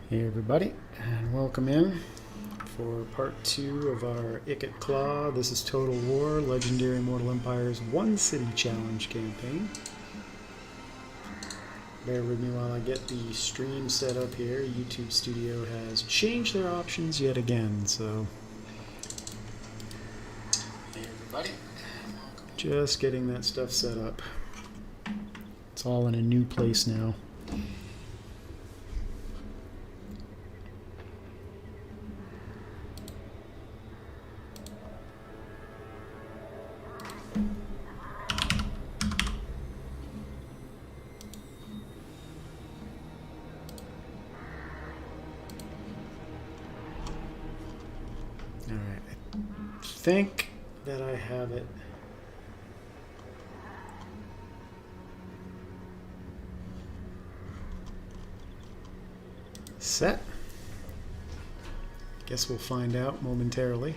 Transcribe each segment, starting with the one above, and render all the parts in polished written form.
Hey everybody, and welcome in for part 2 of our Ikit Claw. This is Total War, Legendary Mortal Empire's One City Challenge campaign. Bear with me while I get the stream set up here. YouTube Studio has changed their options yet again, so... Hey everybody, just getting that stuff set up. It's all in a new place now. Alright, I think that I have it set. Guess we'll find out momentarily.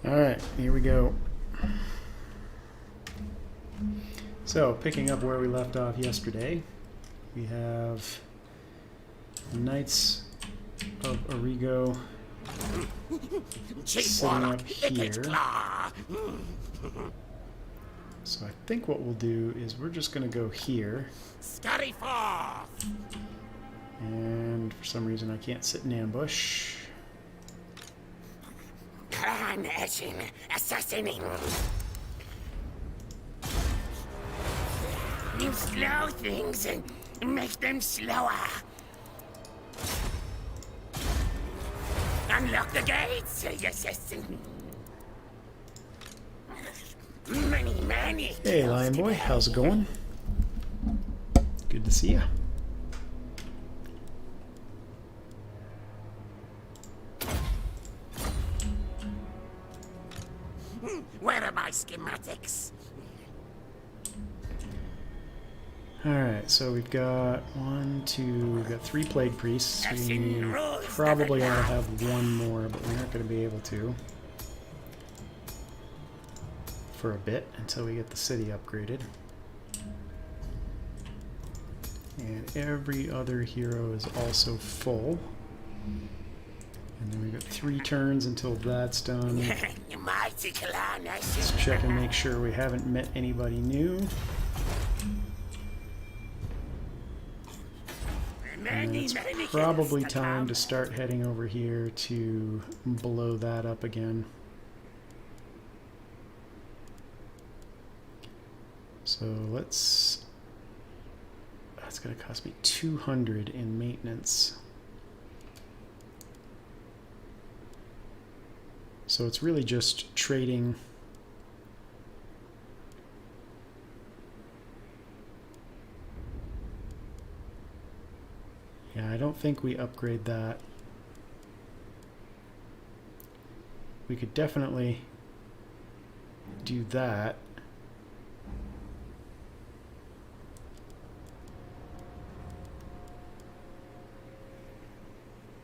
Alright, here we go. So, picking up where we left off yesterday, we have Knights of Origo sitting up here. So I think what we'll do is we're just going to go here. And for some reason I can't sit in ambush. Assassinating. You slow things and make them slower. Unlock the gates, assassin. Many. Hey, Lion Boy, how's it going? Good to see ya. Where are my schematics? Alright, so we've got we've got 3 Plague Priests. We probably ought to have one more, but we're not going to be able to for a bit until we get the city upgraded. And every other hero is also full. And then we've got 3 turns until that's done. Let's check and make sure we haven't met anybody new. And it's probably time to start heading over here to blow that up again. So that's going to cost me 200 in maintenance. So it's really just trading yeah, I don't think we upgrade that. We could definitely do that.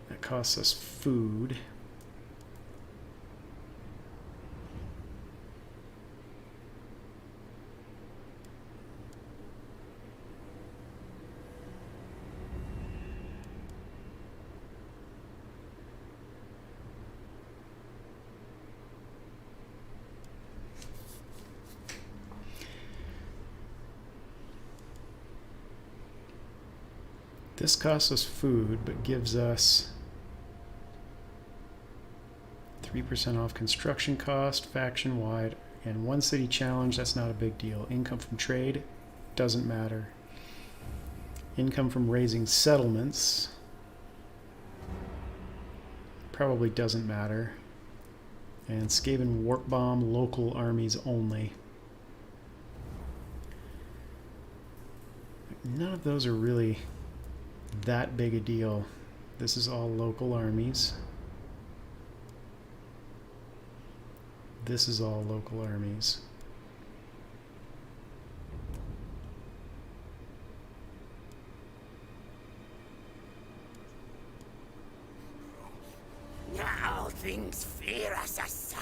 That costs us food. This costs us food, but gives us 3% off construction cost, faction-wide, and 1 city challenge. That's not a big deal. Income from trade doesn't matter. Income from raising settlements probably doesn't matter. And Skaven warp bomb local armies only. none of those are really that big a deal. This is all local armies. This is all local armies. Now things fear us.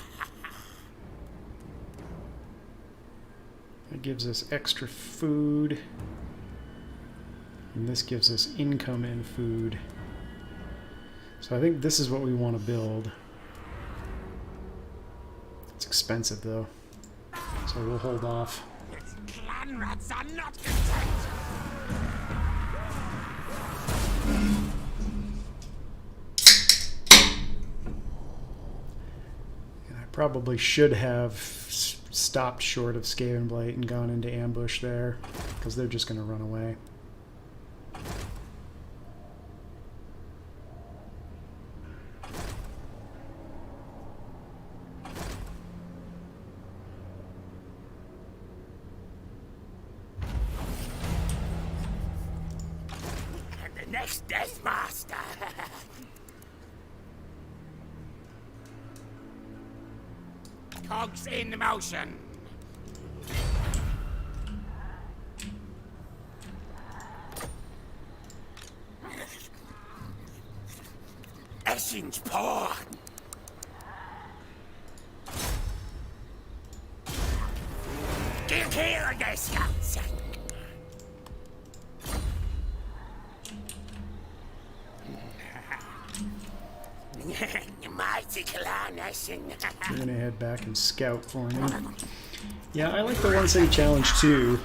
That gives us extra food. And this gives us income and food. So I think this is what we want to build. It's expensive though, so we'll hold off. Clan rats are not content. And I probably should have stopped short of Skavenblight and gone into ambush there, because they're just going to run away. Next Death Master. Cogs in motion. Essence pour. Kill the scouts. Mighty clan, We're going to head back and scout for him. Yeah, I like the one city challenge too.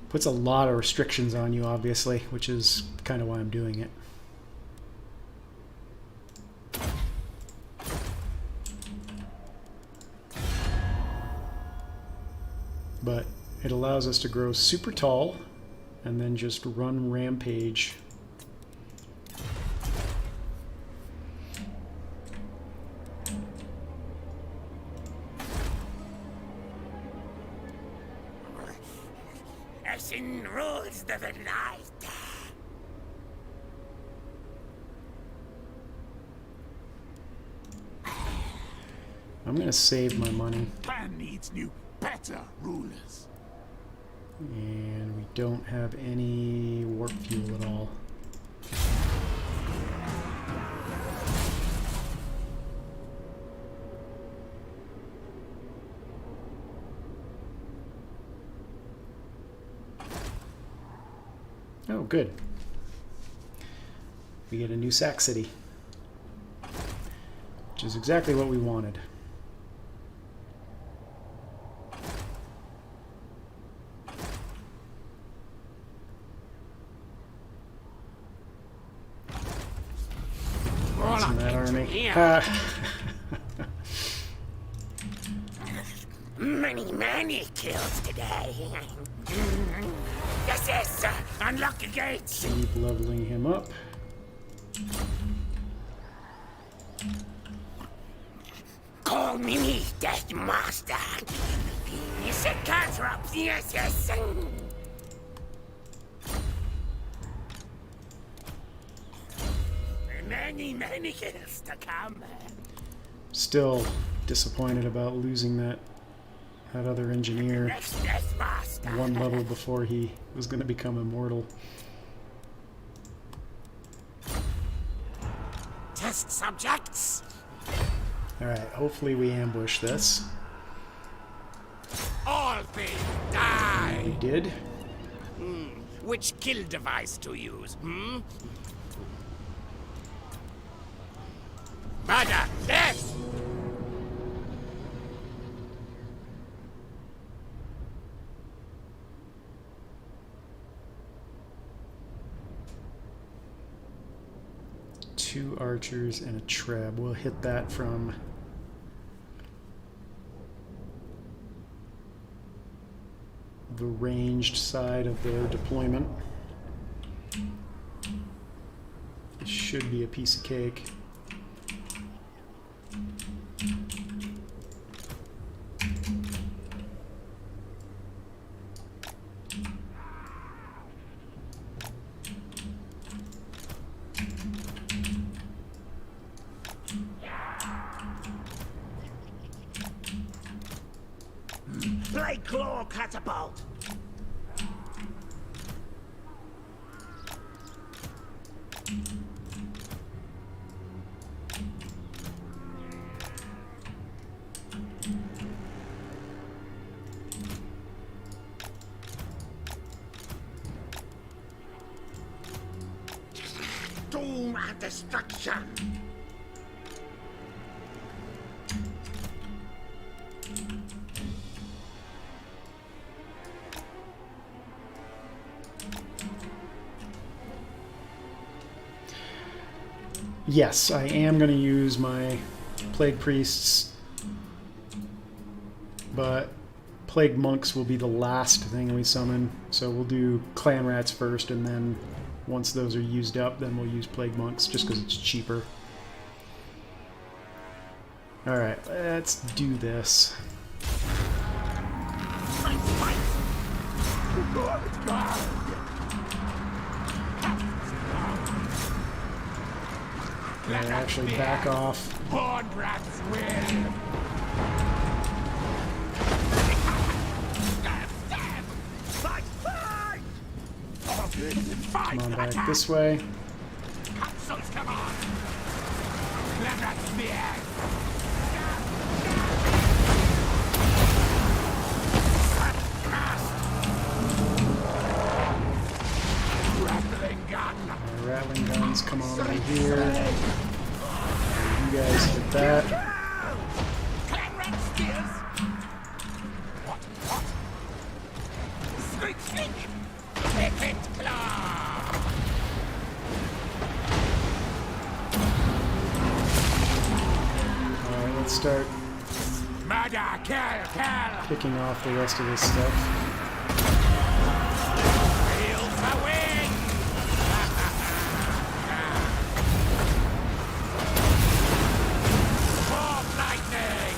Puts a lot of restrictions on you, obviously, which is kind of why I'm doing it. But it allows us to grow super tall and then just run rampage. Ashen rules the night. I'm going to save my money. Clan needs new, better rulers. And we don't have any warp fuel at all. Oh, good. We get a new Sac City, which is exactly what we wanted. What's in that army? Many kills today. Yes, unlock the gates. Keep leveling him up. Call me Death Master. You said cantrips, yes. Many kills to come. Still disappointed about losing that other engineer Next Death Master. one level before he was going to become immortal. Test subjects. Alright, hopefully we ambush this. All things die. We did. Which kill device to use, Murder! Death! Two archers and a treb. We'll hit that from the ranged side of their deployment. This should be a piece of cake. claw catapult. Doom and destruction. Yes, I am going to use my Plague Priests, but Plague Monks will be the last thing we summon. So we'll do Clan Rats first, and then once those are used up, then we'll use Plague Monks, just because it's cheaper. Alright, let's do this. Yeah, actually back off. Born rats win. Come on back this way. Capsules, come on. Let us be. Rattling gun. Rattling guns, come on over here. You guys hit that. Clan rat spears. What? Squeak, squeak. Ikit claw. Alright, let's start Murder, kill. picking off the rest of this stuff. Feel the wind. Form lightning.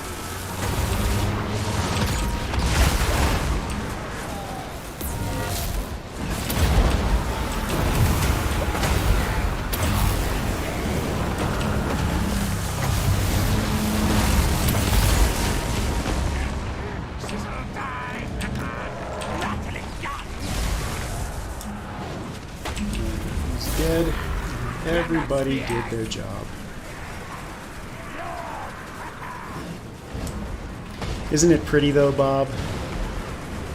Sizzle die. Rattling gun. He's dead. Everybody did their job. Isn't it pretty though, Bob?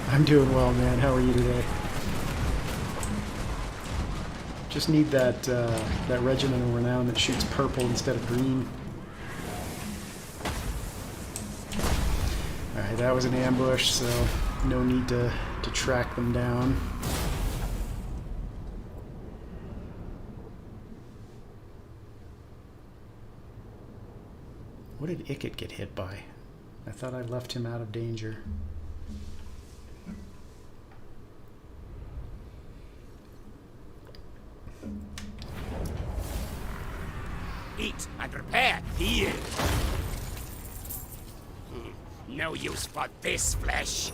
I'm doing well, man. How are you today? Just need that that regiment of renown that shoots purple instead of green. Alright, that was an ambush, so no need to track them down. What did Ikit get hit by? I thought I left him out of danger. Eat and repair. Heal. No use for this flesh.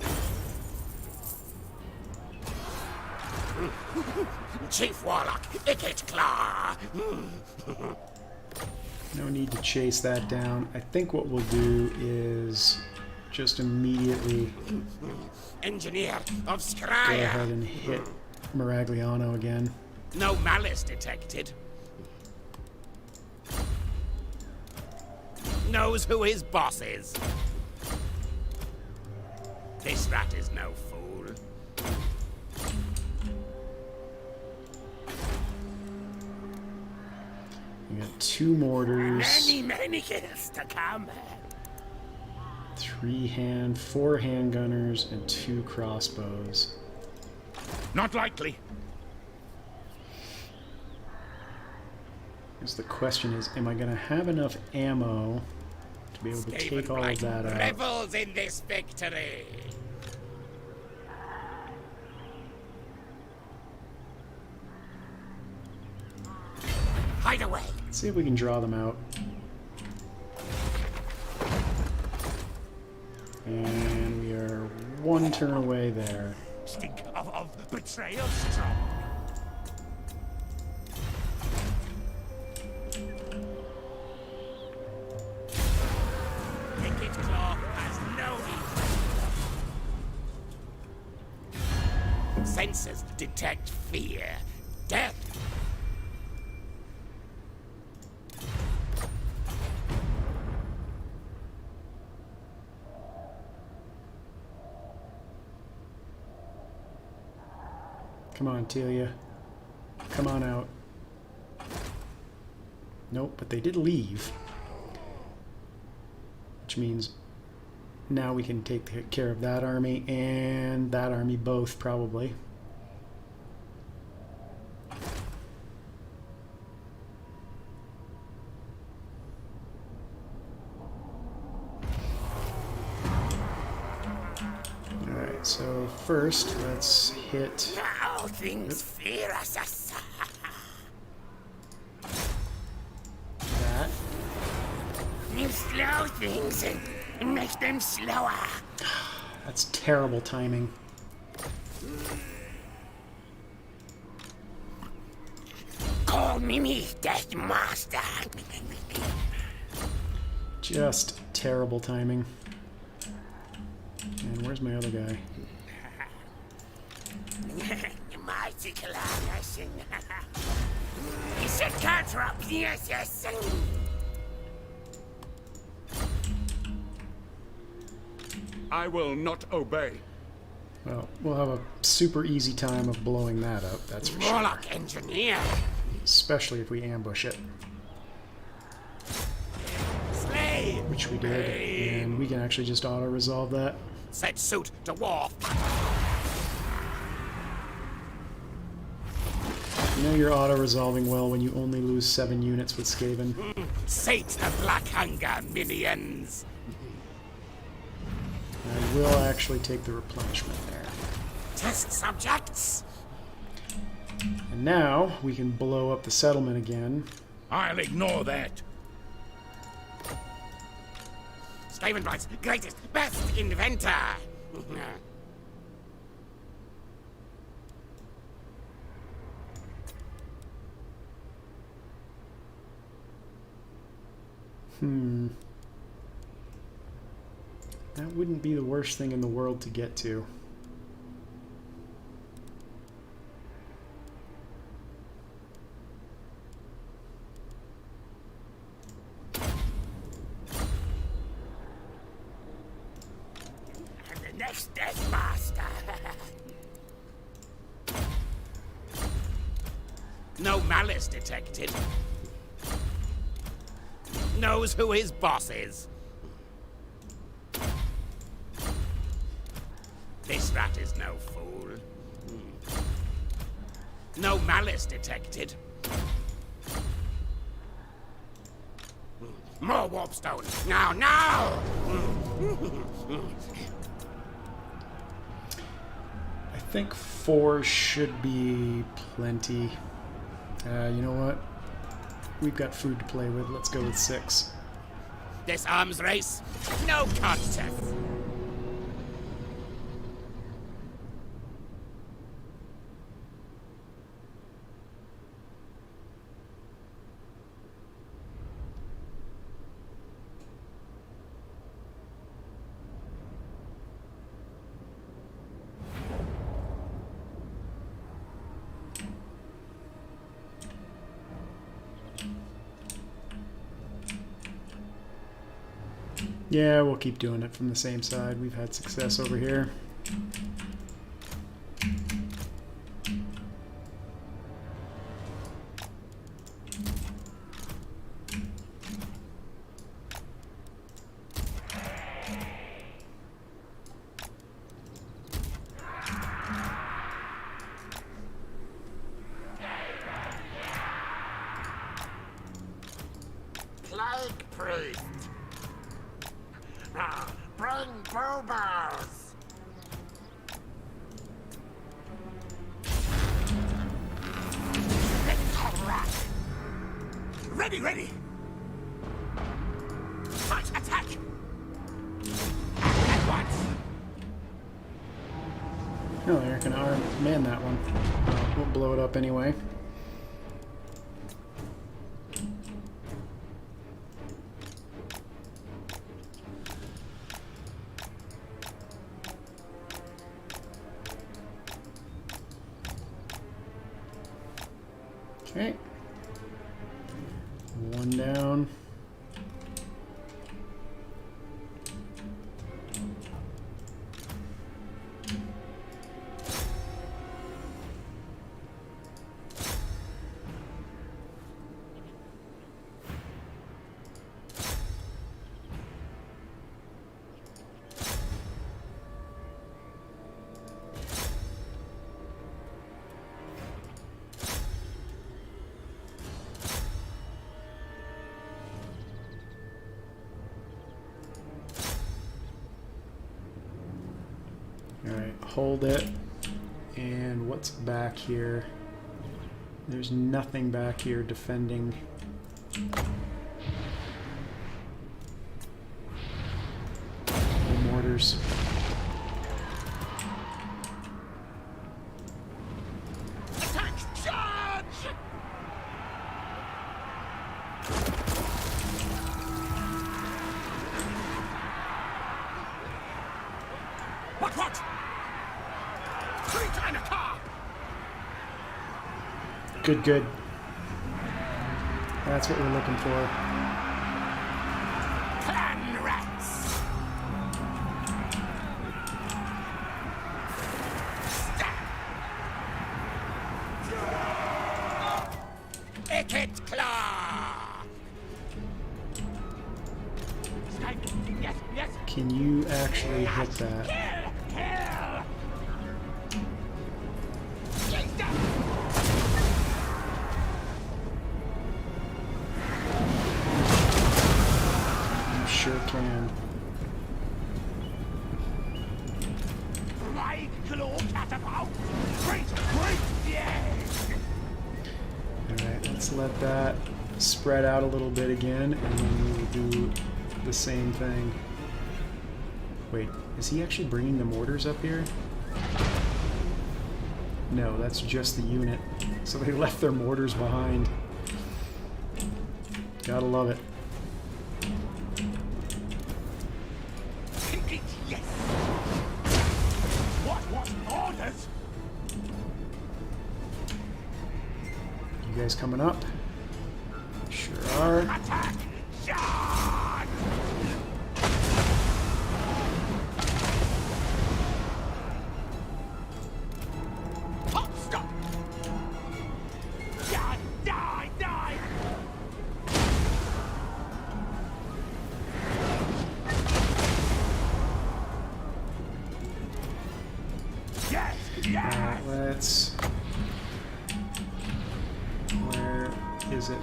Chief Warlock, Ikit Claw. No need to chase that down. I think what we'll do is just immediately Engineer of go Scryer. ahead and hit Miragliano again. No malice detected. Knows who his boss is. This rat is no fool. We got 2 mortars, Many kills to come. 4 handgunners, and 2 crossbows. Not likely. Because the question is, am I going to have enough ammo to be able to take all of that out? Revels in this victory. Hide away. Let's see if we can draw them out. And we are 1 turn away there. Stink of betrayal strong. Ikit Claw has no sensors detect fear, death. Come on, Telia. Come on out. Nope, but they did leave. Which means now we can take care of that army and that army both, probably. Alright, so first let's hit... All things fear us. that. You slow things and make them slower. That's terrible timing. Call me Death Master. Just terrible timing. And where's my other guy? Mighty Clannation. Set counter up, yes. I will not obey. Well, we'll have a super easy time of blowing that up, that's for sure. Warlock engineer. Especially if we ambush it, Slay. which we did. And we can actually just auto-resolve that. Set suit to war. You know you're auto-resolving well when you only lose 7 units with Skaven. Sate the Black Hunger minions. I will actually take the replenishment there. Test subjects. And now we can blow up the settlement again. I'll ignore that. Skavenblight's greatest, best inventor. That wouldn't be the worst thing in the world to get to. And the next Death Master. No malice detected. Knows who his boss is. This rat is no fool. No malice detected. More warpstone. Now! I think 4 should be plenty. You know what? We've got food to play with. Let's go with 6. This arms race, no contest. Yeah, we'll keep doing it from the same side. We've had success over here. Plague priest. Bring boobers. Ready. Fight, attack. At once. Oh, they're gonna man that one. We'll blow it up anyway. Okay. One down. Alright, hold it. And what's back here? There's nothing back here defending. No mortars. Attack! Charge! What? Retreat in a car! Good, good. That's what we're looking for. Clan rats! Ikit claw! Yes, yes! Can you actually hit that? Kill! You sure can. My claw catapult! Great, yes! Alright, let's let that spread out a little bit again, and then we will do the same thing. Wait, is he actually bringing the mortars up here? No, that's just the unit. So they left their mortars behind. Gotta love it. Yes! What orders? You guys coming up? Sure are. Attack! Charge! Hop, stop! Die, die, die! Yes, yes! Alright, let's... Where is it?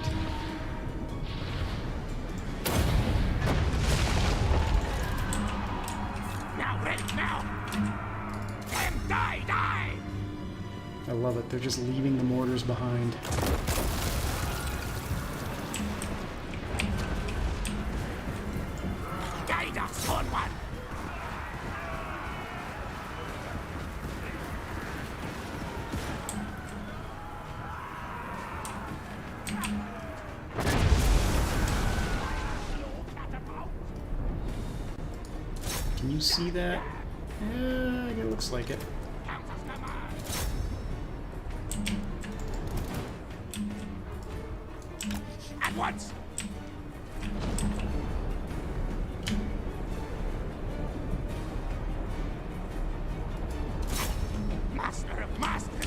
Now, ready, now! Them die, die! I love it. They're just leaving the mortars behind. Guide us onward! Can you see that? Yeah, it looks like it. At once! Master of masters!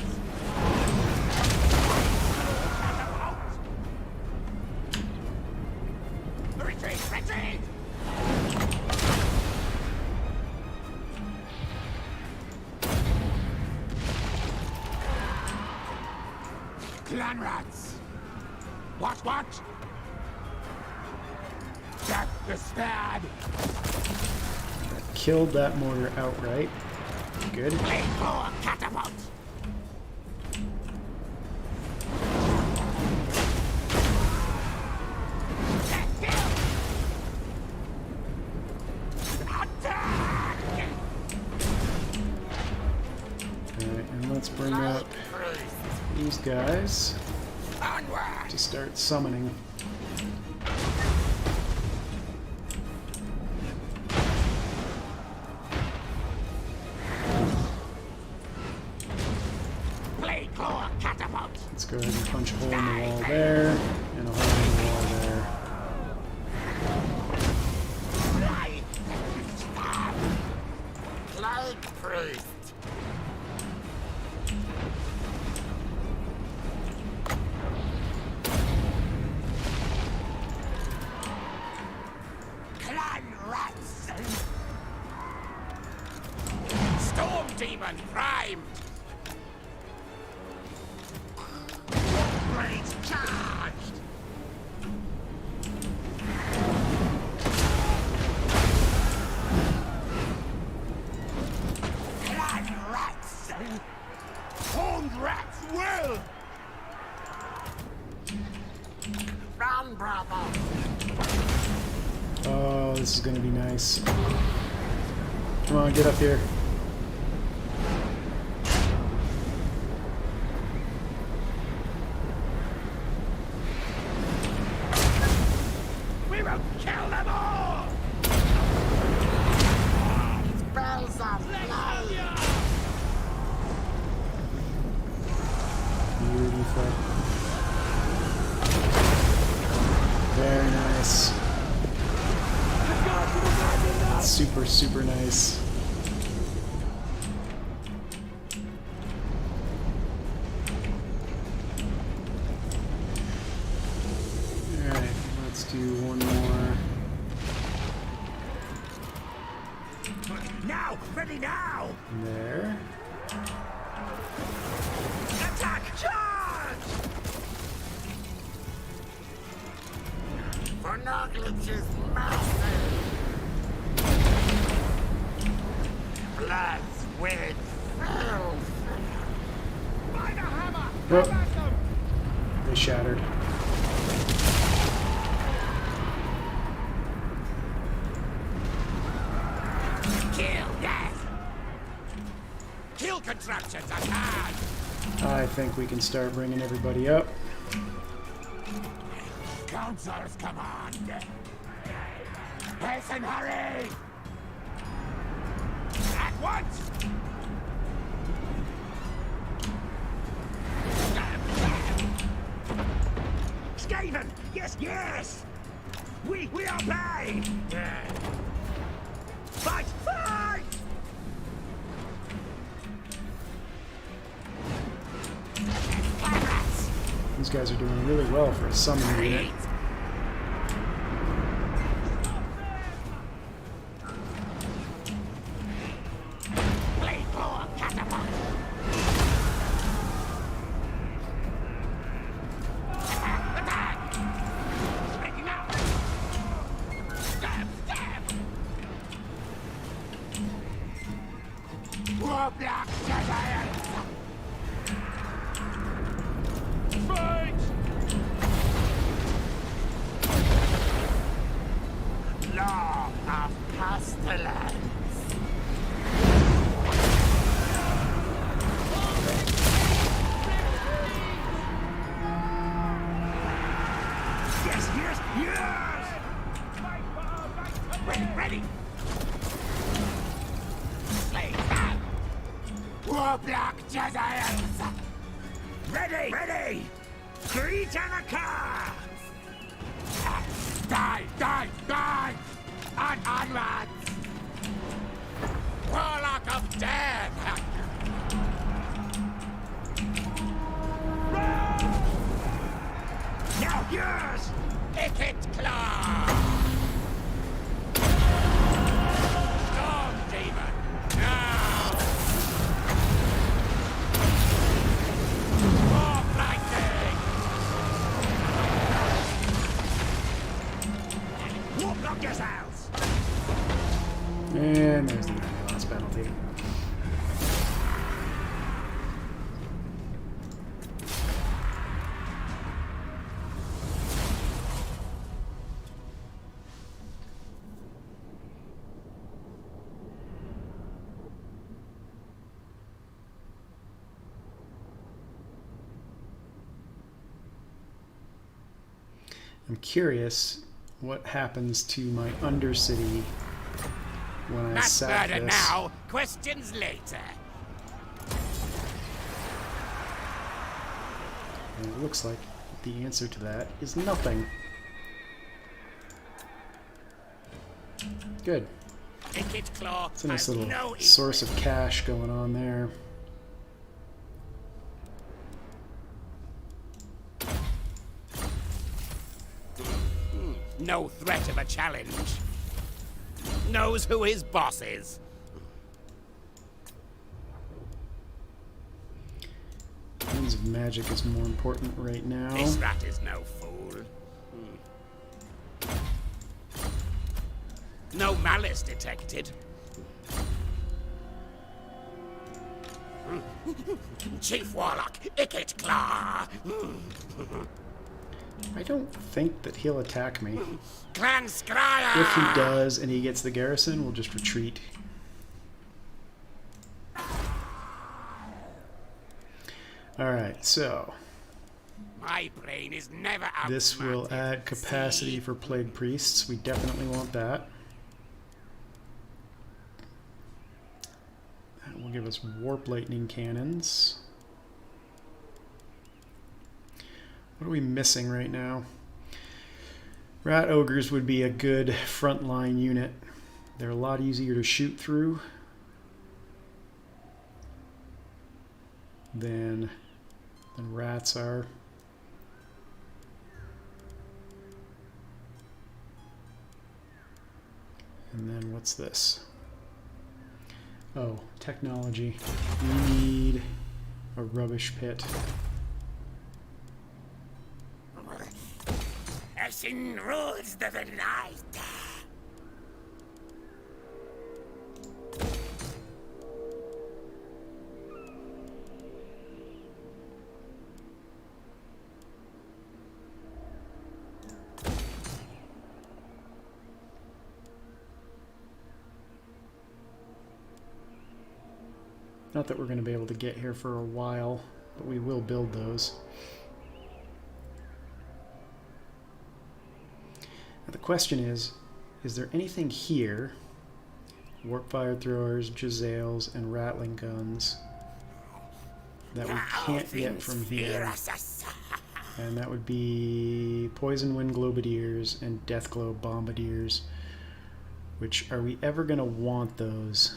Retreat! Retreat! Clan rats! What? Death is bad! Killed that mortar outright. Good. Rainbow catapult! Attack! Alright, and let's bring up these guys Onward! to start summoning. go ahead and punch a hole in the wall there, and a hole in the wall there. Plague priest. Clan rats. Storm demon primed. Blades charged. Clan rats. Horned rats will. Run, brother. Oh, this is going to be nice. Come on, get up here. We will kill them all! Spells of life! Beautiful. Very nice. Super, super nice. Alright, let's do one more. Now! Ready now! There. Attack! Charge! For Noglitch is massive! Bloods with filth! By the hammer! Oh. Come at them! They shattered. Kill death! Kill contraptions, attack! I think we can start bringing everybody up. Council's command! Hasten, hurry! At once! Skaven! Yes, yes! We obey! Fight! Fight! Pirates! These guys are doing really well for a summon unit. Create! Blade blower catapult! Attack! Breaking out! Stab! Stab! Warlock giants! Fight! Law of pestilence! Yes, yes, yes! Ready, ready! Slay that! Warlock giants! Ready, ready! Greet and a car! Die, die, die! Onwards! Warlock of death! Now yours! Ikit claw! Storm demon! Now! War lightning! Warlock yourselves! And there's the last penalty. I'm curious what happens to my Undercity when I Not sack murder this. now, questions later. And it looks like the answer to that is nothing. Good. Ikit Claw It's a nice has little no equal. source of cash going on there. No threat of a challenge. Knows who his boss is. Winds of Magic is more important right now. This rat is no fool. No malice detected. Chief Warlock, Ikit Claw. I don't think that he'll attack me. Clan Scryer. If he does and he gets the garrison, we'll just retreat. Alright, so My brain is never out. this will add capacity for Plague Priests. We definitely want that. That will give us Warp Lightning Cannons. What are we missing right now? Rat Ogres would be a good frontline unit. They're a lot easier to shoot through than rats are. And then what's this? Oh, technology. We need a rubbish pit. Ashen rules the night. Not that we're going to be able to get here for a while, but we will build those. Now the question is there anything here, warp fire throwers, Jezzails, and rattling guns, that we can't get from here? And that would be Poison Wind Globadiers and Death Glow Bombardiers, which, are we ever going to want those?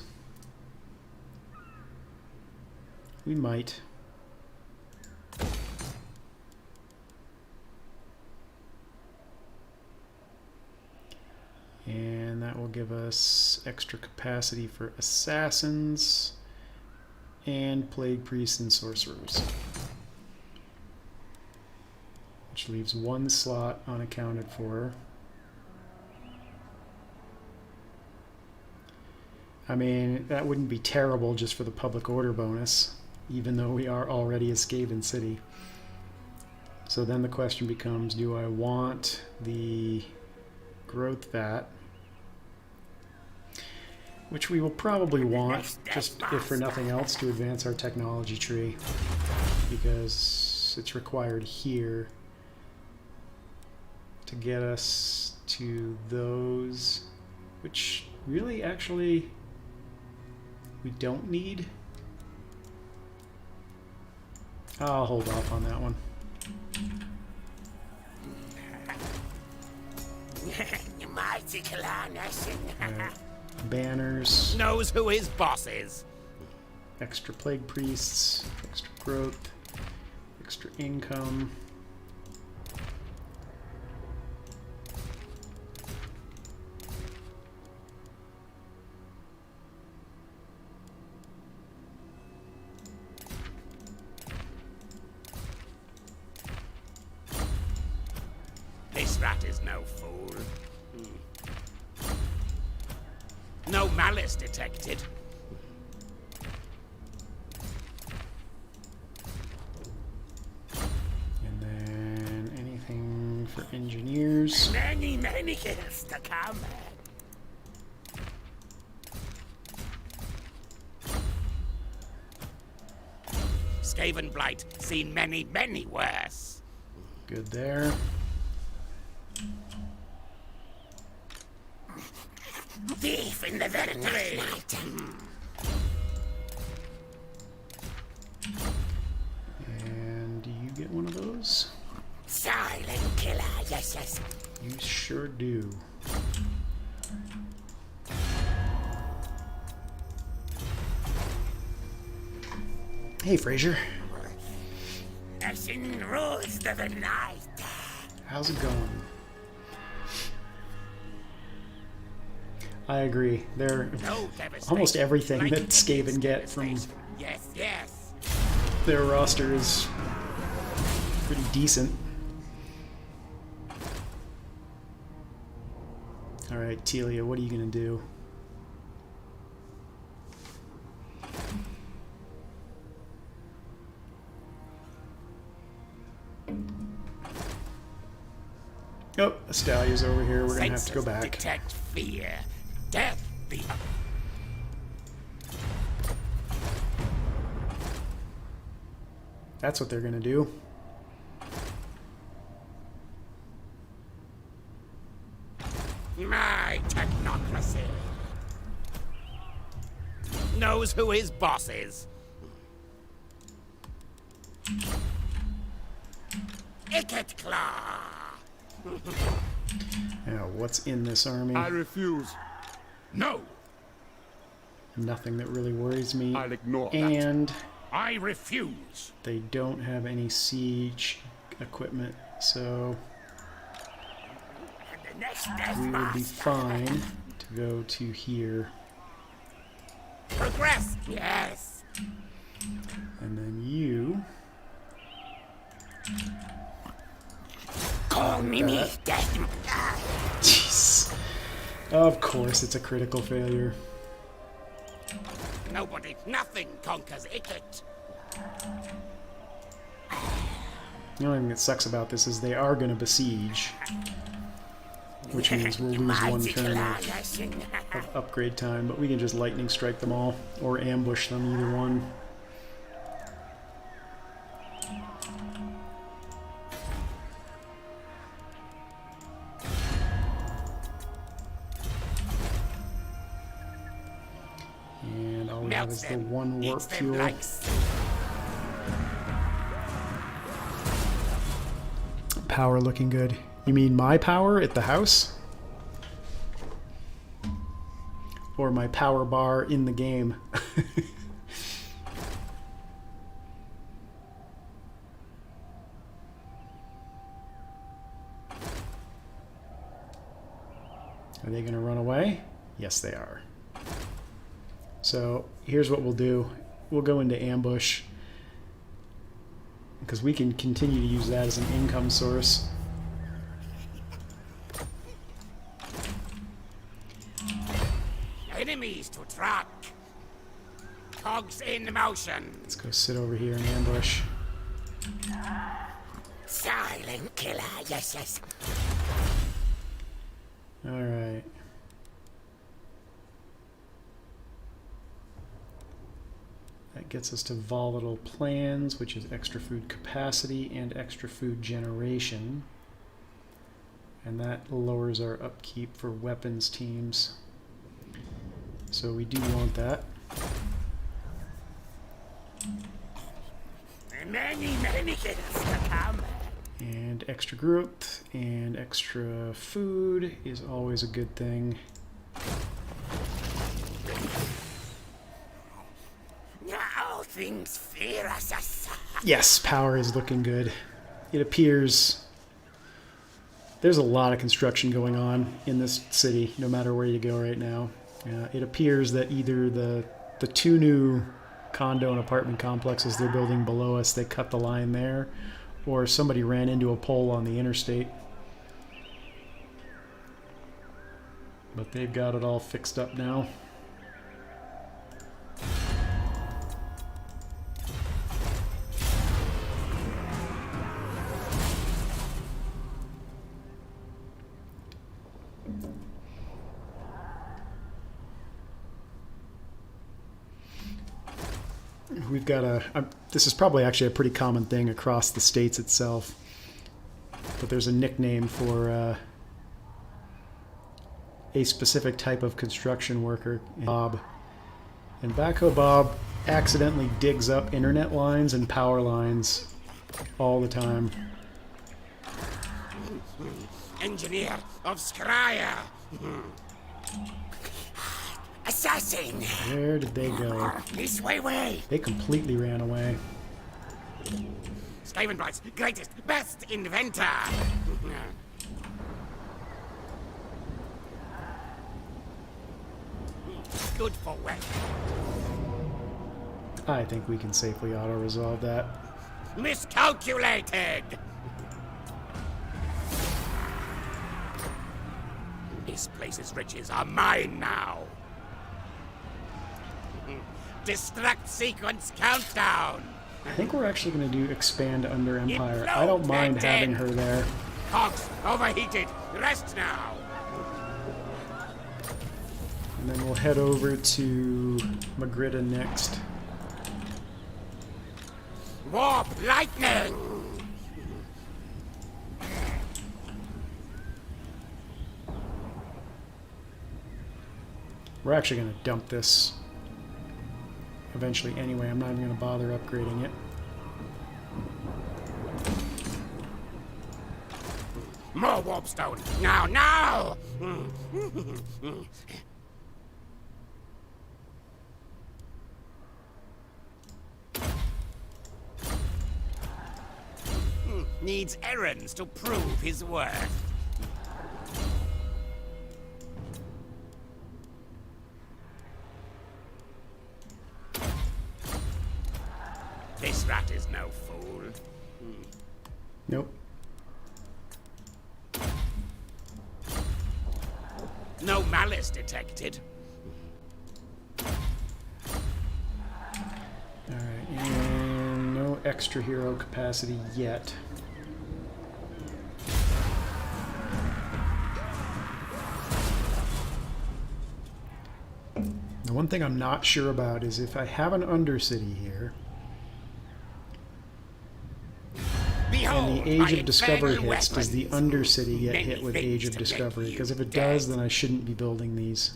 We might. And that will give us extra capacity for assassins and plague priests and sorcerers, which leaves one slot unaccounted for. I mean, that wouldn't be terrible just for the public order bonus, even though we are already a Skaven city. So then the question becomes, do I want the growth vat, which we will probably want, just if for nothing else, to advance our technology tree, because it's required here to get us to those, which really actually we don't need. I'll hold off on that one. Mighty clan Ashen. Banners, Knows who his boss is. extra plague priests, extra growth, extra income. This rat is no fool. No malice detected. And then anything for engineers. Many, many kills to come. Skavenblight, seen many, many worse. Good there. Thief in the very night. And you get one of those? Silent killer, yes, yes. You sure do. Hey, Fraser. Ashen rules the night. How's it going? I agree. They're No devastation. almost everything Like that Skaven get from devastation. Yes, yes. their roster is pretty decent. Alright, Telia, what are you gonna do? Oh, Astalia's over here. We're gonna have to go Senses back. Detect fear. Death be That's what they're gonna do. my technocracy. Knows who his boss is. Ikit Claw. Now, what's in this army? I refuse. No, Nothing that really worries me. I'll ignore that. And I refuse. they don't have any siege equipment, so And the next death we would be master. fine to go to here. Progress, yes. And then you... Call me death. Jeez. Of course, it's a critical failure. Nobody, nothing conquers Ikit. The only thing that sucks about this is they are going to besiege, which means we'll lose one Mighty turn killer, of yes. upgrade time, but we can just lightning strike them all, or ambush them, either one. And all we have is the one warp Eats them fuel. like Power looking good. You mean my power at the house? Or my power bar in the game? Are they going to run away? Yes, they are. So here's what we'll do. We'll go into ambush, because we can continue to use that as an income source. enemies to track. Cogs in motion. Let's go sit over here and ambush. Silent killer, yes, yes. Alright. That gets us to volatile plans, which is extra food capacity and extra food generation. And that lowers our upkeep for weapons teams. So we do want that. Many kills to come. And extra growth and extra food is always a good thing. All things fear us. Yes, power is looking good. It appears there's a lot of construction going on in this city, no matter where you go right now. It appears that either the two new condo and apartment complexes they're building below us, they cut the line there, or somebody ran into a pole on the interstate. But they've got it all fixed up now. We've got this is probably actually a pretty common thing across the states itself, but there's a nickname for a specific type of construction worker, Bob. And Backhoe Bob accidentally digs up internet lines and power lines all the time. Engineer of Skryre. Assassin. Where did they go? This way. They completely ran away. Skavenblight's greatest, best inventor. Good for well. I think we can safely auto-resolve that. Miscalculated. This place's riches are mine now. Distract sequence countdown. I think we're actually going to do expand under Empire. I Implode don't mind and having dead. her there. Cogs overheated. Rest now. And then we'll head over to Magritta next. Warp lightning. We're actually going to dump this eventually anyway. I'm not even going to bother upgrading it. More warpstone. Now. Needs errands to prove his worth. This rat is no fool. Nope. No malice detected. Alright, and no extra hero capacity yet. The one thing I'm not sure about is if I have an Undercity here, Behold, and the Age my of Discovery infernal hits, does the weapons. Undercity get Many hit with things Age of to make Discovery? you Because if it dead. does, then I shouldn't be building these.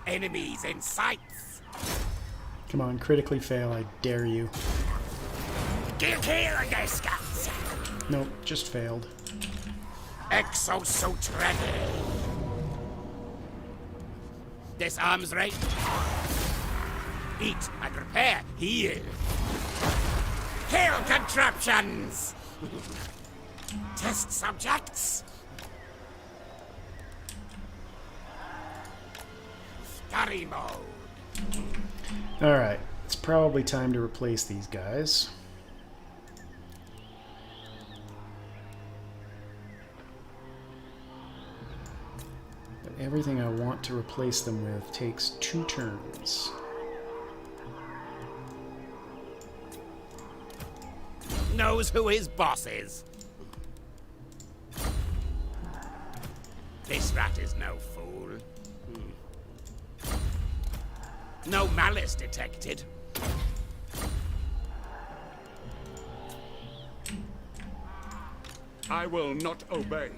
Enemies in sight. Come on, critically fail, I dare you. Kill the scouts. Nope, just failed. Exosuit ready. Disarms rate. Eat and repair. Heal. Kill contraptions. Test subjects. Scurry mode. Alright, it's probably time to replace these guys. But everything I want to replace them with takes 2 turns. Knows who his boss is. This rat is no fool. No malice detected. I will not obey.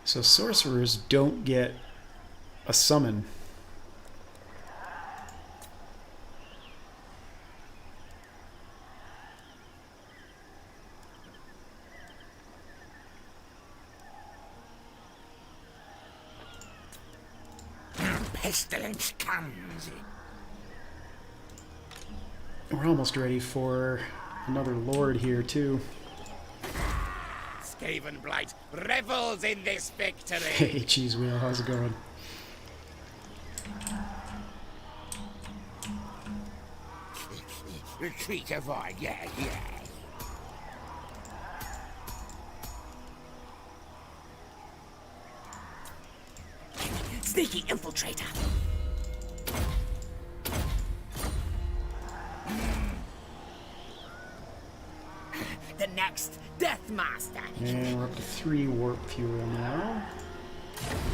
So sorcerers don't get a summon. Pestilence comes. We're almost ready for another lord here, too. Skavenblight revels in this victory. Hey, Cheese Wheel, how's it going? Retreat avoid, yeah. Sneaky infiltrator. The next Death Master. And we're up to 3 warp fuel now.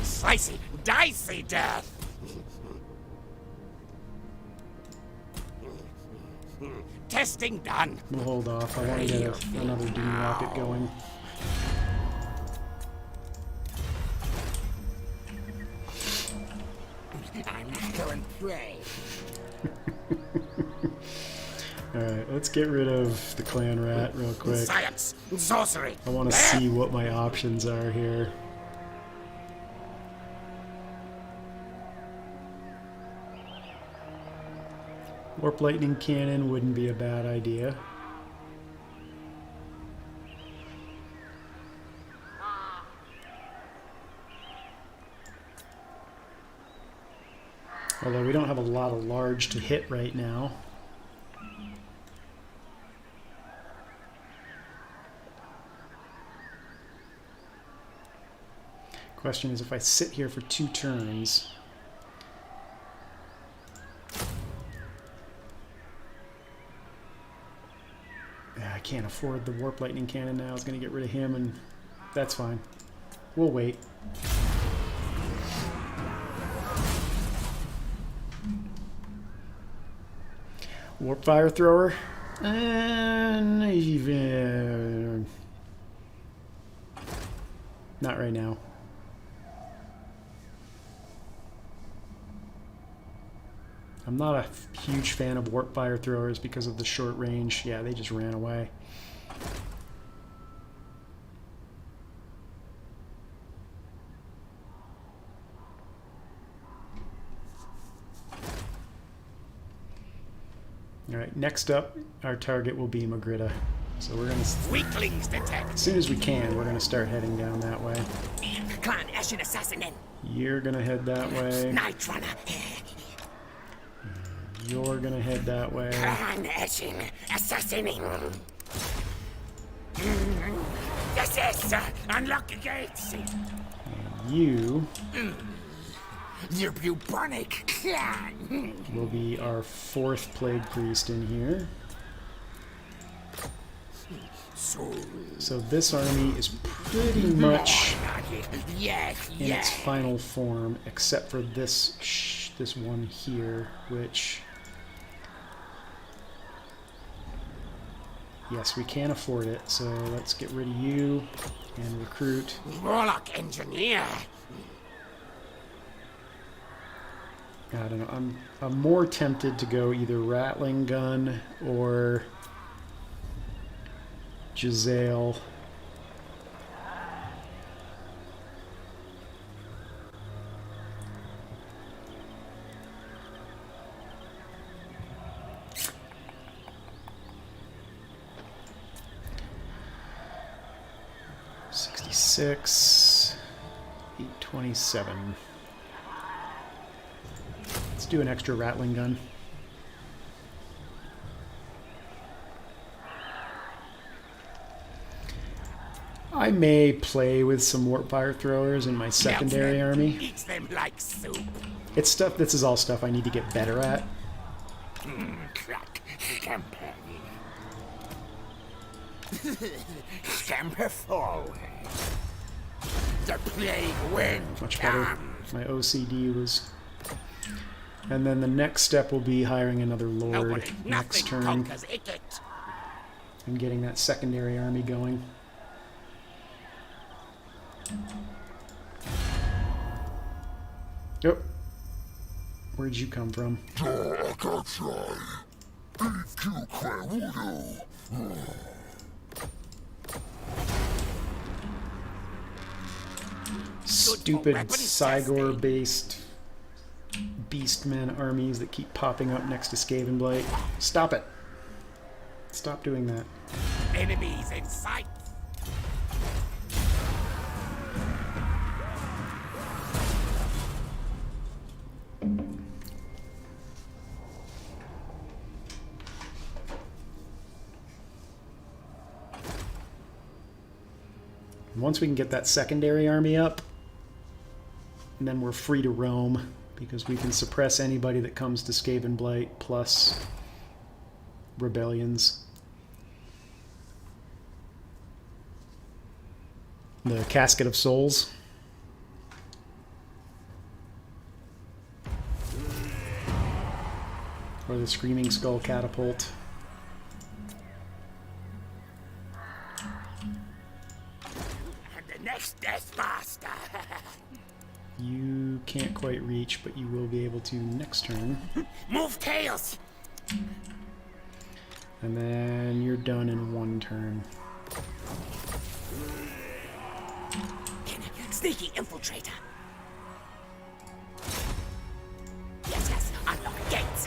Slicey, dicey death. Testing done. We'll hold off. I want to get another Doom rocket going. I'm going prey. Alright, let's get rid of the clan rat real quick. Science, sorcery. I want to see what my options are here. Warp lightning cannon wouldn't be a bad idea. Although we don't have a lot of large to hit right now. Question is, if I sit here for 2 turns, I can't afford the warp lightning cannon now. It's going to get rid of him, and that's fine. We'll wait. Warp fire thrower, and even not right now. I'm not a huge fan of warp fire throwers because of the short range. Yeah, they just ran away. Alright, next up, our target will be Magritta. So we're gonna... Weaklings detect. As soon as we can, we're gonna start heading down that way. Clan Ashen Assassin. You're gonna head that way. Night Runner. You're gonna head that way. Clan Ashen Assassin. Yes, unlock the gates. And you The bubonic clan will be our 4th plague priest in here. So this army is pretty much in its final form, except for this this one here, which, yes, we can afford it. So let's get rid of you and recruit. Warlock Engineer. I don't know. I'm more tempted to go either Rattling Gun or Giselle. $66, $827. Let's do an extra Rattling Gun. I may play with some warp fire throwers in my secondary army. Eats them like soup. It's stuff. This is all stuff I need to get better at. Crack. Scamper. Scamper forward. The plague wind Much better. comes. My OCD was. And then the next step will be hiring another lord Nobody, next nothing turn conquers Ikit. and getting that secondary army going. Yep. Where'd you come from? Stupid Cygor-based Beastmen armies that keep popping up next to Skavenblight. Stop it. Stop doing that. Enemies in sight. Once we can get that secondary army up, and then we're free to roam, because we can suppress anybody that comes to Skavenblight, plus rebellions. The Casket of Souls. Or the Screaming Skull Catapult. And the next Death Master. You can't quite reach, but you will be able to next turn. Move tails. And then you're done in one turn. Sneaky infiltrator. Yes, yes, unlock gates.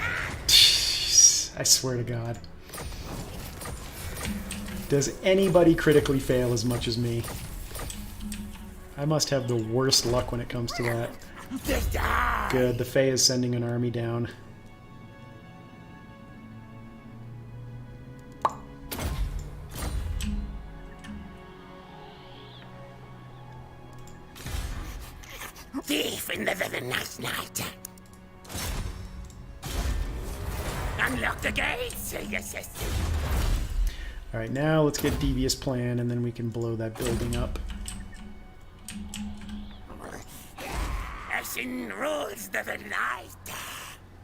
I swear to God. Does anybody critically fail as much as me? I must have the worst luck when it comes to that. Good, the Fae is sending an army down. Thief in the night. Unlock the gates. Yes, yes. Alright, now let's get Devious Plan, and then we can blow that building up. Action rules the night.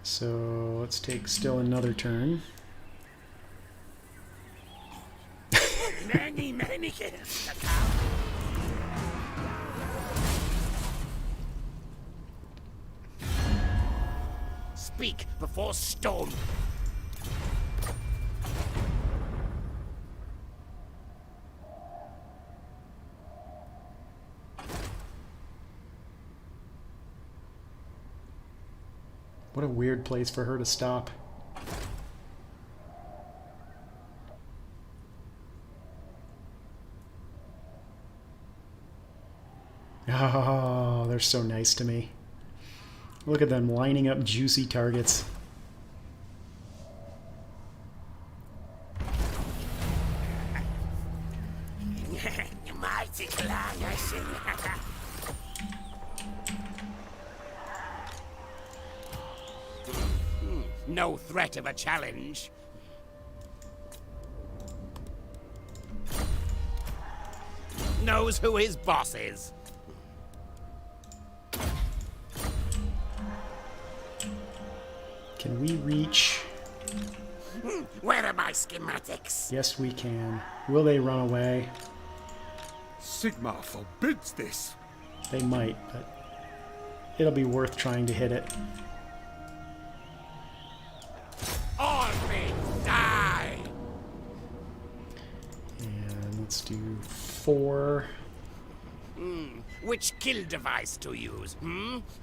So let's take still another turn. Many kills to come. Speak before storm. What a weird place for her to stop. Oh, they're so nice to me. Look at them lining up juicy targets. Mighty clan, I see. No threat of a challenge. Knows who his boss is. Can we reach? Where are my schematics? Yes, we can. Will they run away? Sigma forbids this. They might, but it'll be worth trying to hit it. All things die! And let's do 4. Which kill device to use, Murder!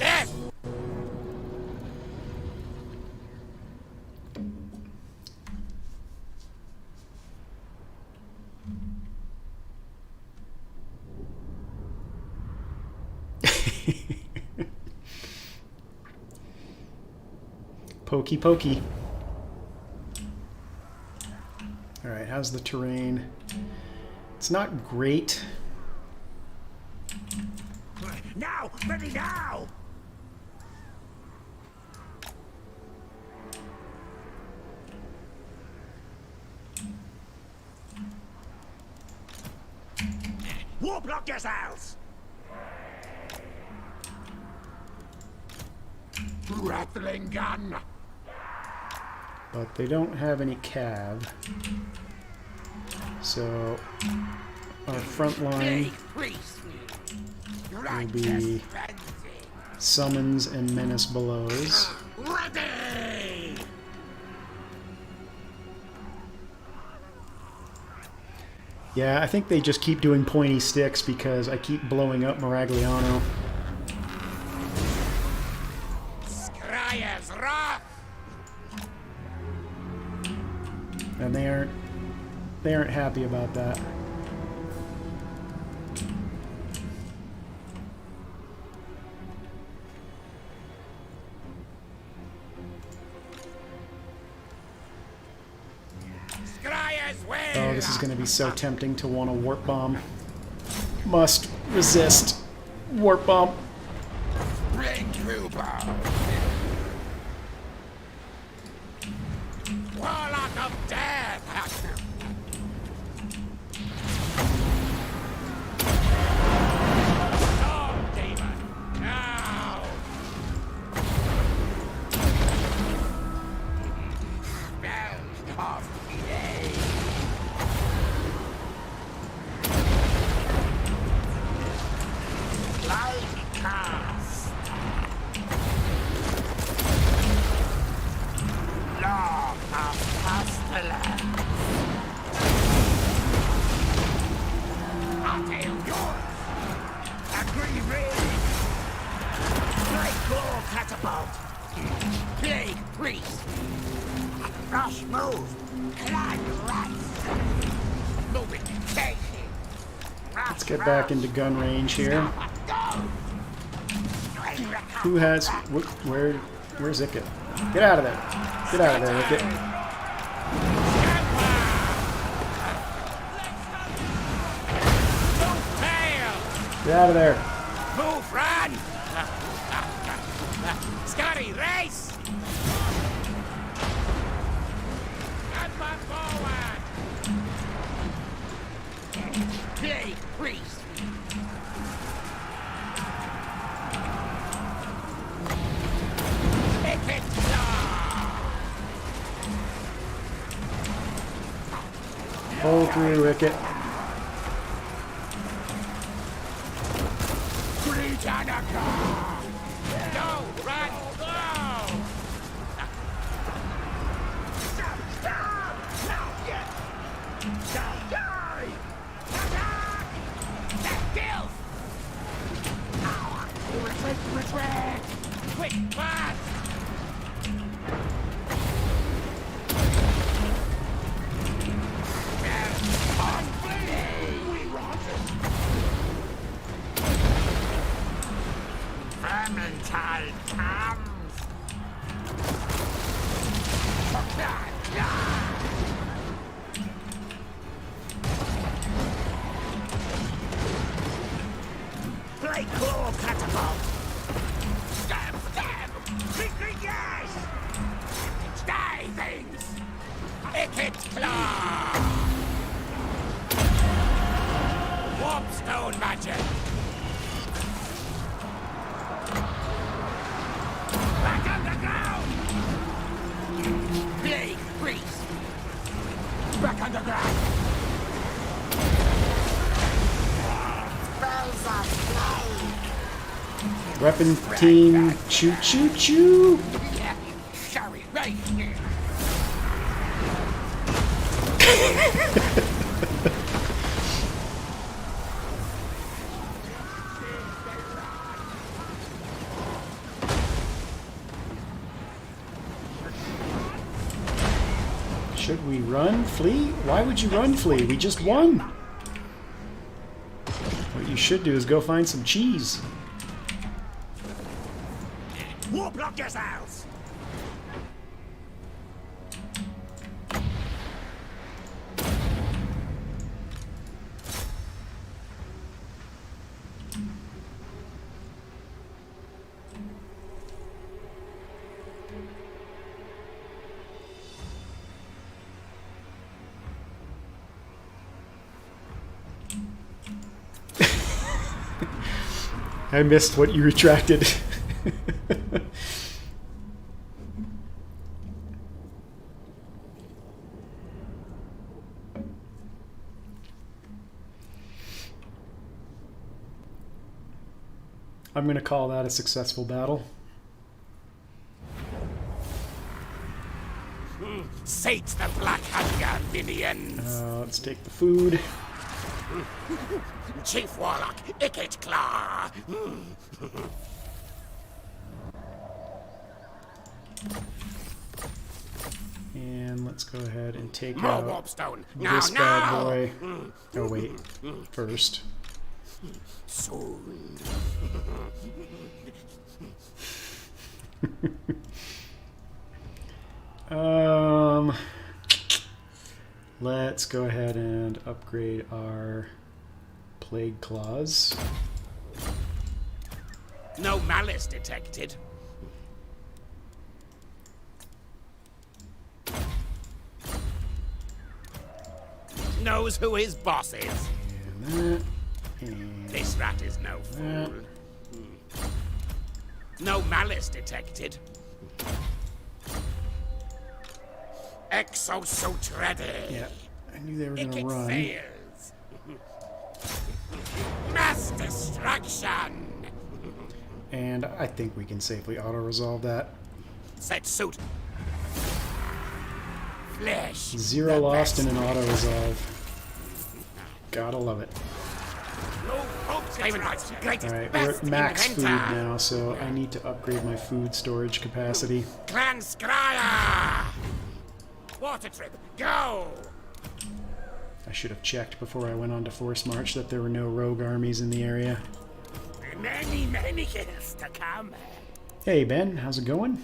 Death! Pokey pokey. Alright, how's the terrain? It's not great. Now! Ready now! Warplock yourselves! Rattling gun. But they don't have any cav. So our front line will be summons and menace belows. Ready! Yeah, I think they just keep doing pointy sticks because I keep blowing up Miragliano. Scryer's wrath! And they aren't happy about that. Oh, this is going to be so tempting to want a warp bomb. Must resist. Warp bomb. Bring trooper. Warlock of death. Storm demon. Now. Bell of day. Light cast. Law of pestilence. I'll tail yours. Agree ready. Plague claw catapult. Plague priest. Rush move. Climb right. Moving. Chasing. Let's get back into gun range here. Who has... Where's Ikit? Get out of there. Get out of there, Ikit. Get out of there. Move, run! Scotty, race! Gunman forward! Plague priest! Ikit Pull through, Ikit. Britannica! Go, run, go! Stop! Not yet! Die! Attack! That kills! Retreat! Quick, fast! On flee! We rot it! Vermintide comes! Play claw catapult! Stab! Victory gas! Stay things! Ikit claw! Warp stone magic! Back underground! Plague priest! Back underground! Bells of flame! Weapon team. Choo choo choo. Sorry, right here! Should we run? Flee? Why would you run, flee? We just won. What you should do is go find some cheese. Warplock yourselves! I missed what you retracted. I'm going to call that a successful battle. Sate the Black Hunger minions! Let's take the food. Chief Warlock, Ikit Claw! And let's go ahead and take More out warpstone. this bad boy. Oh wait, first. Soon. Let's go ahead and upgrade our plague claws. No malice detected. Knows who his boss is. And that. And This rat is no fool. No malice detected. Exosuit ready. yeah, I knew they were going to Ikit run. fails. Mass destruction. And I think we can safely auto-resolve that. Set suit. Flesh. Zero the lost in best. an auto-resolve. Gotta love it. Skavenblight's greatest, Alright, we're best at max food inventor. now, so I need to upgrade my food storage capacity. Clan Scryer. Water trip, go. I should have checked before I went on to Force March that there were no rogue armies in the area. Many, many years to come. Hey Ben, how's it going?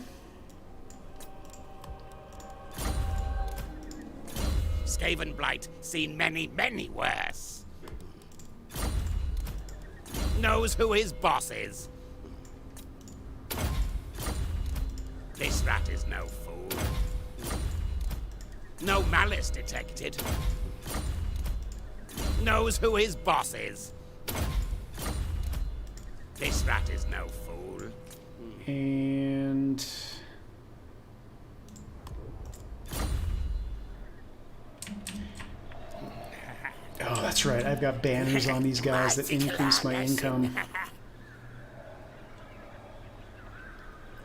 Skavenblight, seen many, many worse. Knows who his boss is. This rat is no fool. No malice detected. Knows who his boss is. This rat is no fool. And oh, that's right. I've got banners on these guys that increase my income.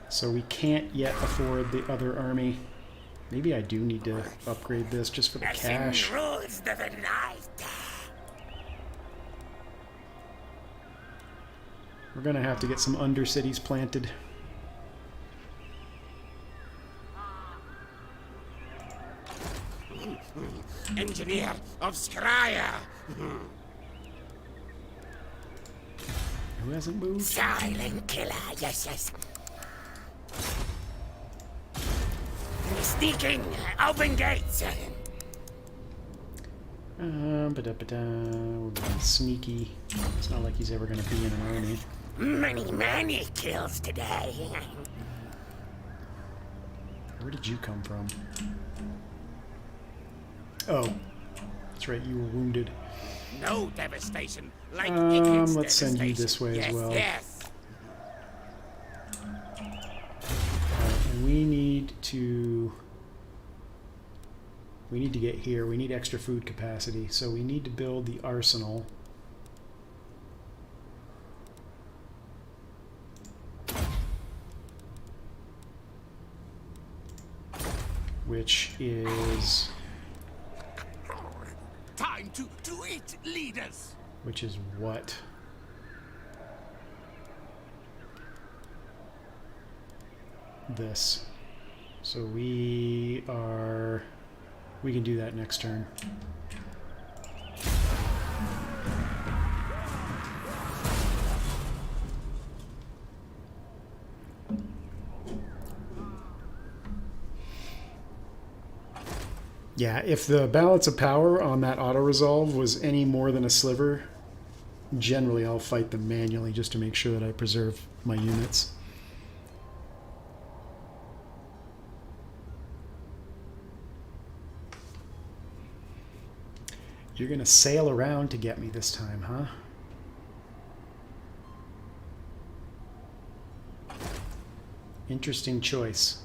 So we can't yet afford the other army. Maybe I do need to upgrade this just for the cash. Rules of the night. We're gonna have to get some undercities planted. Engineer of Scryer. Who hasn't moved? Silent killer, yes, yes. Sneaking, open gates. Ba-da-ba-da. We're being sneaky. It's not like he's ever gonna be in an army. Many, many kills today. Where did you come from? Oh, that's right. You were wounded. No devastation like Ikit's Let's send you devastation. this way as Yes, well. yes. And we need to get here. We need extra food capacity, so we need to build the arsenal. Which is Time to eat, leaders. which is what? This. So we can do that next turn. Yeah, if the balance of power on that auto-resolve was any more than a sliver, generally I'll fight them manually just to make sure that I preserve my units. You're gonna sail around to get me this time, huh? Interesting choice.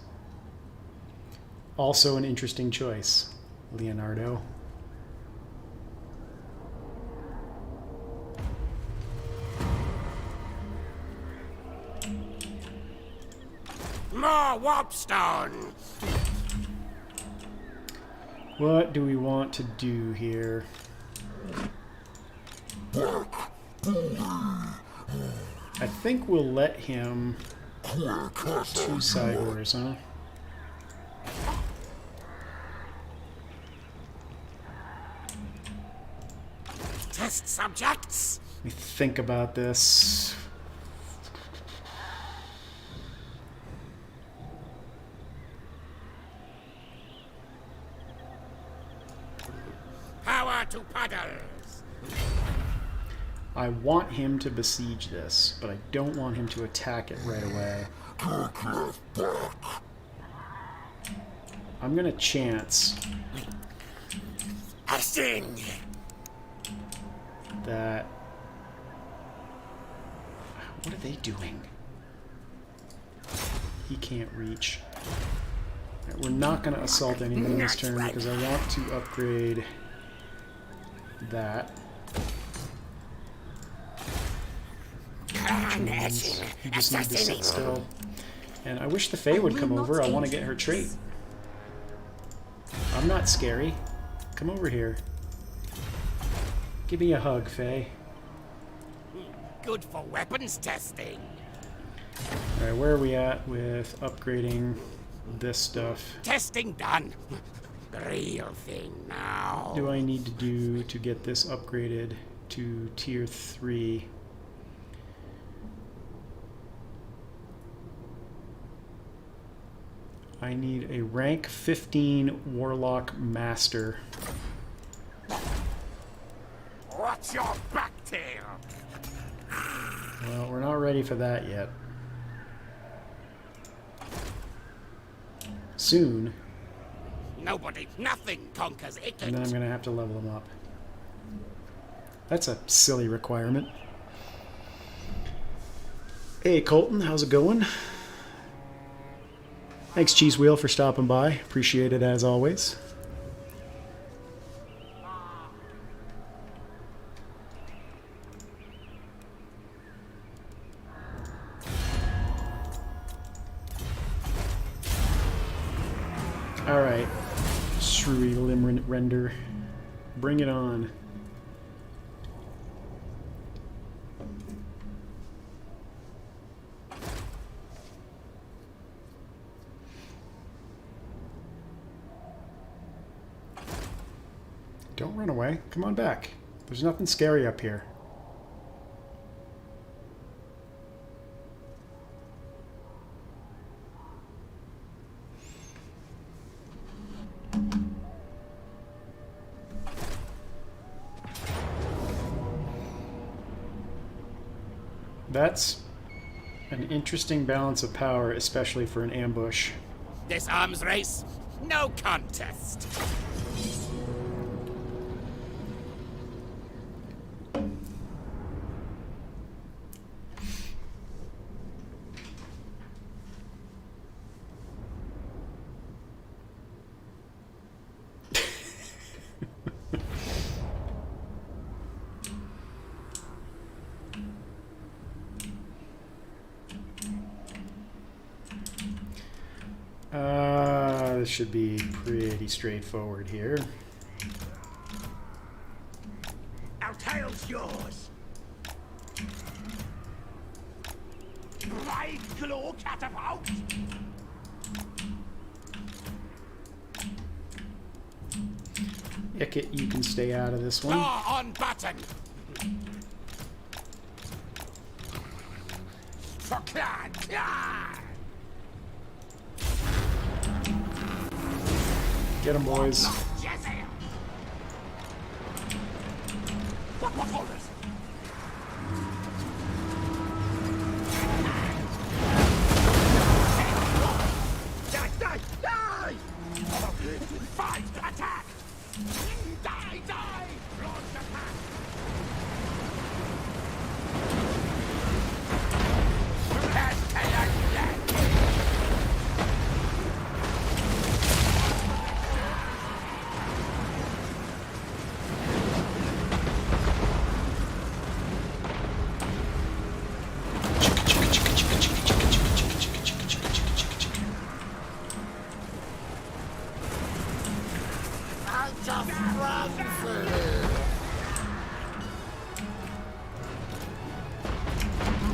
Also an interesting choice, Leonardo. More warpstone. What do we want to do here? I think we'll let him 2 side orders, huh? test subjects. Let me think about this. Power to puddles. I want him to besiege this, but I don't want him to attack it right away. I'm gonna chance A thing. that... What are they doing? He can't reach. Alright, we're not gonna assault anything this turn because I want to upgrade that. You just need to sit still. And I wish the Fae would come over. I want to get her trait. I'm not scary. Come over here. Give me a hug, Fae. Good for weapons testing. Alright, where are we at with upgrading this stuff? Testing done. The real thing now. What do I need to do to get this upgraded to tier 3? I need a rank 15 Warlock Master. What's your back tail? Well, we're not ready for that yet. Soon, Nobody, nothing conquers Ikit. and then I'm going to have to level them up. That's a silly requirement. Hey, Colton, how's it going? Thanks, Cheese Wheel, for stopping by. Appreciate it as always. Alright, Shrewy Limb Render. Bring it on. Don't run away. Come on back. There's nothing scary up here. That's an interesting balance of power, especially for an ambush. This arms race, no contest. This should be pretty straightforward here. Our tail's yours. Bright glow catapult. Ikit, you can stay out of this one. Claw on button. For clan. Get them, boys. What orders? Die! Die! Fight! Attack! Die! Die! Launch attack!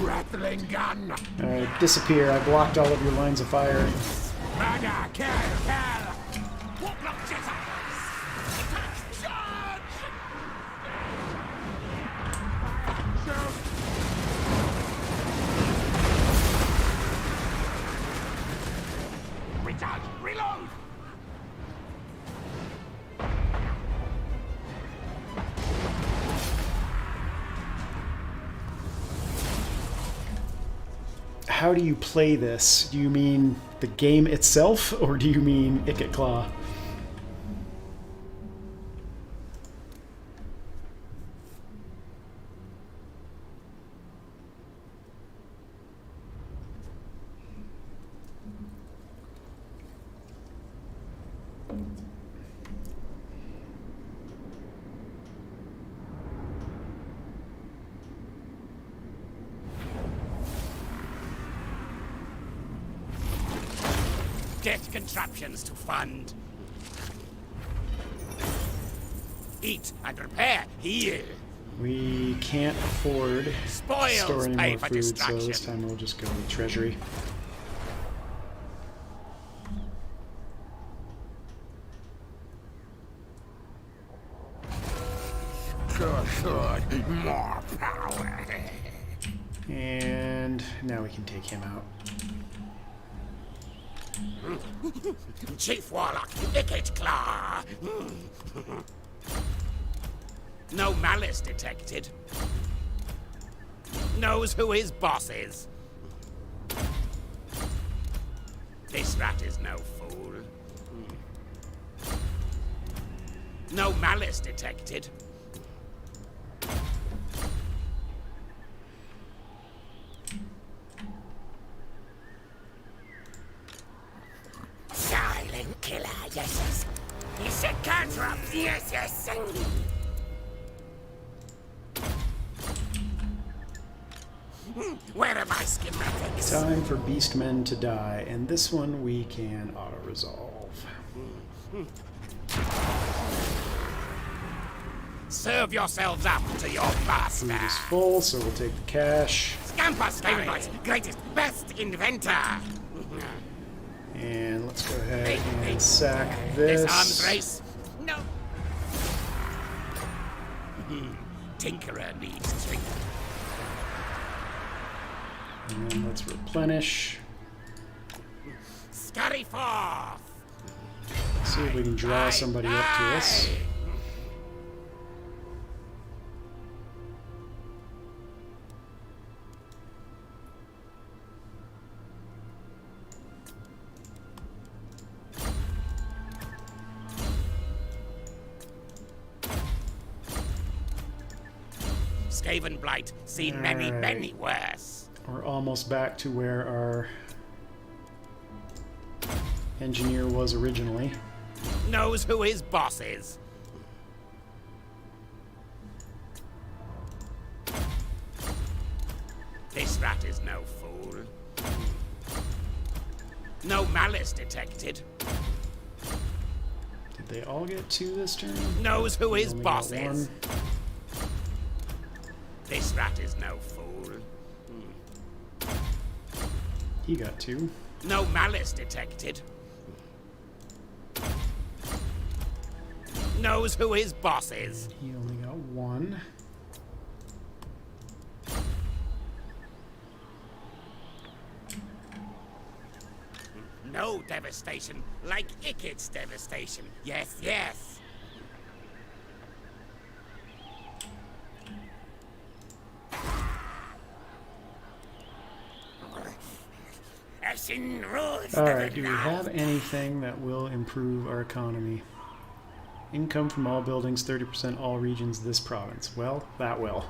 Rattling gun! Alright, disappear. I blocked all of your lines of fire. Murder! Kill! Warlock jitters! Attack! Charge! how do you play this? Do you mean the game itself, or do you mean Ikit Claw? Get contraptions to fund. Eat and repair. Heal. We can't afford to store Spoils any pay more for food, so destruction. this time we'll just go with treasury. Good. More power. And now we can take him out. Chief Warlock, Ikit Claw. No malice detected. Knows who his boss is. This rat is no fool. No malice detected. Silent killer, yes. You said cantrips, yes. Where are my schematics? Time for Beastmen to die, and this one we can auto-resolve. Serve yourselves up to your master. Food is full, so we'll take the cash. Scamper Skavenblight, greatest, best inventor. And let's go ahead Hey. and sack This this. arms race. No. Tinkerer needs drink. And then let's replenish. Scurry forth. See if we can draw somebody up to us. Skavenblight, seen many, Alright. many worse. We're almost back to where our engineer was originally. Knows who his boss is. This rat is no fool. No malice detected. Did they all get two this turn? Knows who his Only boss got is. one. This rat is no fool. He got two. No malice detected. Knows who his boss is. He only got one. No devastation like Ikit's devastation. Yes. Action rules. Alright, do we have anything that will improve our economy? Income from all buildings, 30% all regions this province. Well, that will.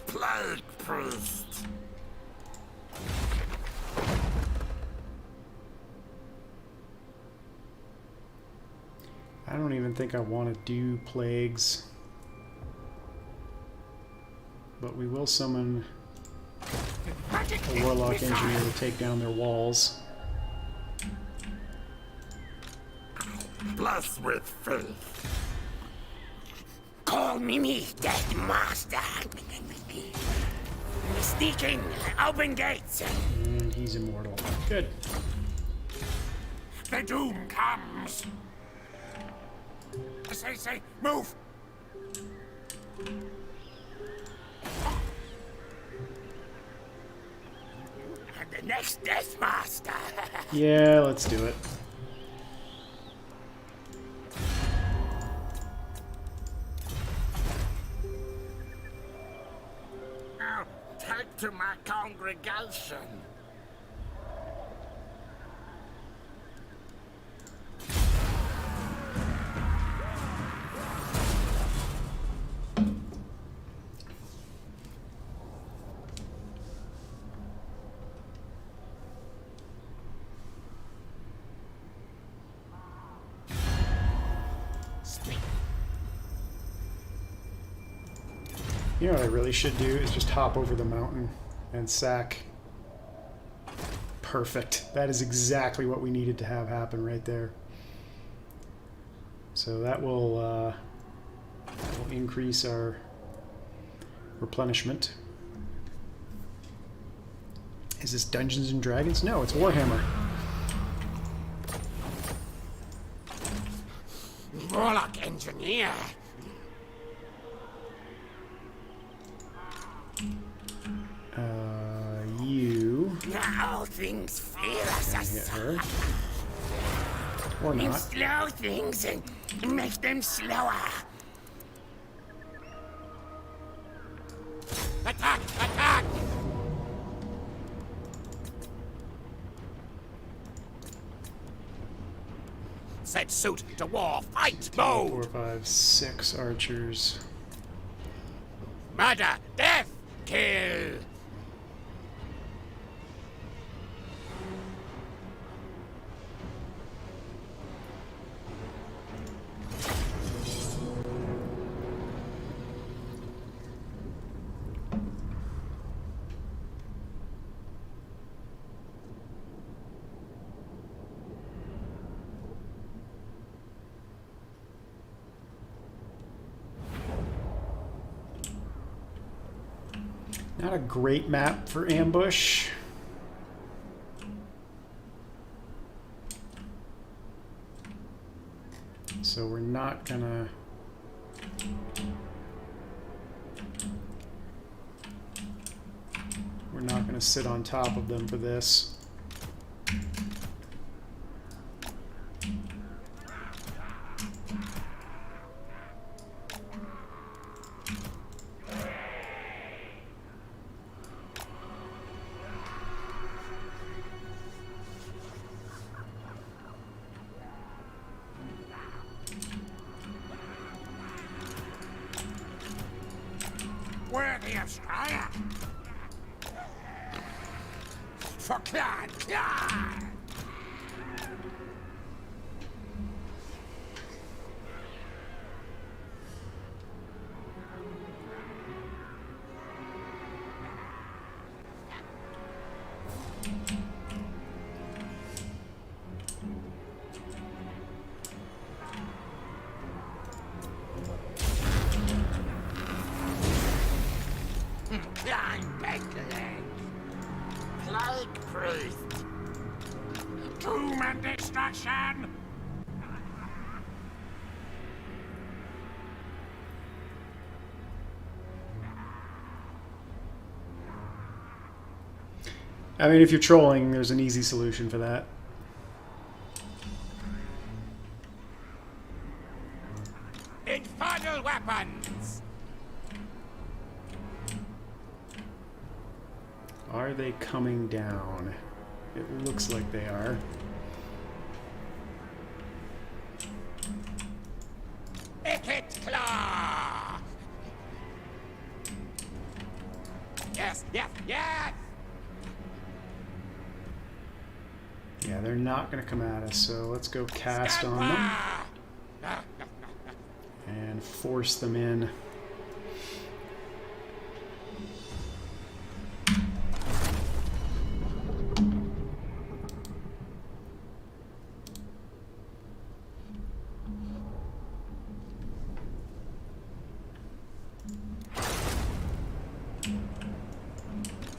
Plague priest. I don't even think I want to do plagues. But we will summon a warlock engineer to take down their walls. Bless with faith. Call me dead master. Sneaking, open gates. And he's immortal. Good. The doom comes. Say, move! And the next Death Master. Yeah, let's do it. Now, take to my congregation. You know what I really should do is just hop over the mountain and sack. Perfect. That is exactly what we needed to have happen right there. So that will increase our replenishment. Is this Dungeons and Dragons? No, it's Warhammer. Warlock engineer. You Now all things feel as can a hit son. her. Or You not. slow things and make them slower. Attack! Attack! Set suit to war. Fight 4, mode. 5, 6 archers. Murder. Death. Kill. Not a great map for ambush. So we're not gonna... We're not gonna sit on top of them for this. Worthy of Stryer. For clan. Clan. Clan Beckling. Plague Priest. Doom and destruction. I mean, if you're trolling, there's an easy solution for that. Infernal weapons. Are they coming down? It looks like they are. Ikit claw. Yes, yes, yes. Yeah, they're not going to come at us, so let's go cast on them and force them in.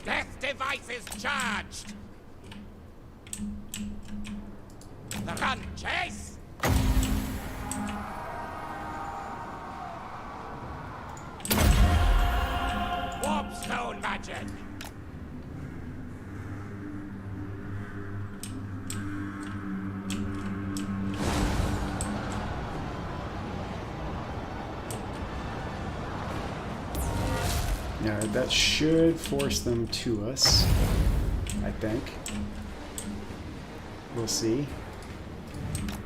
Death device is charged. The run, chase. Imagine. Now that should force them to us, I think. We'll see.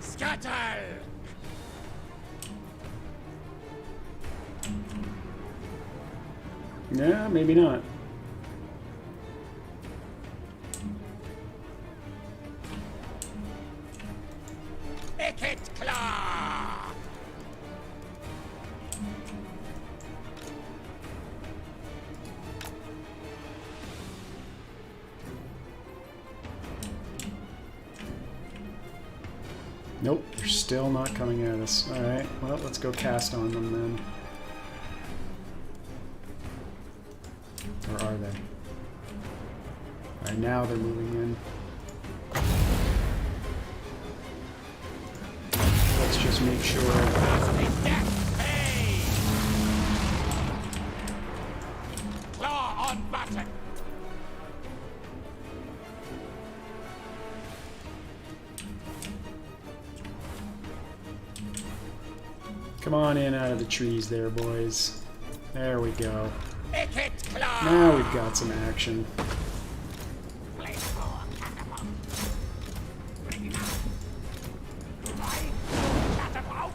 Scuttle! Yeah, maybe not. Ikit claw! Nope, they're still not coming at us. Alright, well, let's go cast on them then. Or are they? Alright, now they're moving in. Let's just make sure. Hey! Claw on button. Come on in out of the trees there, boys. There we go. Ikit claw! Now we've got some action. Play for catapult. Bring it out. Right. Catapult.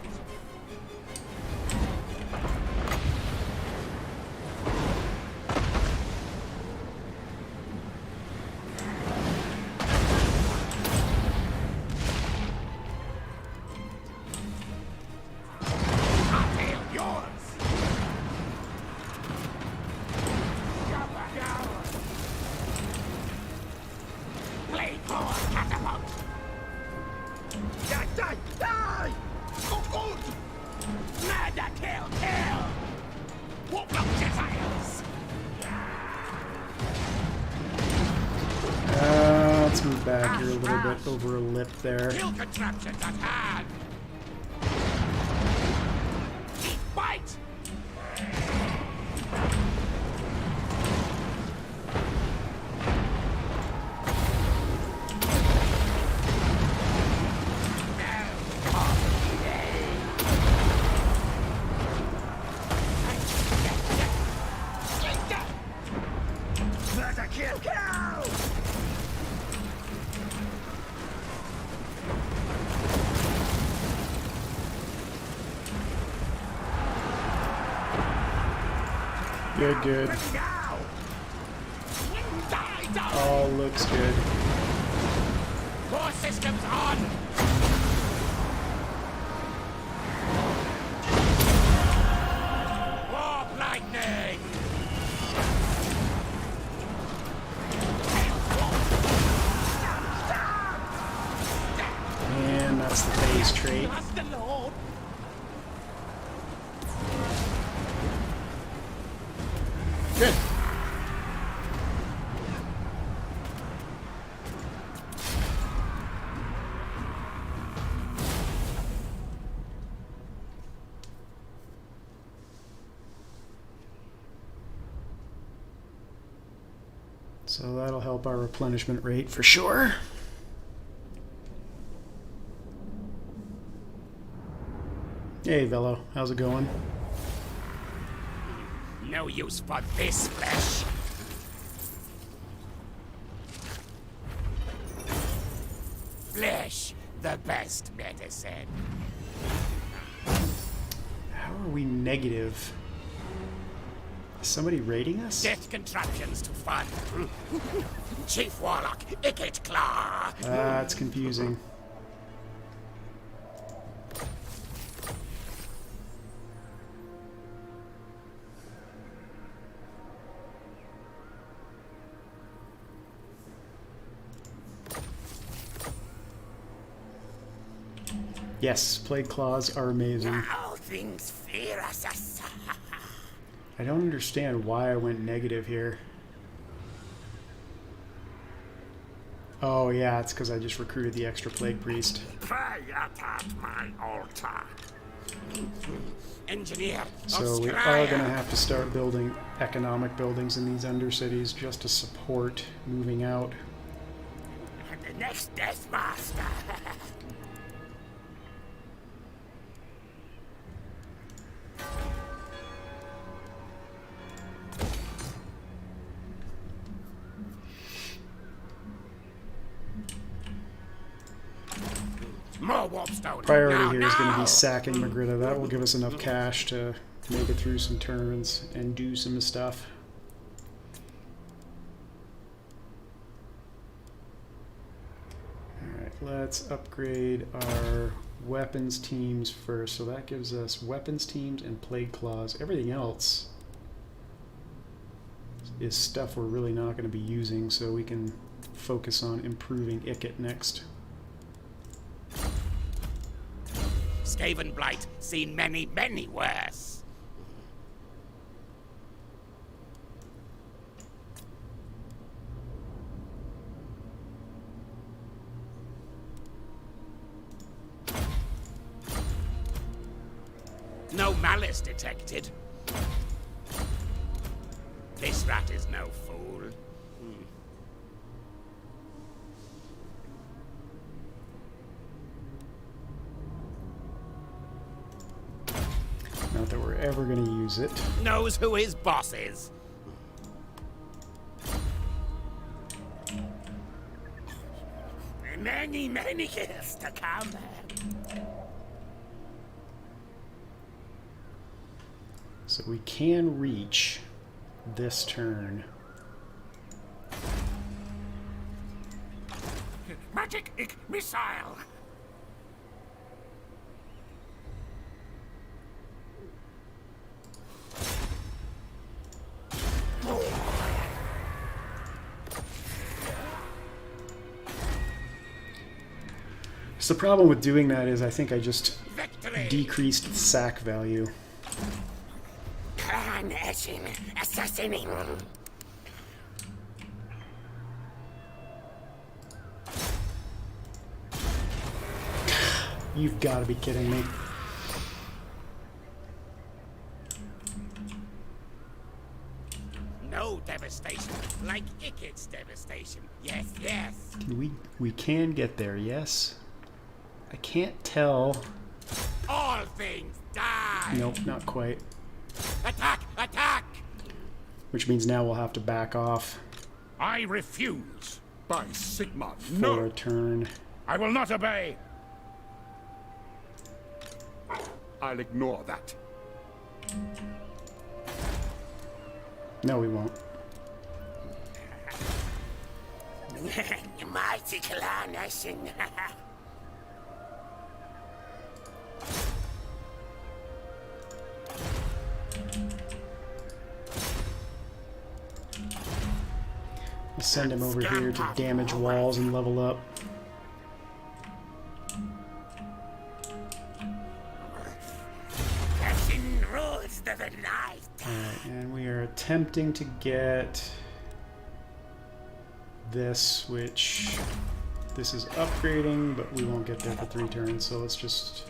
Cocktail yours. Play for catapult. Die, die, die! Good, good! Murder, kill, kill! Whoop up Gentiles! Let's move back here a little bit over a lip there. Kill contraptions at hand! Eat bite! Murder, kill, kill! Good, good. Now! Die, die! All looks good. Core systems on! Warp lightning! And that's the phase trait. Bless the Lord! Good. So that'll help our replenishment rate for sure. Hey, Velo, how's it going? No use for this flesh! Flesh, the best medicine. How are we negative? Is somebody raiding us? Death contraptions to fund. Chief Warlock, Ikit Claw! That's confusing. Yes, plague claws are amazing. All things fear us. I don't understand why I went negative here. Oh yeah, it's because I just recruited the extra plague priest. Pray at my altar. Engineer. So we are going to have to start building economic buildings in these undercities just to support moving out. The next Death Master. More warpstone. Priority here is going to be sacking Magritta. That will give us enough cash to make it through some turns and do some stuff. Alright, let's upgrade our weapons teams first. So that gives us weapons teams and plague claws. Everything else is stuff we're really not going to be using, so we can focus on improving Ikit next. Skavenblight, seen many, many worse. No malice detected. This rat is no fool. Not that we're ever going to use it. Knows who his boss is. Many, many years to come. So we can reach this turn. Magic missile. So the problem with doing that is I think I just Victory. decreased the sack value. Clan etching, assassinating. You've got to be kidding me. No devastation like Ikit's devastation. Yes, yes. We can get there, yes. I can't tell. All things die. Nope, not quite. Attack! Attack! Which means now we'll have to back off I refuse. By Sigma, for a turn. I will not obey. I'll ignore that. No, we won't. Mighty clan nation. We'll send him over here to damage walls and level up. Passion rules the night. Alright, and we are attempting to get this, which this is upgrading, but we won't get there for 3 turns, so let's just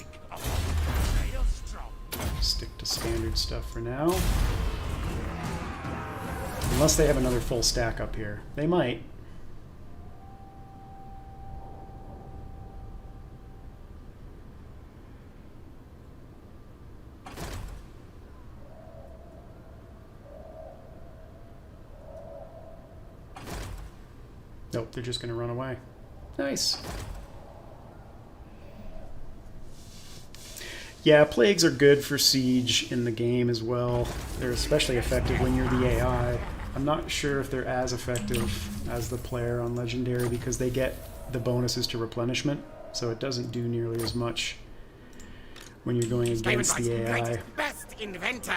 stick to standard stuff for now. Unless they have another full stack up here. They might. Nope, they're just going to run away. Nice. Yeah, plagues are good for siege in the game as well. They're especially effective when you're the AI. I'm not sure if they're as effective as the player on Legendary because they get the bonuses to replenishment, so it doesn't do nearly as much when you're going against the AI. Best inventor.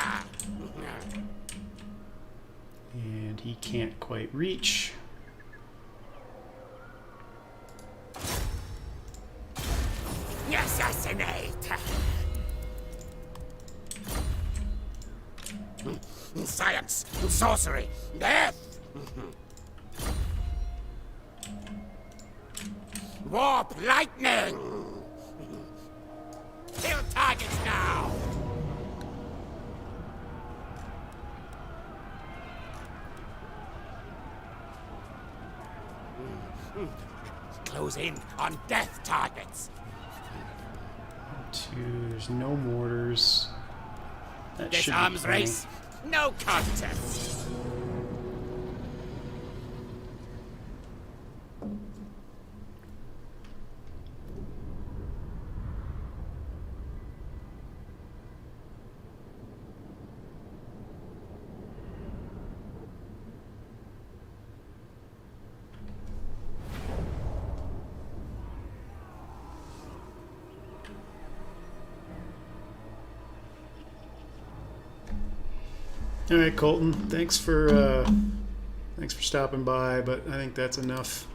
And he can't quite reach. Assassinate. Science, sorcery, death. Warp lightning. Kill targets now! Close in on death targets. There's no mortars. That This should be arms plenty. race, no contest. All right, Colton. Thanks for stopping by, but I think that's enough.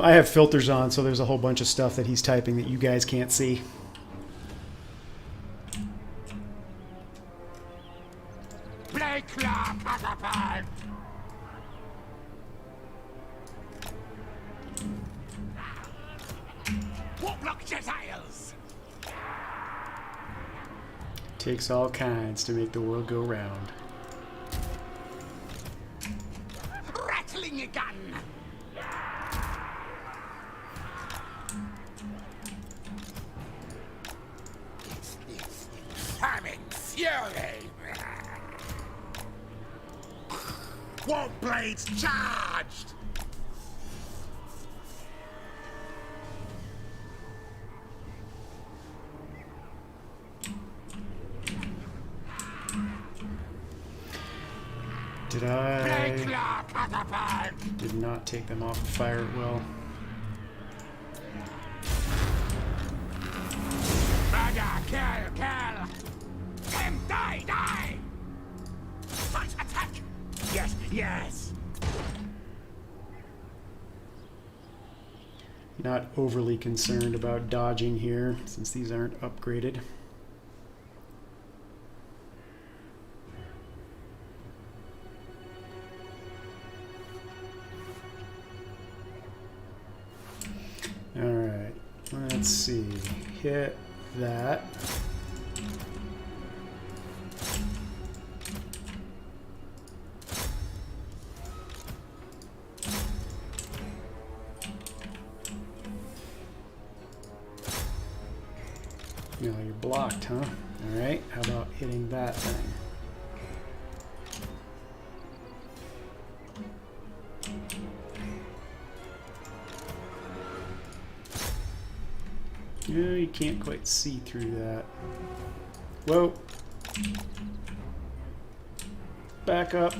I have filters on, so there's a whole bunch of stuff that he's typing that you guys can't see. Play clear, catapult! What block Gentiles? Takes all kinds to make the world go round. Rattling a gun! Famine fury! War blades charged! Did Play I? clear, catapult! Did not take them off the fire well. Murder, kill! Them die! Fight, attack! Yes! Not overly concerned about dodging here, since these aren't upgraded. Alright, let's see. Hit that. No, you're blocked, huh? Alright, how about hitting that thing? No, you can't quite see through that. Whoa. Back up.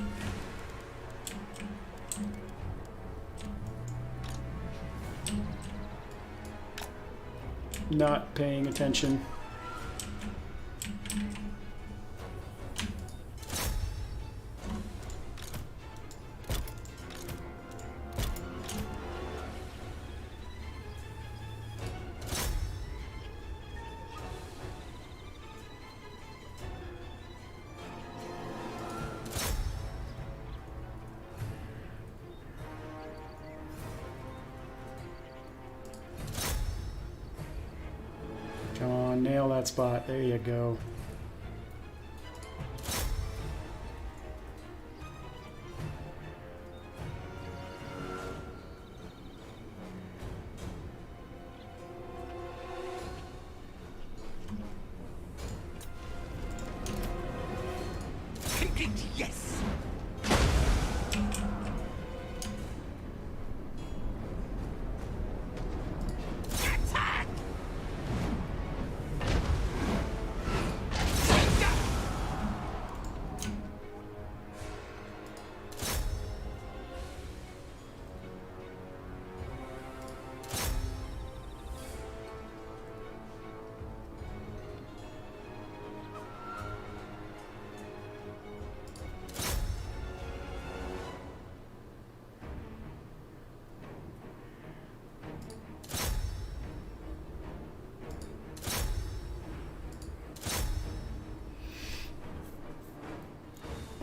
Not paying attention. Come on, nail that spot. There you go. Yes!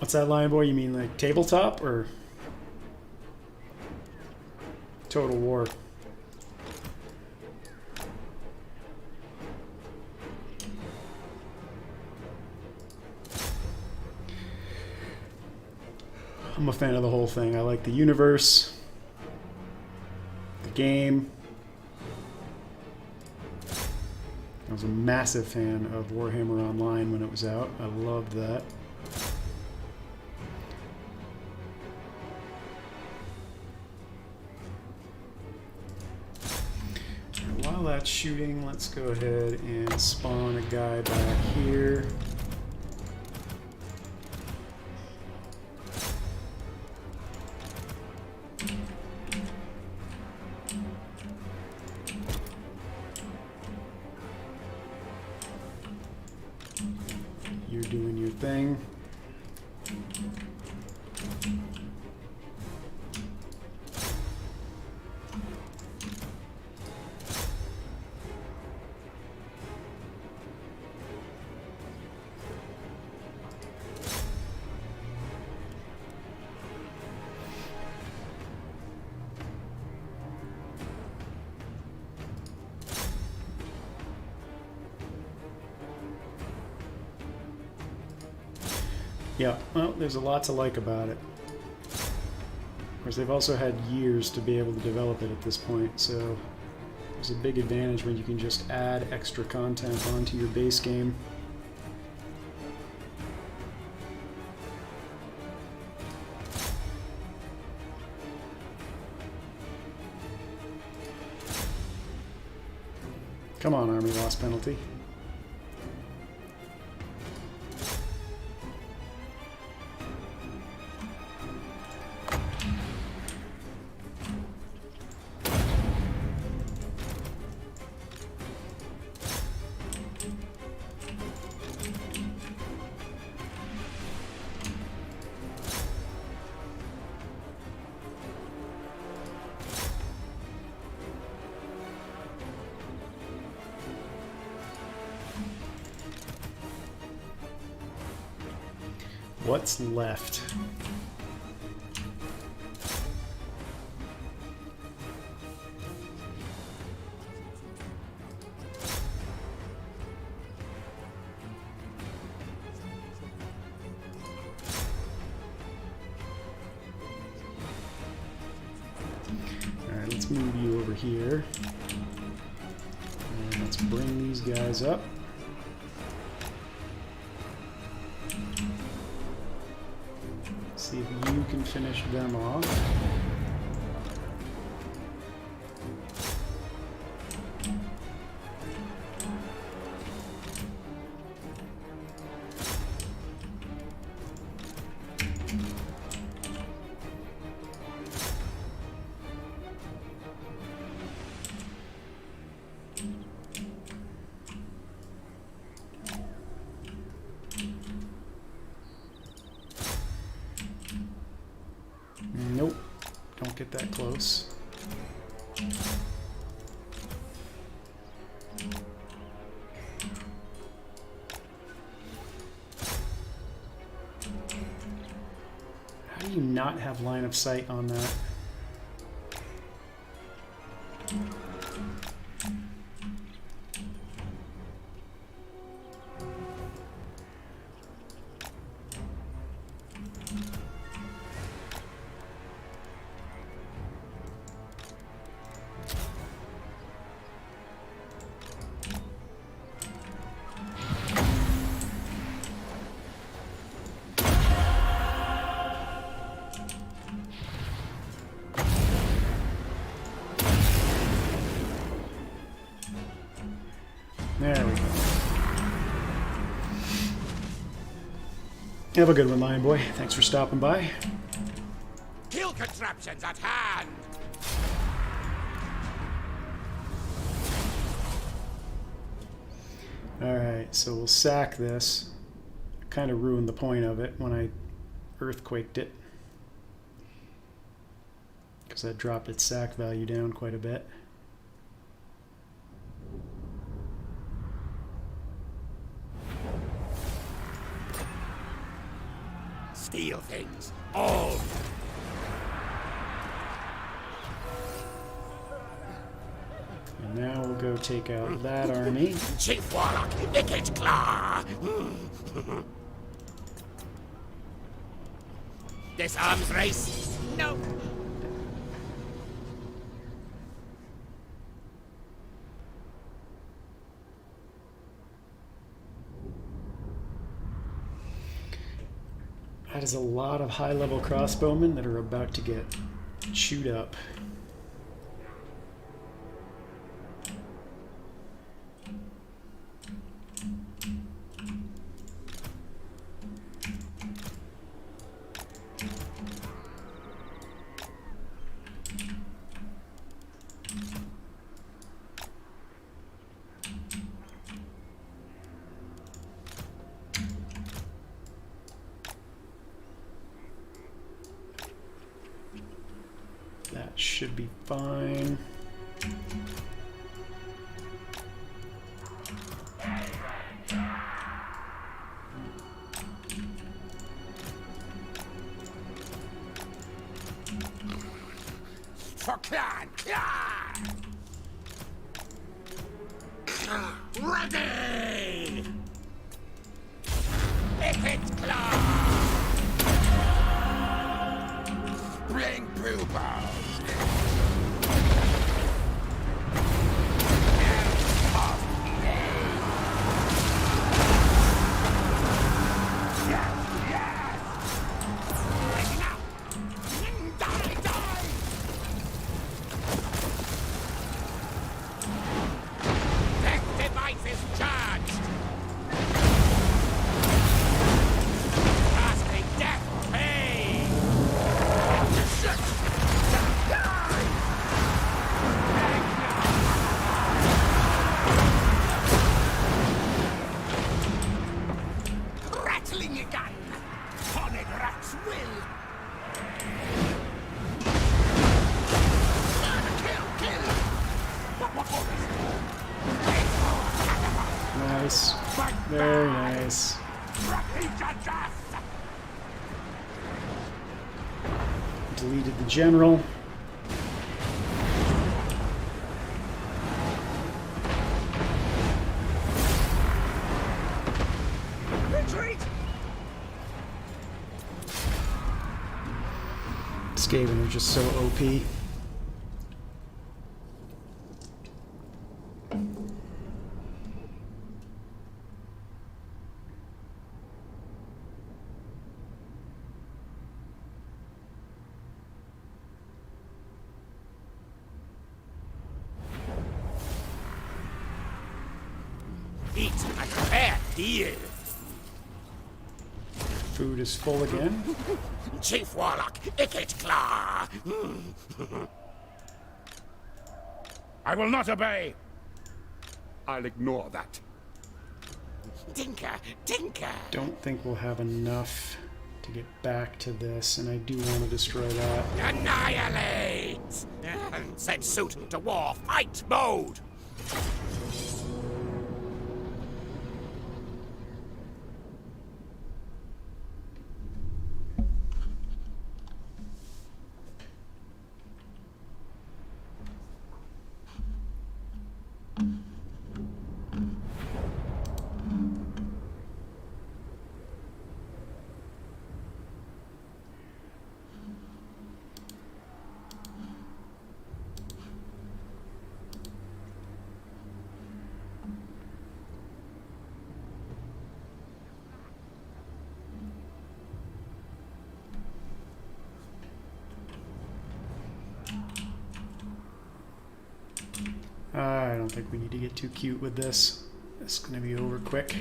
What's that, Lion Boy? You mean like tabletop or Total War? I'm a fan of the whole thing. I like the universe, the game. I was a massive fan of Warhammer Online when it was out. I loved that. While that's shooting, let's go ahead and spawn a guy back here. You're doing your thing. Yeah, well, there's a lot to like about it. Of course, they've also had years to be able to develop it at this point, so there's a big advantage when you can just add extra content onto your base game. Come on, Army Loss Penalty. What's left? Alright, let's move you over here. And let's bring these guys up. See if you can finish them off. Nope, don't get that close. How do you not have line of sight on that? There we go. Have a good one, Lion Boy. Thanks for stopping by. Kill contraptions at hand! Alright, so we'll sack this. Kind of ruined the point of it when I earthquaked it, because that dropped its sack value down quite a bit. steal things. All. And now we'll go take out that army. Chief Warlock, Ikit Claw. This arms race? No. That is a lot of high-level crossbowmen that are about to get chewed up. That should be fine. For Clan! Ready! Ikit Claw! Bring Pooper! Nice. Very nice. Deleted the general. Retreat! Skaven are just so OP. Eat a fair deal. Food is full again. Chief Warlock, Ikit Claw. I will not obey. I'll ignore that. Tinker, tinker. Don't think we'll have enough to get back to this, and I do want to destroy that. Annihilate! Set suit to war fight mode! I don't think we need to get too cute with this. It's going to be over quick.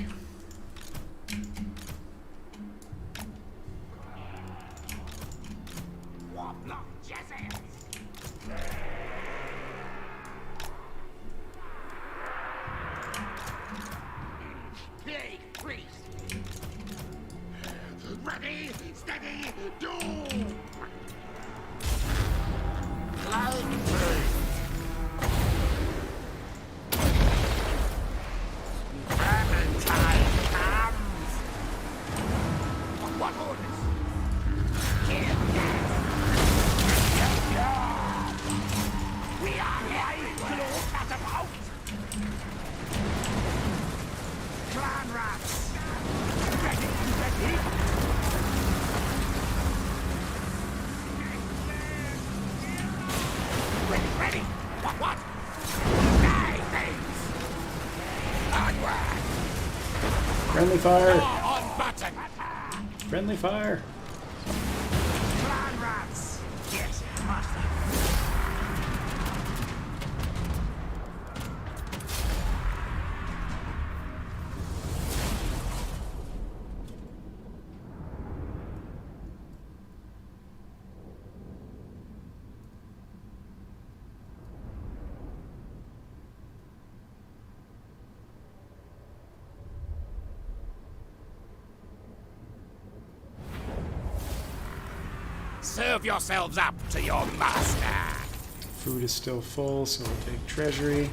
Plague priest! Ready, steady, do! Plague priest! Vermintide comes! What orders? Ready? What? Die, things! Onward! Friendly fire! On button! Friendly fire! Clan rats! Yes, master. Serve yourselves up to your master. Food is still full, so we'll take treasury.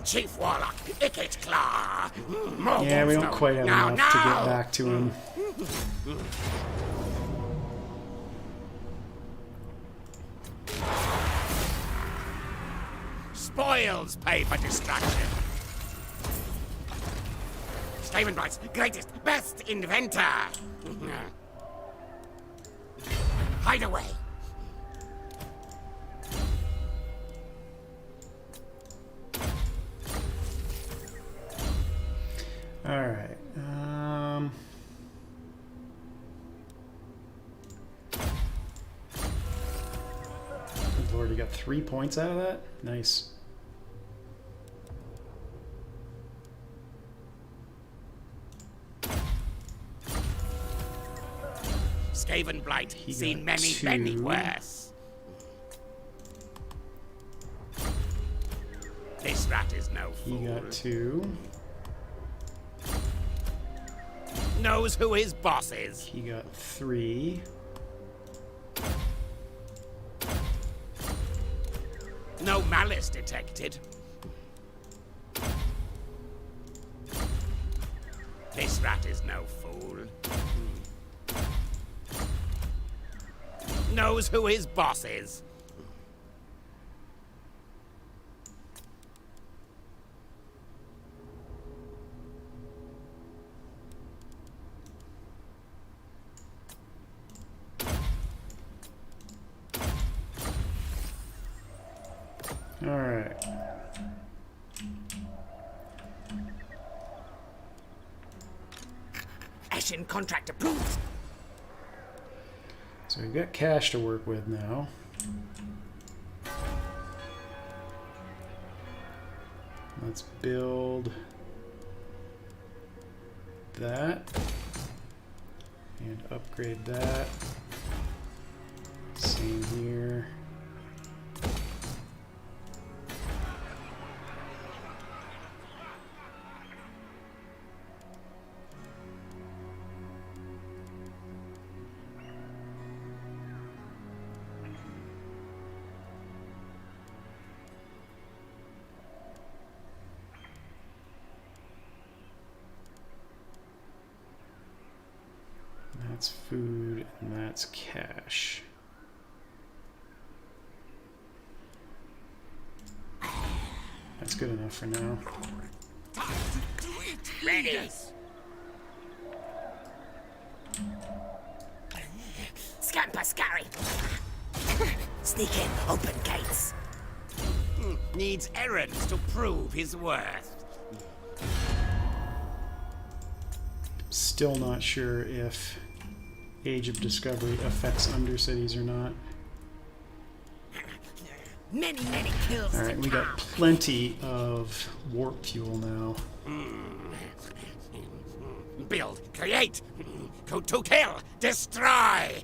Chief Warlock, Ikit Claw. More Yeah, we don't wolves, quite have now, enough to get now. back to him. Spoils pay for destruction. Skavenblight's greatest, best inventor. Hide away. Alright. We've already got 3 points out of that. Nice. Skavenblight, He seen got many, 2. many worse. This rat is no fool. He got 2. Knows who his boss is. He got 3. No malice detected. This rat is no fool. Knows who his boss is. All right. Ashen contract approved. So we've got cash to work with now. Let's build that and upgrade that. Same here. That's food and that's cash. That's good enough for now. Ready. Scamper scurry. Sneak in, open gates. Needs errands to prove his worth. Still not sure if Age of Discovery affects Undercities or not. Many, many kills. Alright, we got plenty of warp fuel now. Build, create, to kill, destroy.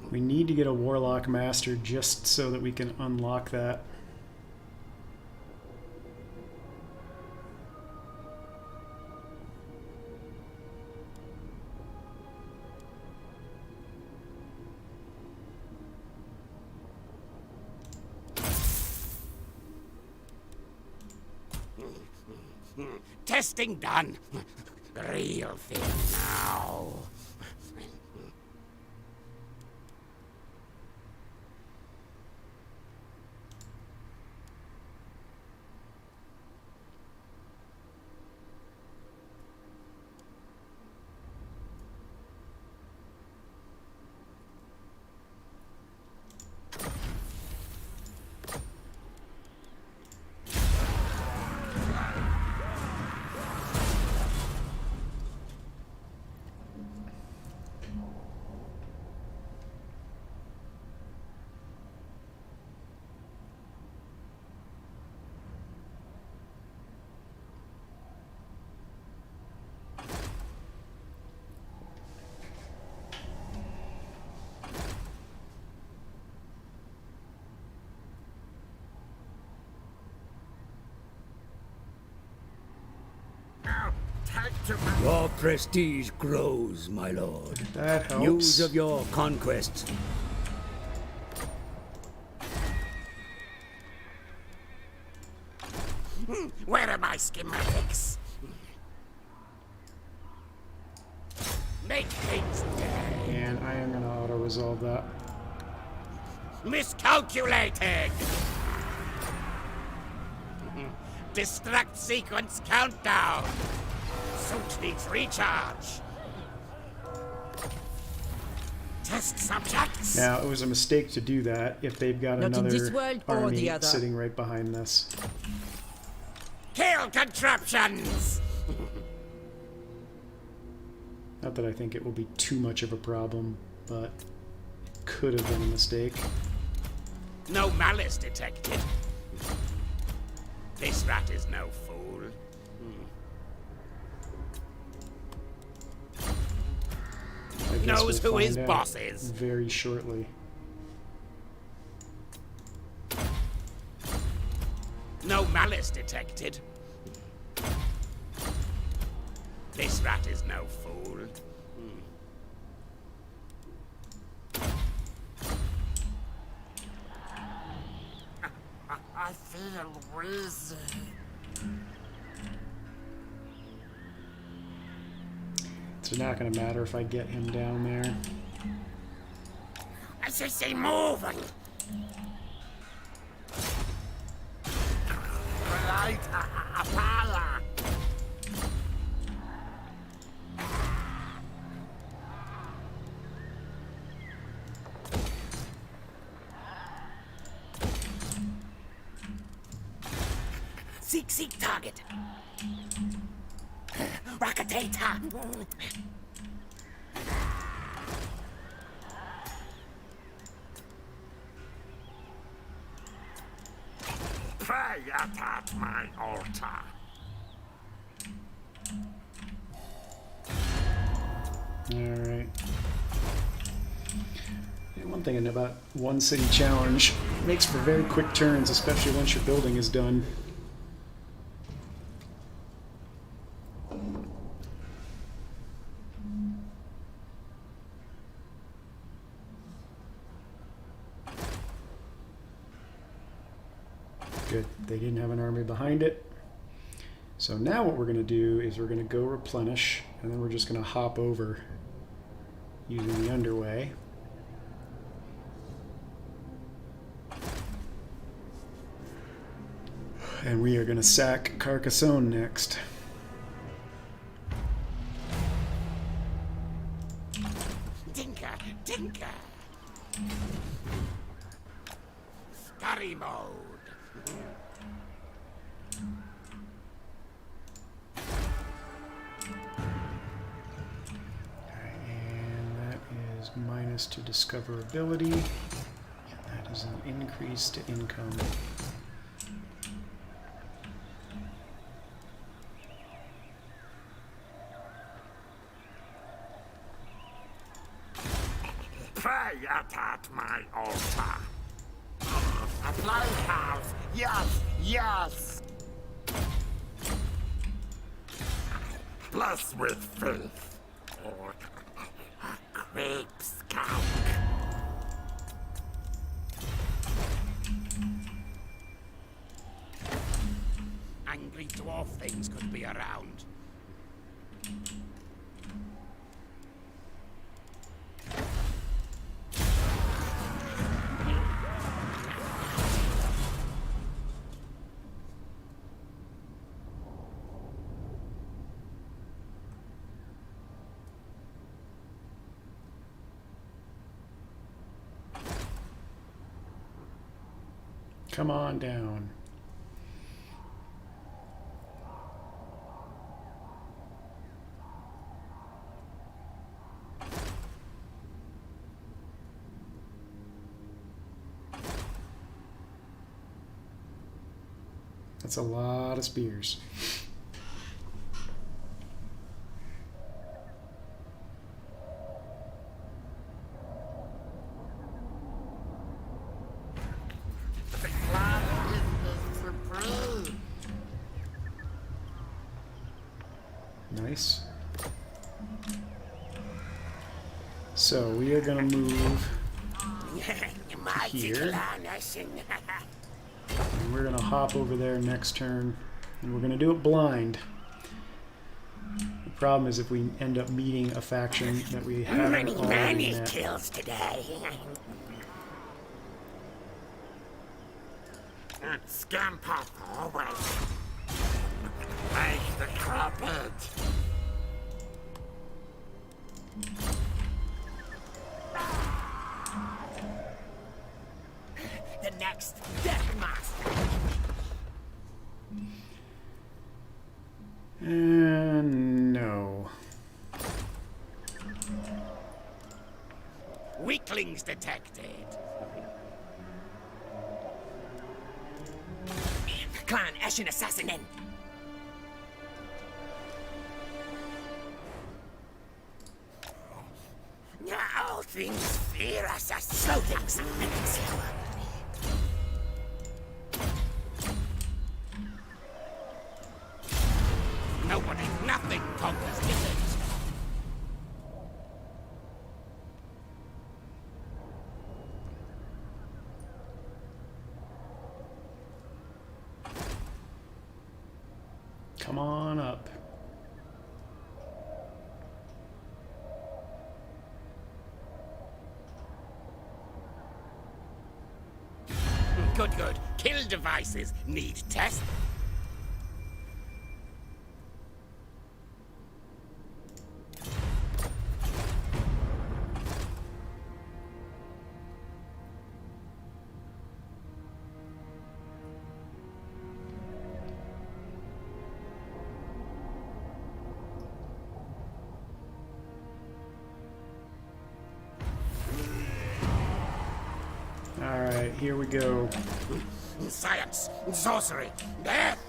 We need to get a Warlock Master just so that we can unlock that. Testing done. Real thing now. take to my... Your prestige grows, my lord. That helps. News of your conquests. Where are my schematics? Make things dead. And I am going to auto-resolve that. Miscalculated! Destruct sequence countdown. Suit needs recharge. Test subjects. Now, it was a mistake to do that if they've got Not in another this world or army the other. sitting right behind this. Kill contraptions. Not that I think it will be too much of a problem, but could have been a mistake. No malice detected. This rat is no fool. I guess Knows we'll who his find boss out is. very shortly. No malice detected. This rat is no fool. I feel wheezy. It's not going to matter if I get him down there. I say moving. Right, a fire. Seek target. Rocketator. Pray at my altar. Alright. One thing about one city challenge, it makes for very quick turns, especially once your building is done. Good. They didn't have an army behind it. So now what we're going to do is we're going to go replenish, and then we're just going to hop over using the underway. And we are going to sack Carcassonne next. Tinker. Scurry mode. And that is minus to discoverability. And that is an increase to income. Pray at my altar. A playhouse. Yes. Bless with faith. Or a creep skunk. Angry dwarf things could be around. Come on down. That's a lot of spears. Nice. So we are going to move Mighty here. Clanation. And we're going to hop over there next turn. And we're going to do it blind. The problem is if we end up meeting a faction that we haven't Many, already many met. kills today. Scamper forward. Make the carpet. The next Death Master. And no. Weaklings detected. Clan Ashen Assassinin. All things fear us as slow things. Make it slower. Nobody, nothing conquers Ikit. Come on up. Good, good. Kill devices need test. Alright, here we go. Science, sorcery, death.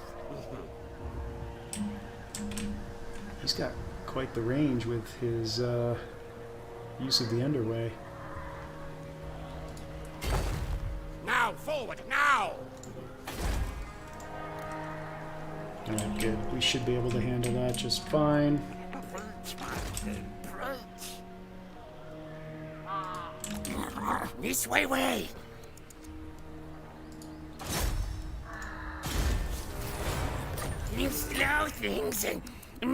He's got quite the range with his use of the underway. Now, forward, now! Alright, good. We should be able to handle that just fine. This way. You slow things and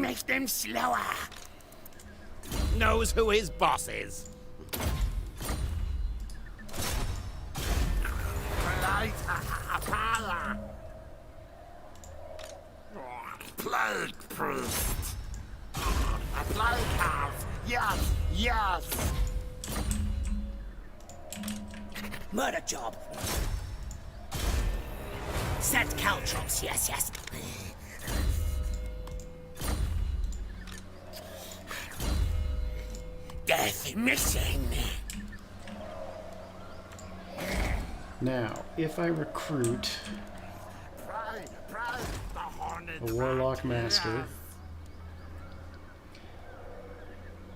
make them slower. Knows who his boss is. Plague priest. A plague house. Yes. Murder job. Set caltrops, yes. Death mission. Now, if I recruit a Warlock Master,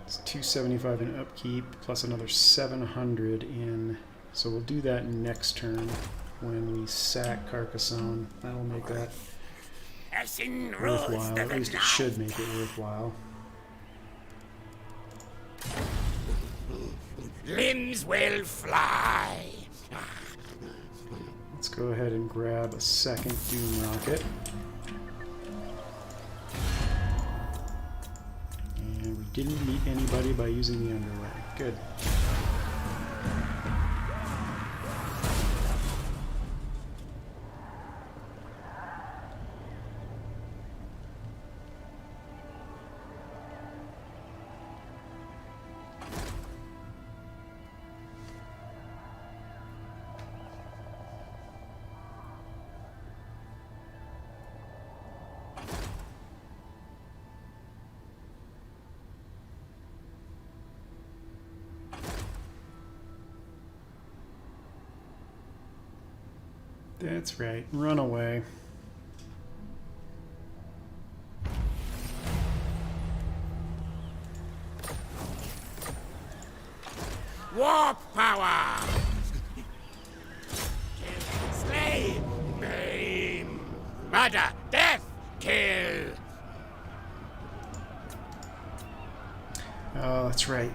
it's 275 in upkeep, plus another 700 in... So we'll do that next turn when we sack Carcassonne. That'll make that worthwhile. At least it should make it worthwhile. Limbs will fly. Let's go ahead and grab a second Doom Rocket. And we didn't meet anybody by using the underway. Good. That's right. Run away. Warp power! Slay! Maim! Murder! Death! Kill! Oh, that's right.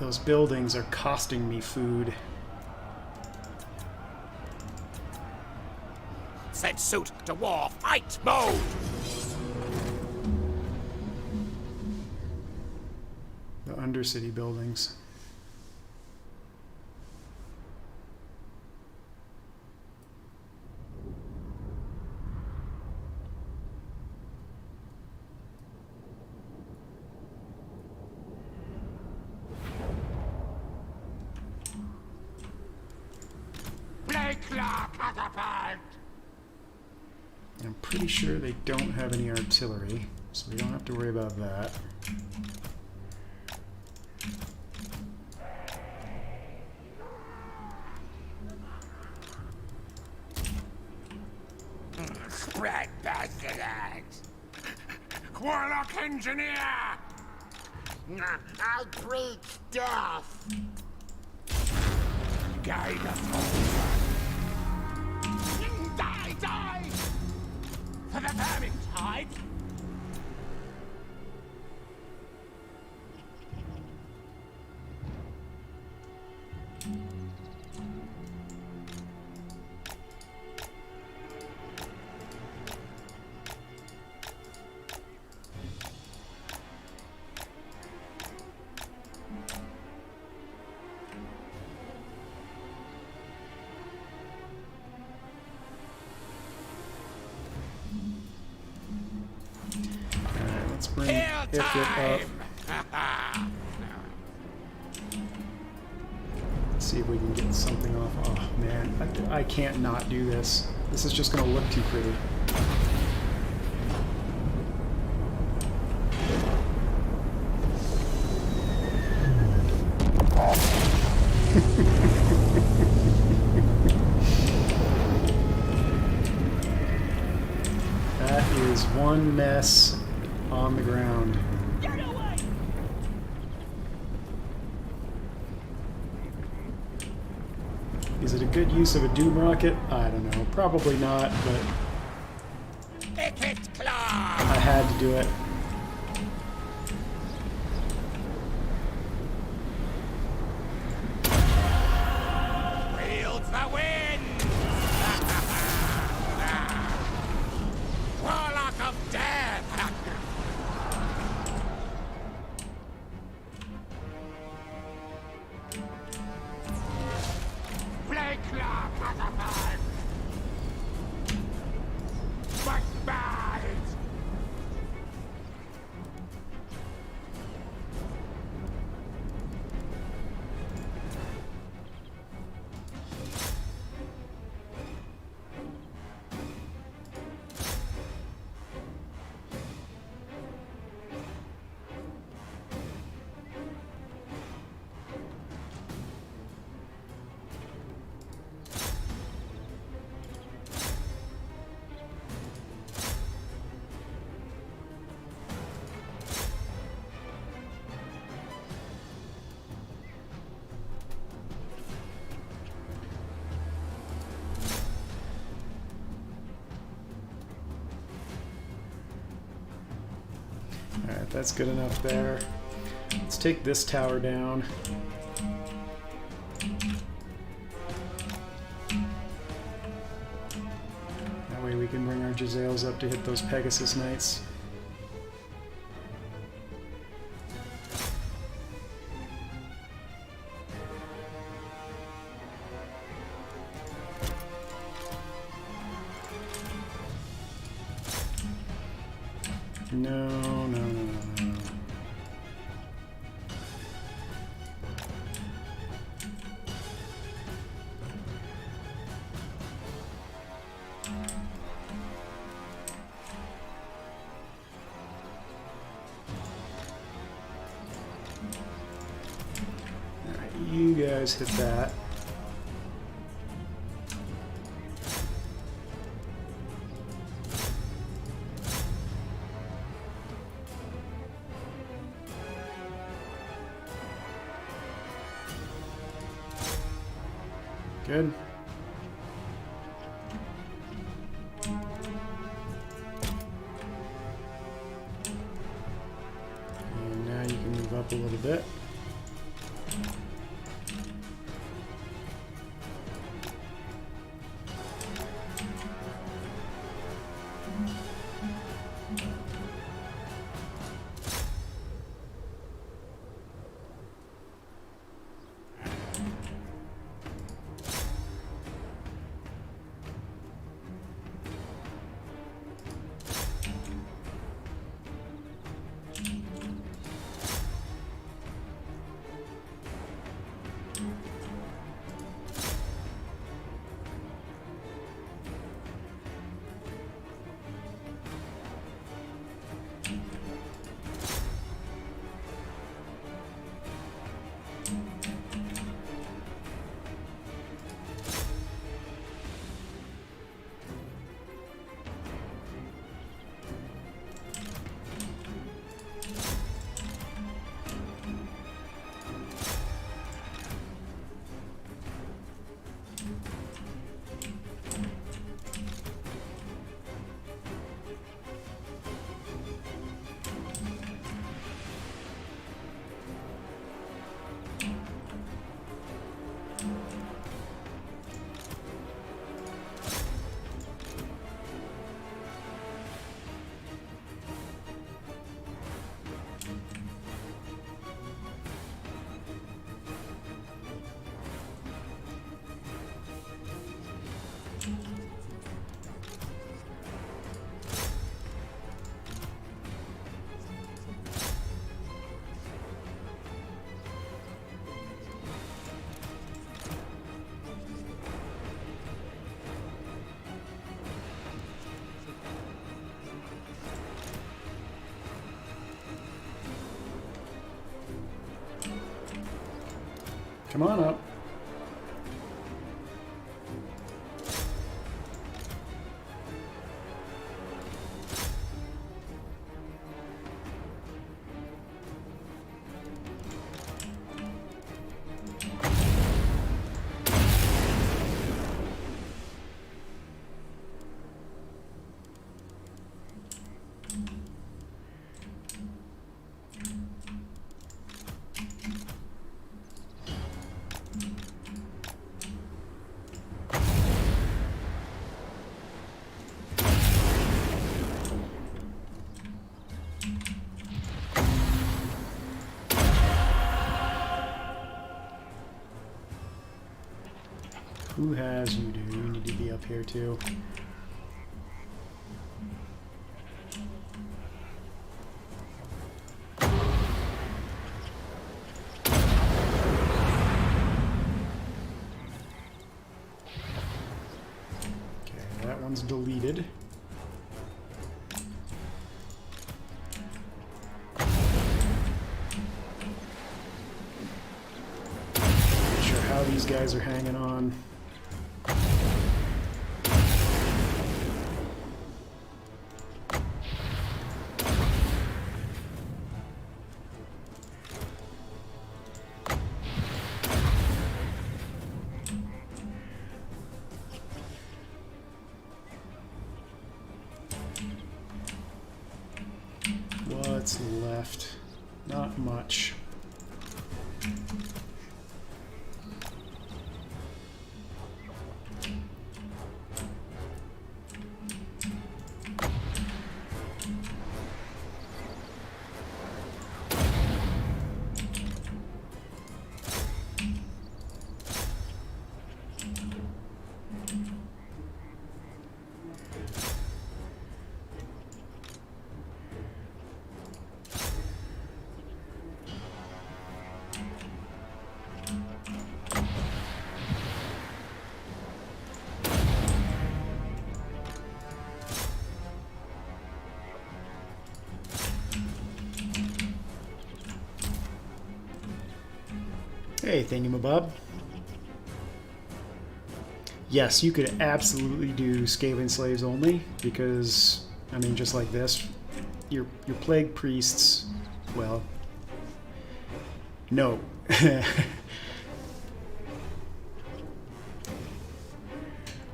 Those buildings are costing me food. Set suit to war fight mode! The Undercity buildings. I'm pretty sure they don't have any artillery, so we don't have to worry about that. Spread pestilence! Warlock engineer! I'll breed death! Guide us forward! Die, die! For the Vermintide! Alright, let's bring Ikit up. See if we can get something off. Oh man, I can't not do this. This is just going to look too pretty. That is one mess on the ground. Get away! Is it a good use of a doom rocket? I don't know. Probably not, but Ikit claw! I had to do it. Wields the wind! Warlock of death! Plague claw catapult! Backbite! Alright, that's good enough there. Let's take this tower down. That way we can bring our Jezzails up to hit those Pegasus Knights. No, no, no, no, no. Alright, you guys hit that. Good. And now you can move up a little bit. Come on up. Who has you, dude? You need to be up here too. Okay, that one's deleted. Not sure how these guys are hanging on. What's left? Not much. Hey, thingamabob. Yes, you could absolutely do Skaven slaves only, because, I mean, just like this, your plague priests, well, no.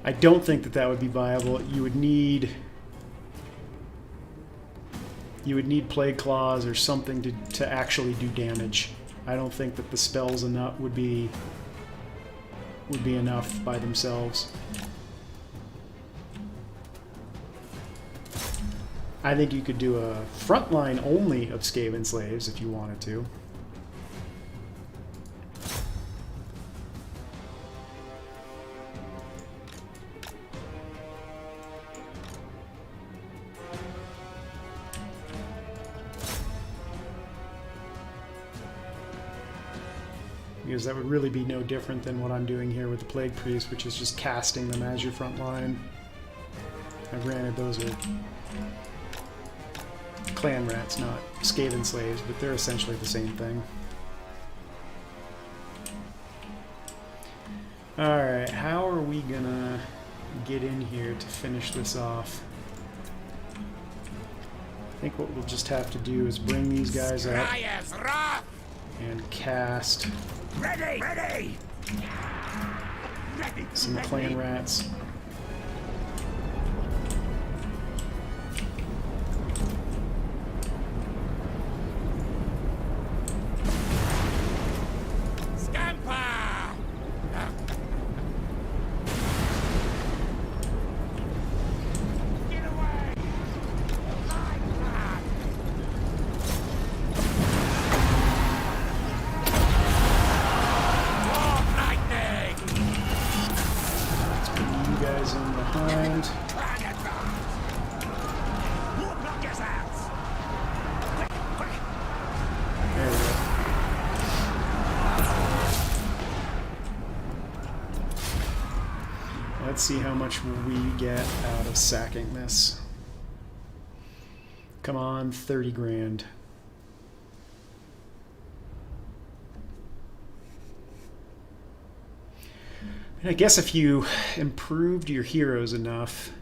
I don't think that that would be viable. You would need You would need Plague Claws or something to actually do damage. I don't think that the spells enough would be enough by themselves. I think you could do a frontline only of Skaven Slaves if you wanted to. Because that would really be no different than what I'm doing here with the Plague Priest, which is just casting them as your front line. Now granted, those are clan rats, not Skaven Slaves, but they're essentially the same thing. Alright, how are we gonna get in here to finish this off? I think what we'll just have to do is bring these guys up and cast Ready! some clan rats. Scamper! Get away! You guys in behind. There we go. Let's see how much we get out of sacking this. Come on, 30 grand. And I guess if you improved your heroes enough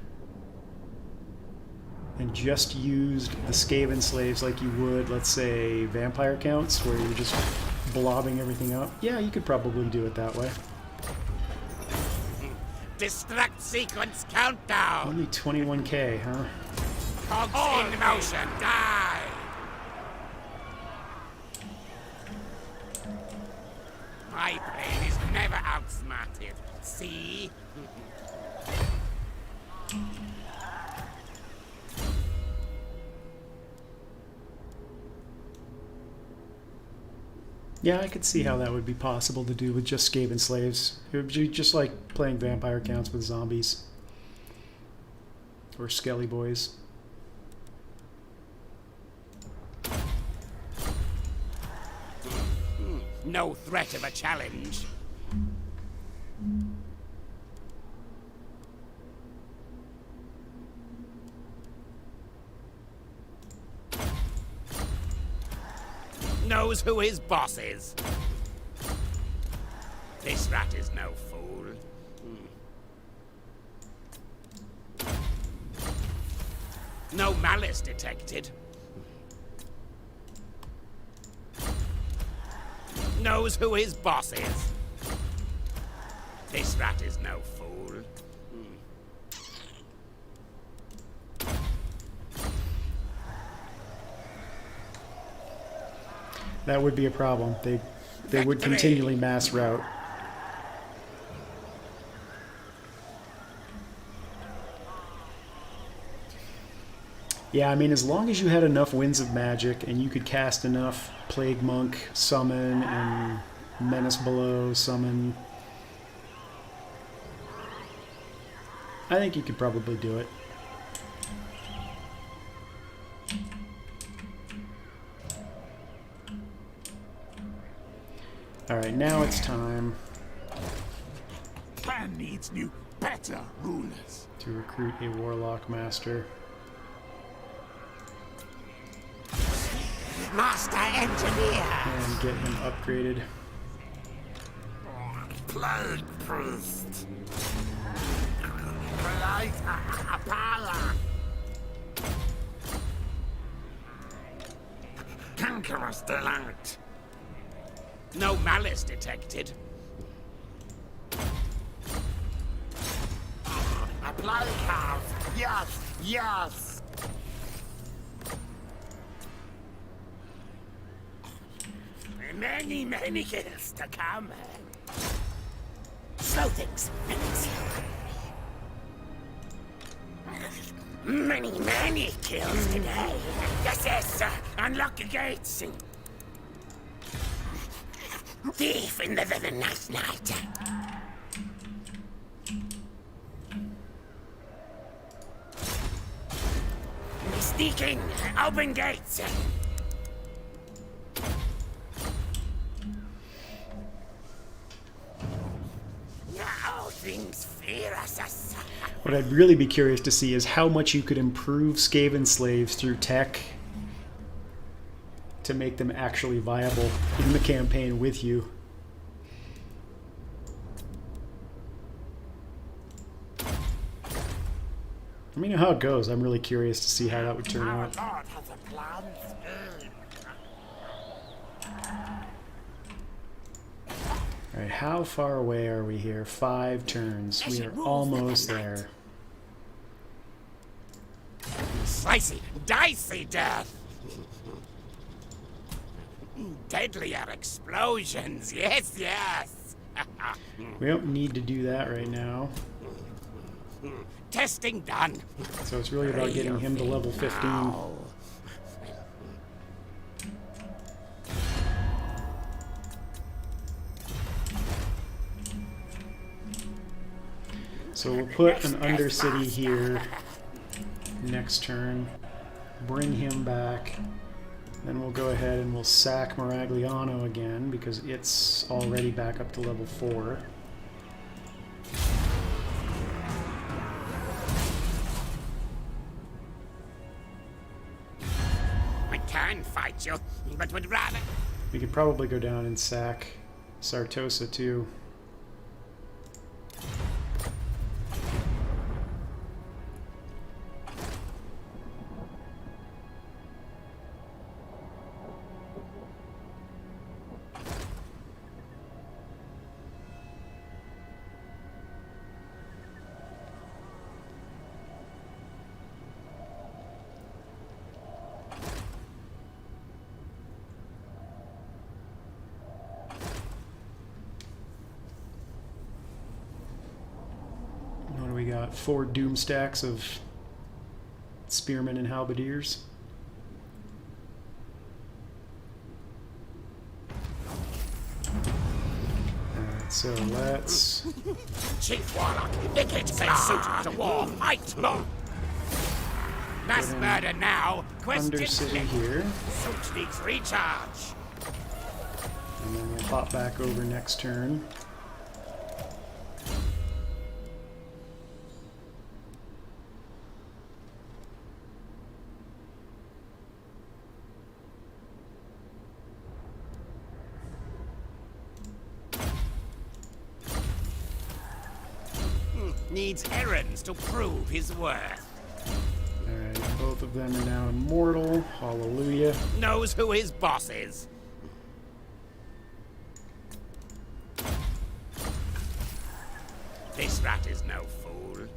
and just used the Skaven Slaves like you would, let's say, vampire counts, where you're just blobbing everything up, yeah, you could probably do it that way. Destruct sequence countdown! Only 21k, huh? Cogs in motion, die! My brain is never outsmarted. See? Yeah, I could see how that would be possible to do with just Skaven Slaves. It would be just like playing vampire counts with zombies. Or Skelly Boys. No threat of a challenge. Knows who his boss is. This rat is no fool. No malice detected. Knows who his boss is. This rat is no fool. That would be a problem. They would continually mass route. Yeah, I mean, as long as you had enough Winds of Magic and you could cast enough Plague Monk, Summon, and Menace Below, Summon, I think you could probably do it. Alright, now it's time Clan needs new, better rulers. to recruit a Warlock Master. Master Engineer. And get him upgraded. Plague Priest. Plague Power. Cankerous Delight. No malice detected. A plague house. Yes, yes. Many, many kills to come. Slow things. Many, many kills today. Yes, yes. Unlock the gates. Thief in the night. Sneaking. Open gates. Now things fear us. What I'd really be curious to see is how much you could improve Skaven slaves through tech to make them actually viable in the campaign with you. Let me know how it goes. I'm really curious to see how that would turn Our out. Lord has a plan. Alright, how far away are we here? 5 turns. We are almost there. Slicey, dicey death. Deadlier explosions. Yes, yes. We don't need to do that right now. Testing done. So it's really about getting him to level 15. Now. So we'll put an Undercity here next turn. Bring him back. Then we'll go ahead and we'll sack Maragliano again because it's already back up to level 4. I can fight you, but would rather. We could probably go down and sack Sartosa too. What do we got? 4 doom stacks of spearmen and halberdiers. Alright, so let's Chief Warlock, Ikit suit to war, fight! Mass murder now, question Undercity here. Suit needs recharge. And then we'll pop back over next turn. Needs errands to prove his worth. Alright, both of them are now immortal. Hallelujah. Knows who his boss is. This rat is no fool.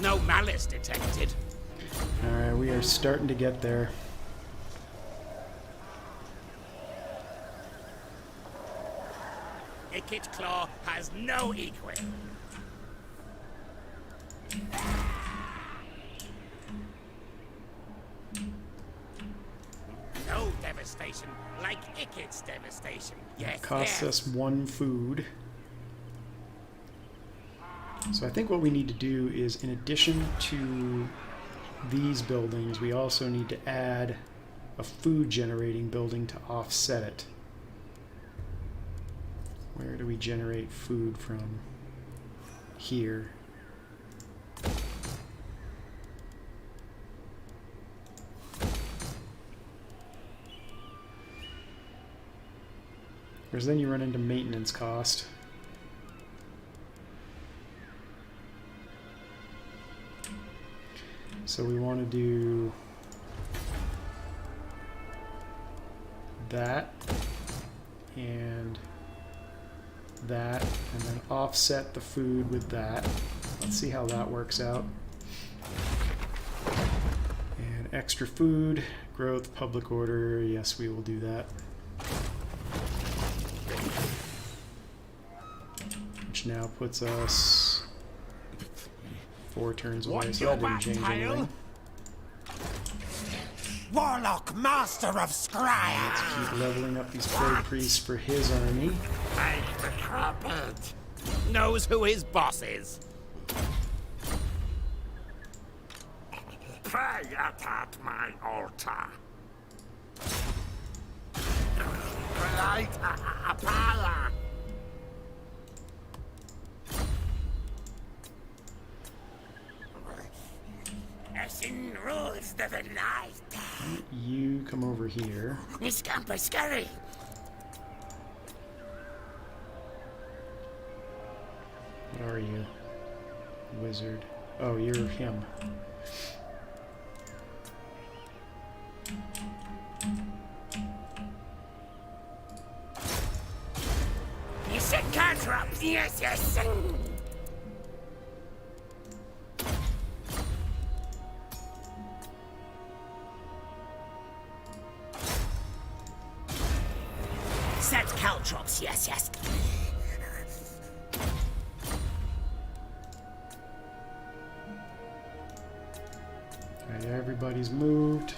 No malice detected. Alright, we are starting to get there. Ikit Claw has no equal. No devastation like Ikit's devastation. Yes, Costs yes. us 1 food. So I think what we need to do is, in addition to these buildings, we also need to add a food generating building to offset it. Where do we generate food from? Here. Because then you run into maintenance cost. So we want to do that and that, and then offset the food with that. Let's see how that works out. And extra food, growth, public order. Yes, we will do that. Which now puts us 4 turns away, Want so your that didn't change back, anything. Warlock, master of Let's Scryer. keep leveling up these plague priests for his army. Make the carpet. Knows who his boss is. Pray at my altar. Create a power. Sin rules the night. You come over here. Miss Campus Scurry. What are you? Wizard. Oh, you're him. You said cantrips. Yes, yes. Set caltrops. Yes, yes. Alright, everybody's moved.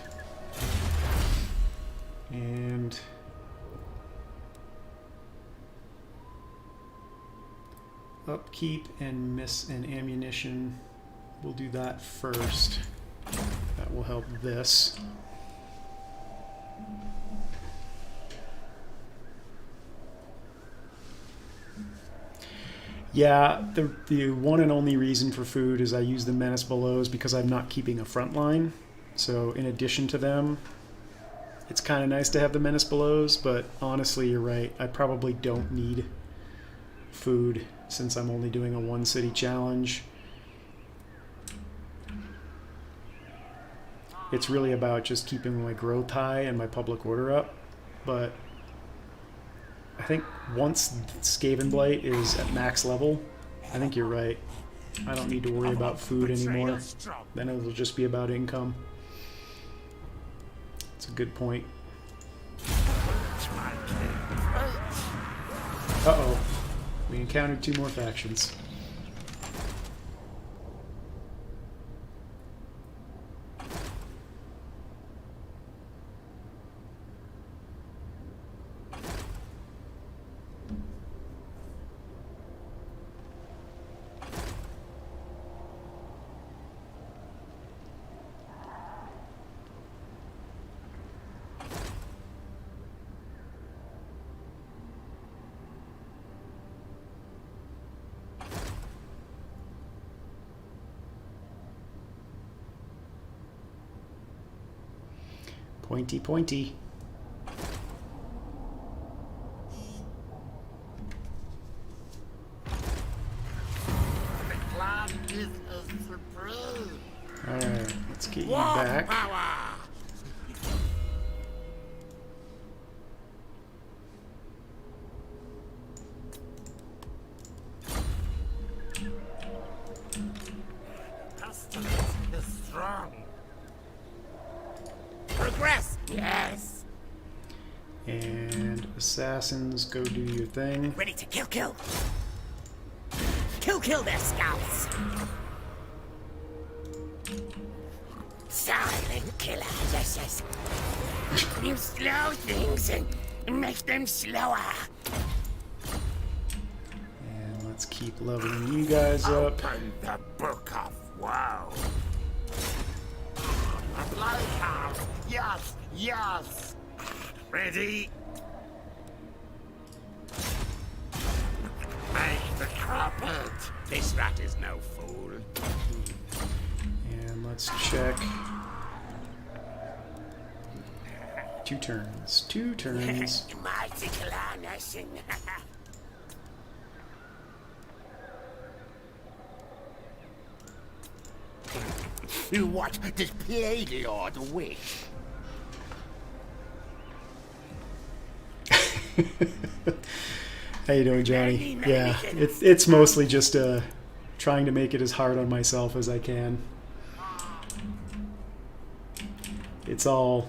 And upkeep and ammunition. We'll do that first. That will help this. Yeah, the one and only reason for food is I use the Menace Belows because I'm not keeping a front line. So in addition to them, it's kind of nice to have the Menace Belows, but honestly, you're right. I probably don't need food since I'm only doing a 1-city challenge. It's really about just keeping my growth high and my public order up, but I think once Skavenblight is at max level, I think you're right. I don't need to worry about food anymore. Then it'll just be about income. It's a good point. Uh-oh. We encountered 2 more factions. Pointy, pointy. The clan is a supreme. Alright, let's get you War back. power. Pestilence is strong. Progress. Yes. And assassins, go do your thing. Ready to kill. Kill their scouts. Silent killer. Yes. You slow things and make them slower. And let's keep leveling you guys up. Open the book of woe. A lighthouse. Yes. Ready? Make the carpet. This rat is no fool. And let's check. 2 turns. 2 turns. Mighty clan nation. What does Pleiadiord wish? How you doing, Johnny? Yeah, it's mostly just trying to make it as hard on myself as I can. it's all,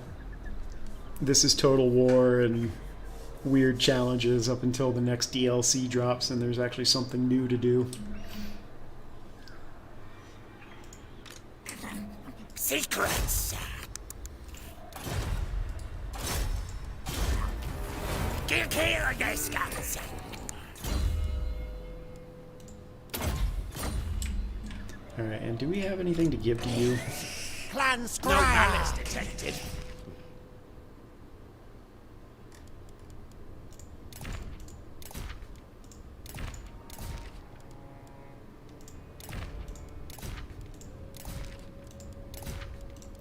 this is Total War and weird challenges up until the next DLC drops and there's actually something new to do. Secrets. Kill the scouts. Alright, and do we have anything to give to you? Plan No scribe. malice detected.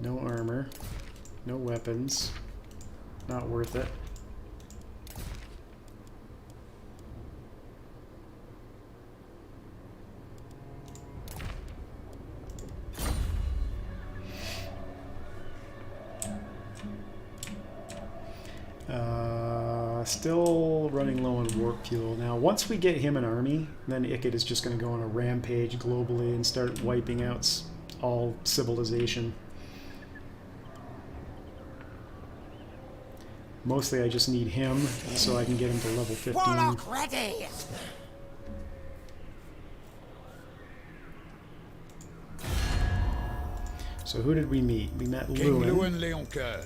No armor. No weapons. Not worth it. Still running low on warp fuel. Now, once we get him an army, then Ikit is just going to go on a rampage globally and start wiping out all civilization. Mostly I just need him so I can get him to level 15. Warlock ready. So who did we meet? We met King Lewin. Lewin Leoncoeur.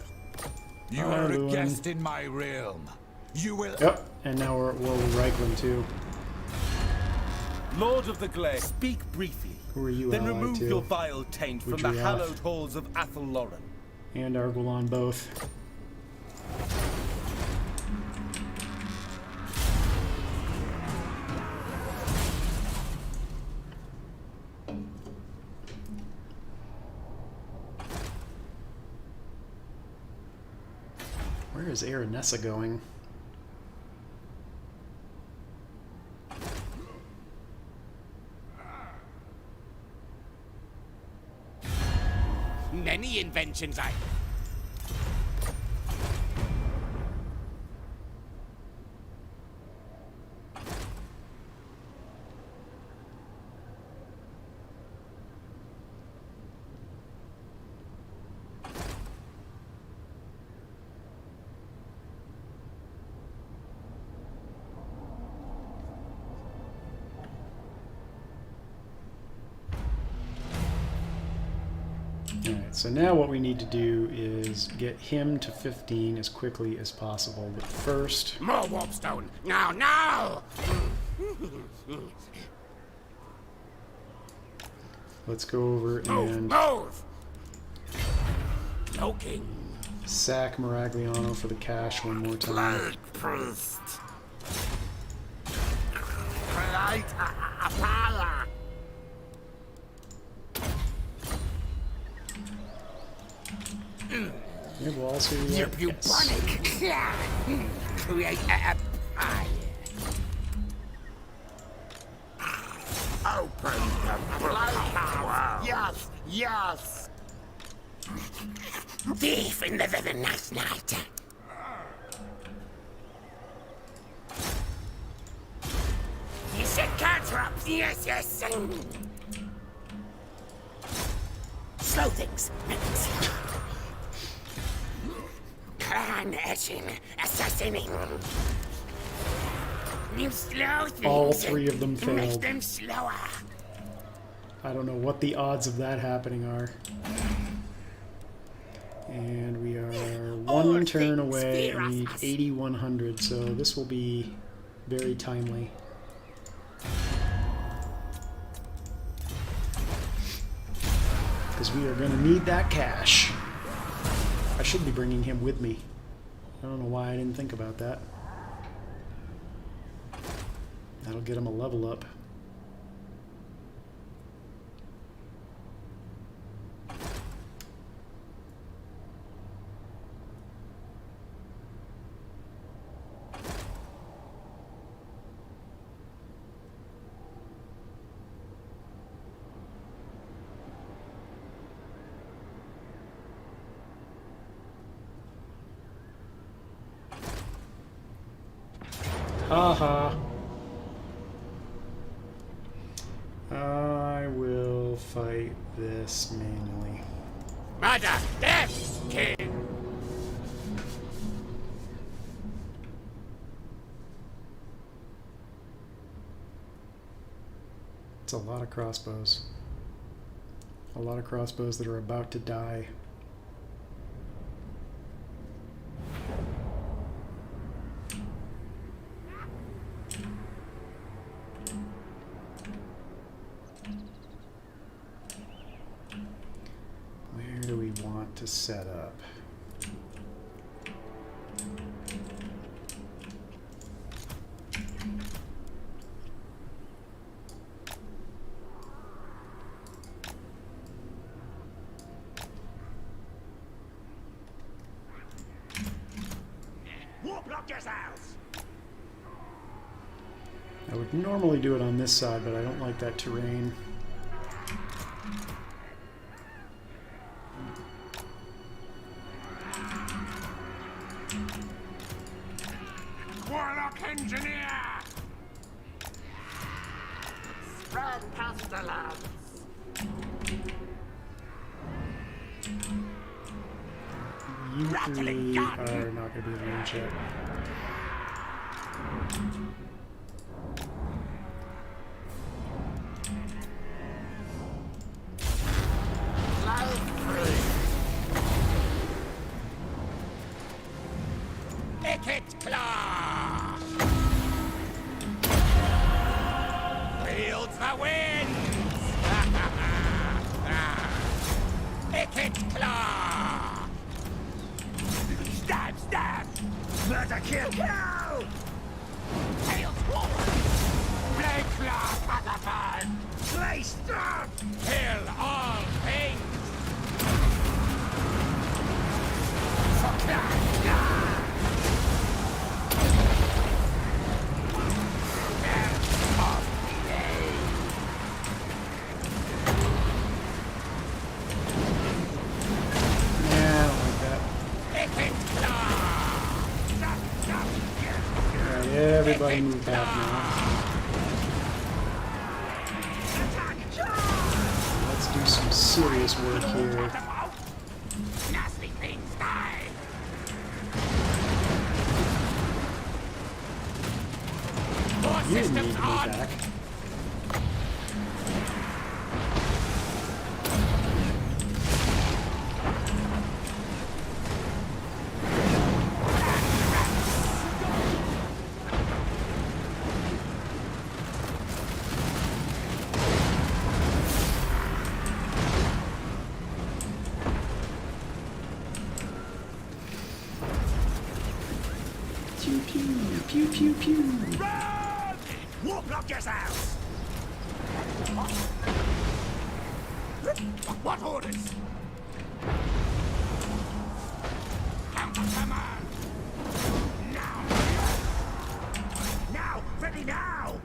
You Hi, are a Lewin. guest in my realm. You will. Yep, and now we're Reichland too. Lord of the Glade, speak briefly. Who are you Then allied remove to? your vile taint from the Would you, hallowed halls of Athelloren. And Argolon both. Where is Aranessa going? Many inventions I. Alright, so now what we need to do is get him to 15 as quickly as possible. But first, More warpstone. Now, now. let's go over and Move. Cloaking. sack Maragliano for the cash one more time. Plague priest. Create a fire. Yeah, we'll also do You that. bubonic. Create a fire. Open the blood. Yes, yes. Thief in the night. You said cantrips. Yes, yes. Slow things. Clan etching, assassinating. You slow things. All three of them Make failed. them slower. I don't know what the odds of that happening are. And we are one turn things away fear and we need us. 8,100, so this will be very timely. Because we are going to need that cash. I should be bringing him with me. I don't know why I didn't think about that. That'll get him a level up. Haha. I will fight this manually. Murder, death, kill. It's a lot of crossbows. A lot of crossbows that are about to die. Where do we want to set up? Warp yourselves! I would normally do it on this side, but I don't like that terrain. Warlock engineer! Spread pestilence! You Rattling three gun. are not going to be able to reach it. Life free. Ikit claw. Wields the winds. Ikit claw. Stab, stab! Murder, kill, kill! Tails forward. Blade claw catapult. Slay, stab! Kill all things. Yeah, I don't like that. Ikit claw. Alright, everybody move back now. Let's do some serious work here. Nasty things die. More You didn't need systems to move on. back. Pew pew, pew pew pew. Run! Warp yourselves! What orders? Counter command. Now! Now! Ready now!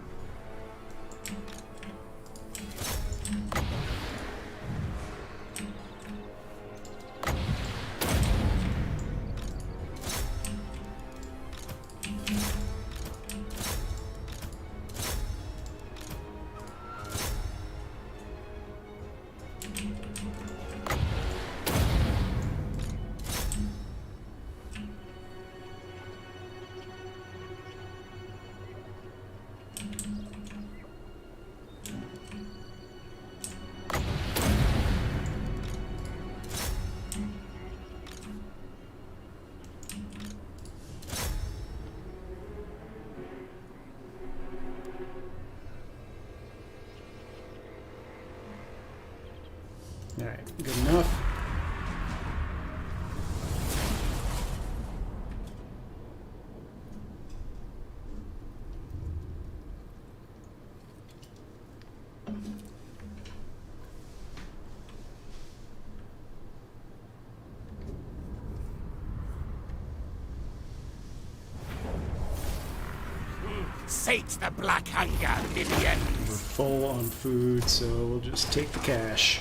Alright, good enough. Sate the black hunger, Lillian. We're full on food, so we'll just take the cash.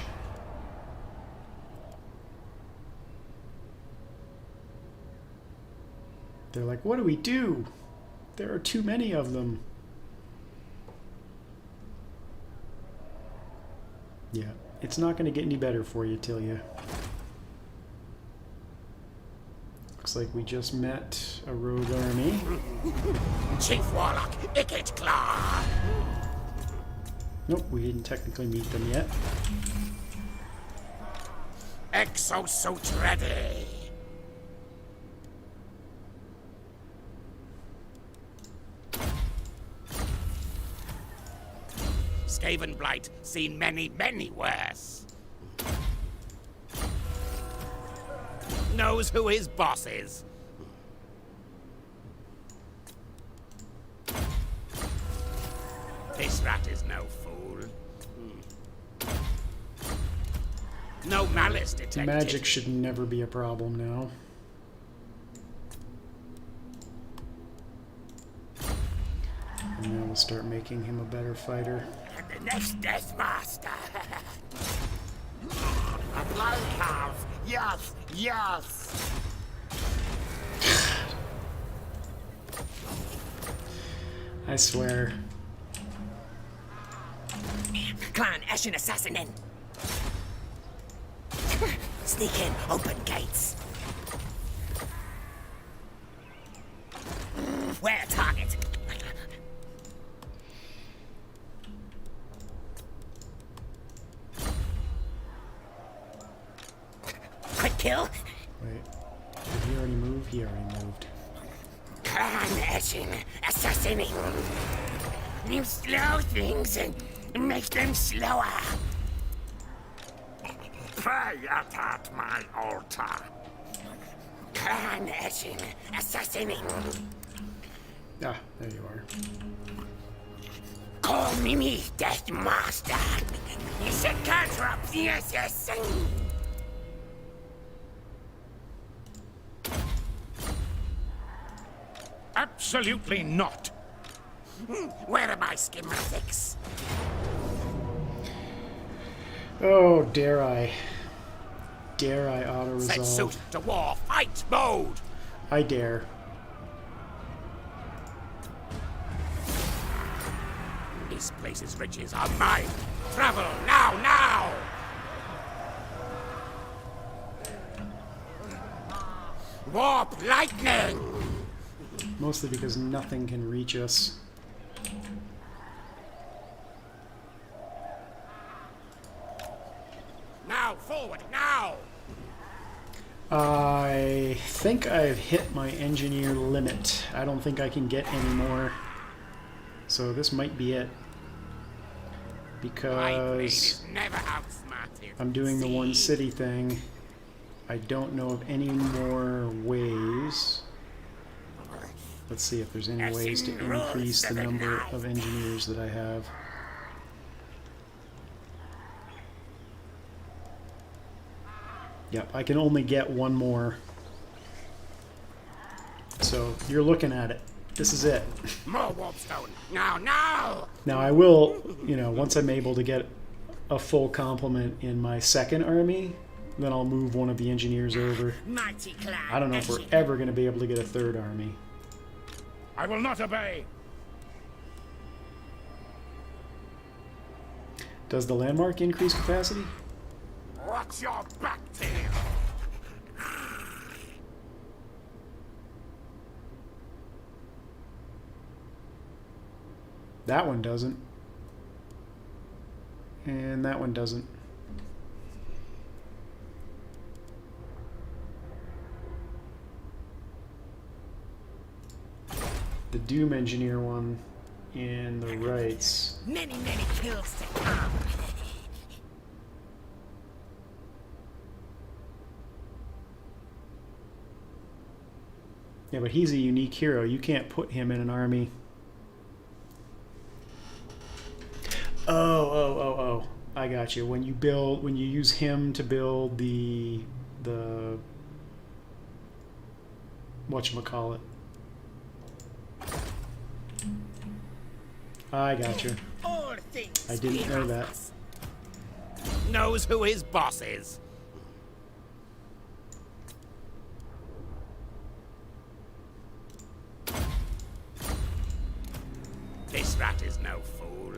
They're like, what do we do? There are too many of them. Yeah, it's not going to get any better for you, Tilia. Looks like we just met a rogue army. Chief Warlock, Ikit Claw. Nope, we didn't technically meet them yet. Exosuit ready. Skavenblight, seen many, many worse. Knows who his boss is. This rat is no fool. No malice detected. Magic should never be a problem now. And now we'll start making him a better fighter. And the next Death Master. A blood calf. Yes, yes. I swear. Clan Eshin assassinin. Sneak in, open gates. Where target? Quick kill. Wait. Did he already move? He already moved. Clan Eshin assassinin. You slow things and make them slower. Pray at my altar. Clan Eshin assassinin. Ah, there you are. Call me Death Master. You should interrupt the assassin. Absolutely not. Where are my schematics? Oh, dare I? Dare I Set auto-resolve? suit to war, fight mode. I dare. This place's riches are mine. Travel now, now. Warp lightning. Mostly because nothing can reach us. Now, forward, now. I think I've hit my engineer limit. I don't think I can get any more. So this might be it. My blade Because is never outsmarted. I'm doing the one See? city thing. I don't know of any more ways. Let's see if there's any ways to increase the number of engineers that I have. Yep, I can only get one more. So you're looking at it. This is it. More warpstone. Now, now. Now I will, once I'm able to get a full complement in my second army, then I'll move one of the engineers over. Mighty clan. I don't know if we're ever going to be able to get a third army. I will not obey. Does the landmark increase capacity? What's your back tail? That one doesn't. And that one doesn't. The Doom Engineer one in the rights. Many, many kills to come. Yeah, but he's a unique hero. You can't put him in an army. Oh. I got you. When you use him to build the whatchamacallit. I got you. All things I didn't know that. Knows who his boss is. This rat is no fool.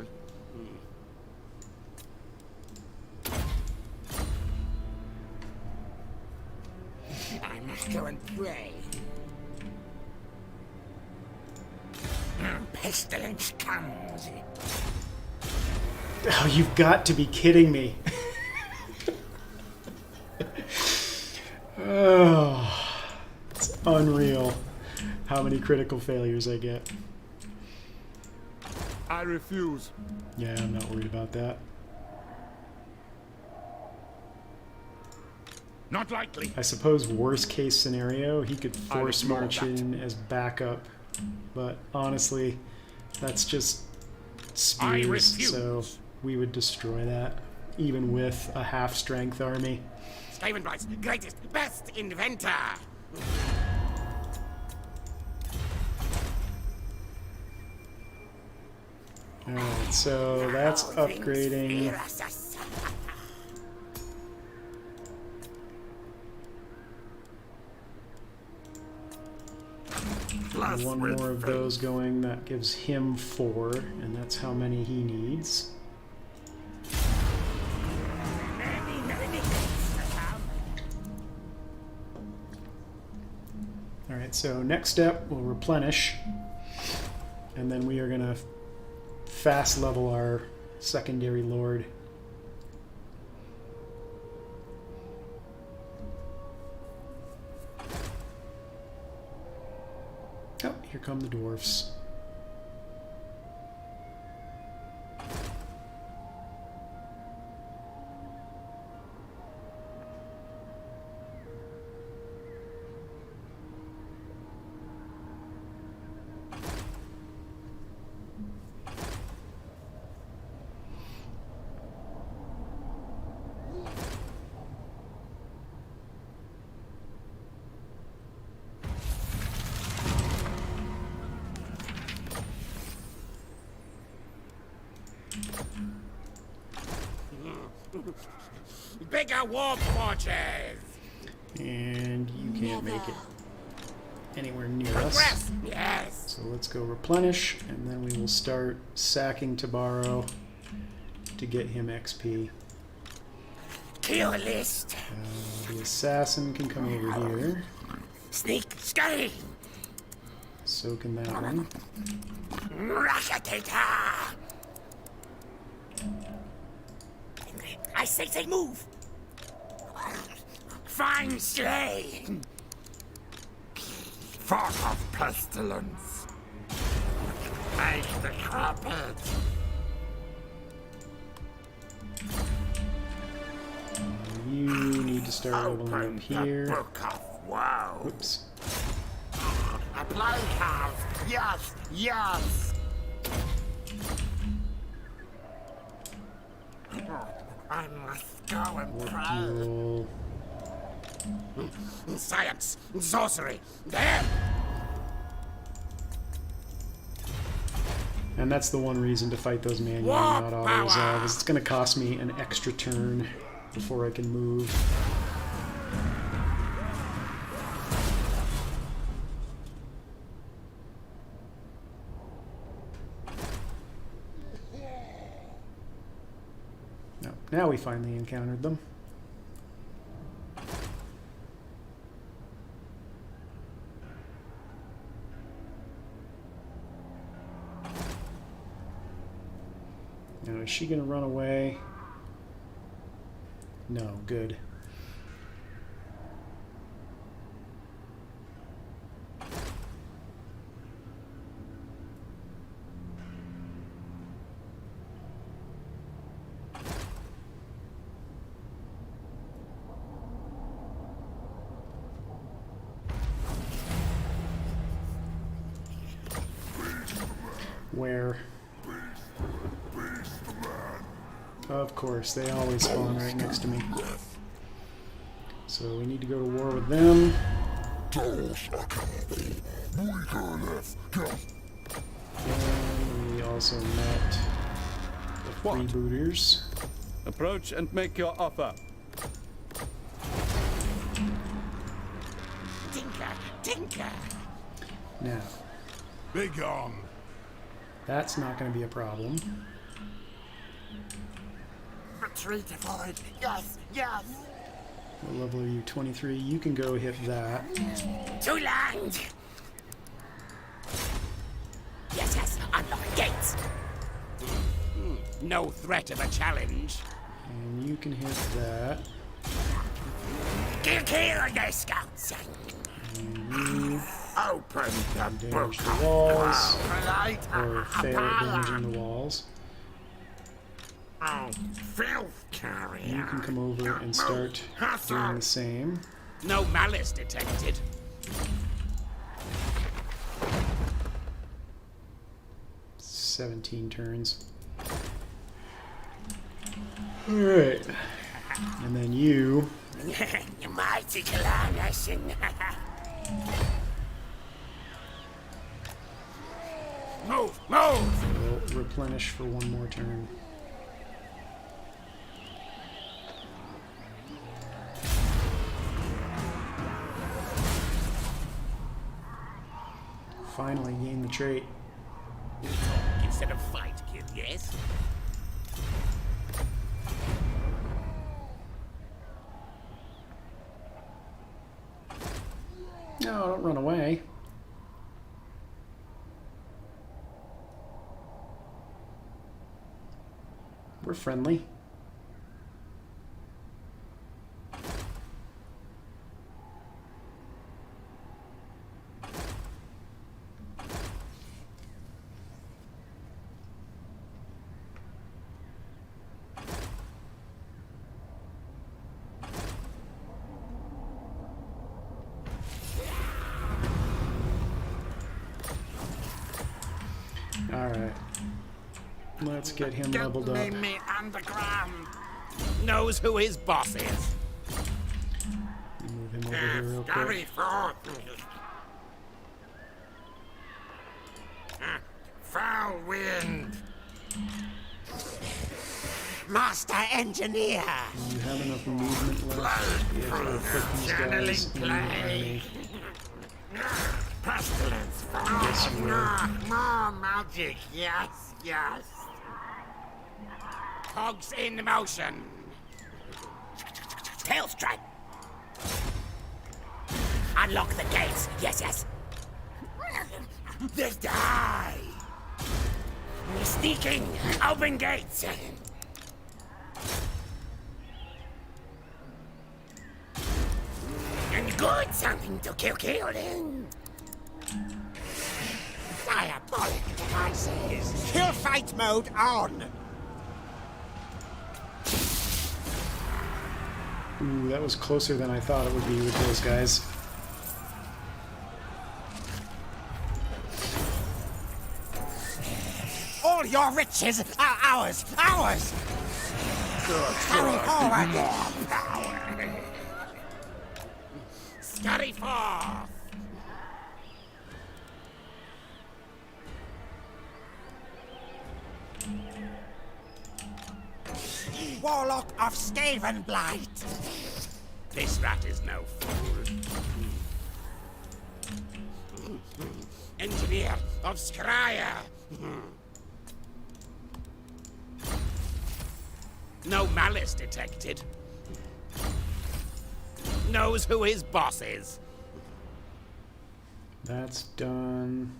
I'm must go and pray. Pestilence comes. Oh, you've got to be kidding me. Oh, it's unreal how many critical failures I get. I refuse. Yeah, I'm not worried about that. Not likely. I suppose worst case scenario, he could force ignore march that. in as backup. But honestly, that's just spears, refuse. so we would destroy that, even with a half-strength army. Skavenblight's greatest, best inventor. Alright, so that's All things upgrading. fear us. One more of those going, that gives him 4, and that's how many he needs. Many Alright, so next step, we'll replenish, and then we are going to fast level our secondary lord. Oh, here come the dwarfs. Bigger warp forges. And you can't make it anywhere near us. Progress. Yes. So let's go replenish, and then we will start sacking Tabaro to get him XP. Kill list. The assassin can come over here. Sneak scurry. So can that one. Rakatata. I say move. Fine slay. Fog of pestilence. Make the carpet. You need to start leveling Open up the here. book of woe. Oops. Apply cards. Yes, yes. I must go and Warp pray. fuel. Science. Sorcery. There. And that's the one reason to fight those manually, Warp not power. auto-resolve, is it's going to cost me an extra turn before I can move. No, now we finally encountered them. Now, is she going to run away? No, good. Where? Of course, they always spawn right next to me. So we need to go to war with them. And we also met the freebooters. Approach and make your offer. Tinker. Tinker. Now, Begone. that's not going to be a problem. Retreat avoid. Yes. Yes. What level are you? 23. You can go hit that. To land! Yes, yes, unlock gates! No threat of a challenge. And you can hit that. Kill the scouts! And you Open the book damage the walls. Light Or fail at damaging the walls. Oh, filth carrier. You can come over and start doing the same. No malice detected. "17 turns. Alright. And then you Mighty Clanation. Move, move! will replenish for one more turn. Finally gain the trait. Instead of fight, kid, yes? No, don't run away. We're friendly. Alright. Let's get him leveled up. Me underground. Knows who his boss is. Move him over here real quick. Forth. Foul wind. Master engineer. You have enough movement left. You have to put these guys in the army. Pestilence. Yes, you will. More magic. Yes, yes. Cogs in motion. Tail strike. Unlock the gates. Yes, yes. This die. Sneaking. Open gates. And good something to kill in. Diabolic devices. Kill fight mode on. Ooh, that was closer than I thought it would be with those guys. All your riches are ours. Ours. Carry forward. More power. Scurry forth. Warlock of Skavenblight. This rat is no fool. Engineer of Scryer. No malice detected. Knows who his boss is. That's done.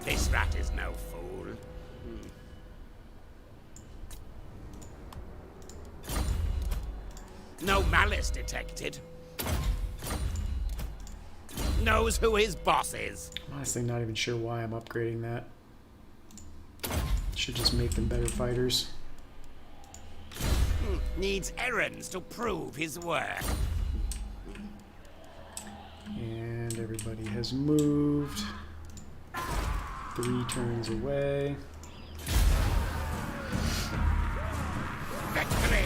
This rat is no fool. No malice detected. Knows who his boss is. Honestly, not even sure why I'm upgrading that. Should just make them better fighters. Needs errands to prove his worth. And everybody has moved. 3 turns away. Victory!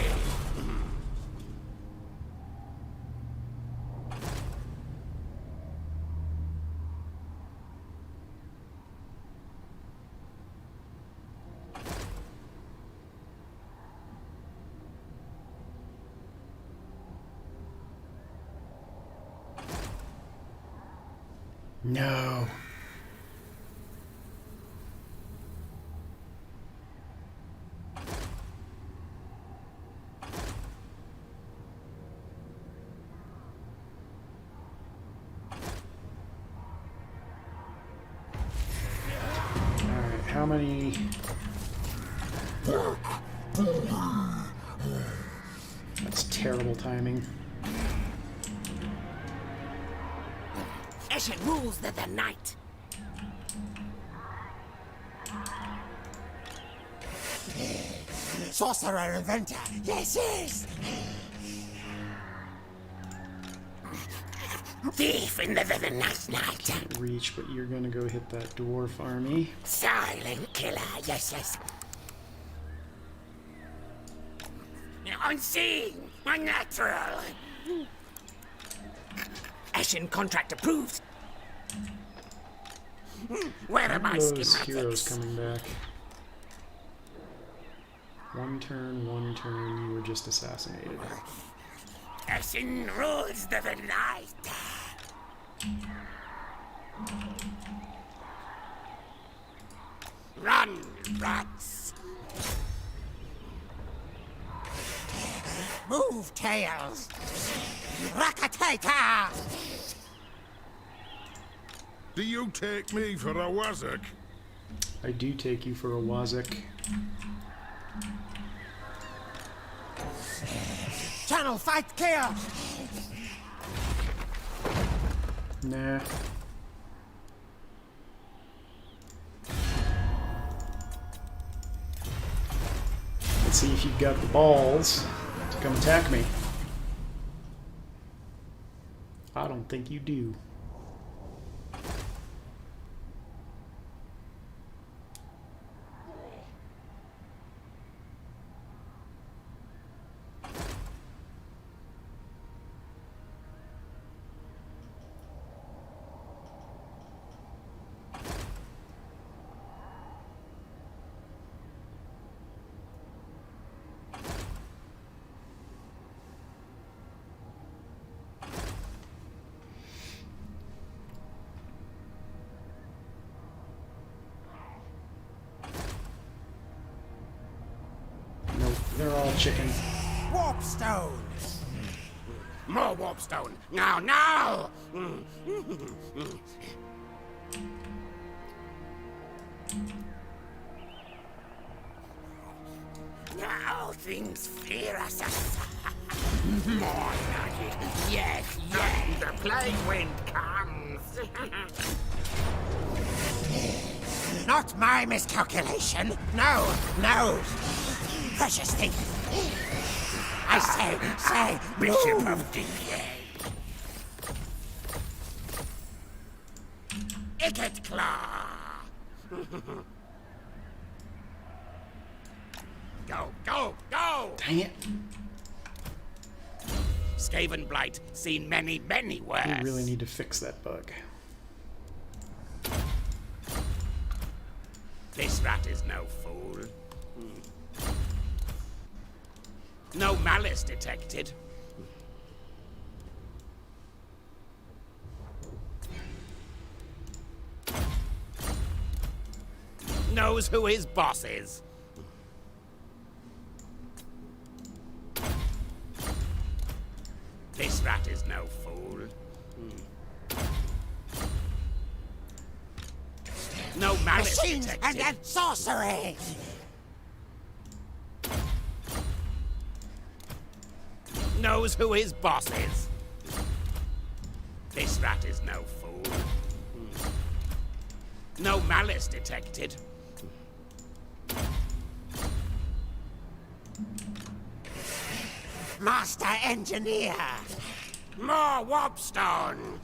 No. how many... That's terrible timing. Eshin rules the night. Sorcerer inventor. Yes, yes. Thief in the night. Reach, but you're gonna go hit that dwarf army. Silent killer. Yes, yes. Unseen. Unnatural. Eshin contract approved. Where are my Those heroes schematics? coming back. One turn, you were just assassinated. Eshin rules the night. Run, rats. Move, tails. Rakatata. Do you take me for a wazak? I do take you for a Wazak. Channel fight chaos. Nah. Let's see if you've got the balls to come attack me. I don't think you do. Nope, they're all chicken. Warpstone. More warpstone. Now, now. Now things fear us. More magic. Yes, yes. The plague wind comes. Not my miscalculation. No, no. Precious thing. I say, Bishop move. of Decay. Ikit Claw. Go, go, go! Dang it. Skavenblight, seen many, many worse. We really need to fix that bug. This rat is no fool. No malice detected. Knows who his boss is. This rat is no fool. No malice Machines detected. and sorcery. Knows who his boss is. This rat is no fool. No malice detected. Master engineer. More warpstone.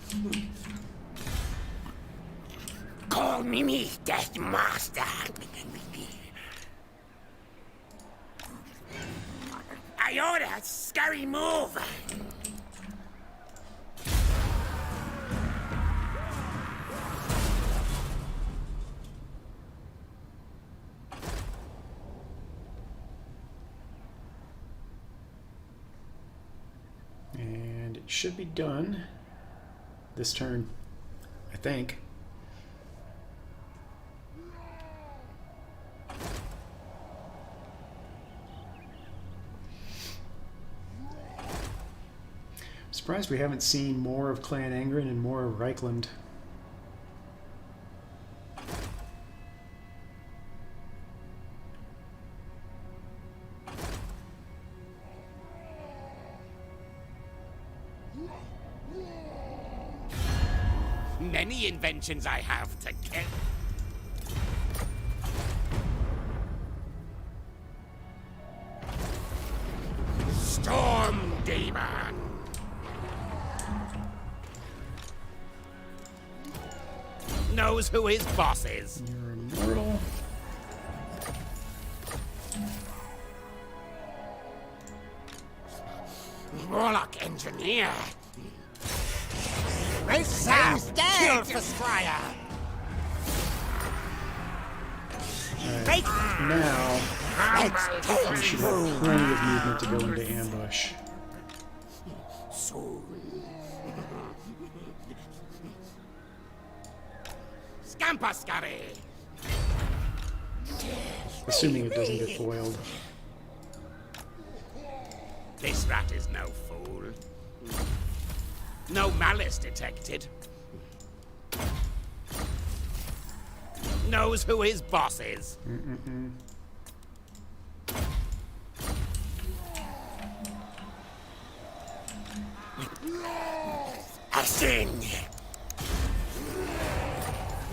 Call me Death Master. I order scurry move. And it should be done this turn, I think. Surprised we haven't seen more of Clan Angren and more of Reichland. Many inventions I have to kill. Storm Demon! Knows who his boss is. You're immortal. Warlock Engineer. Race out! Kill for Scryer! Alright, now we should have plenty of movement to go into ambush. Soon. Scampascary! Assuming it doesn't get foiled. This rat is no fool. No malice detected. Knows who his boss is. Ashen!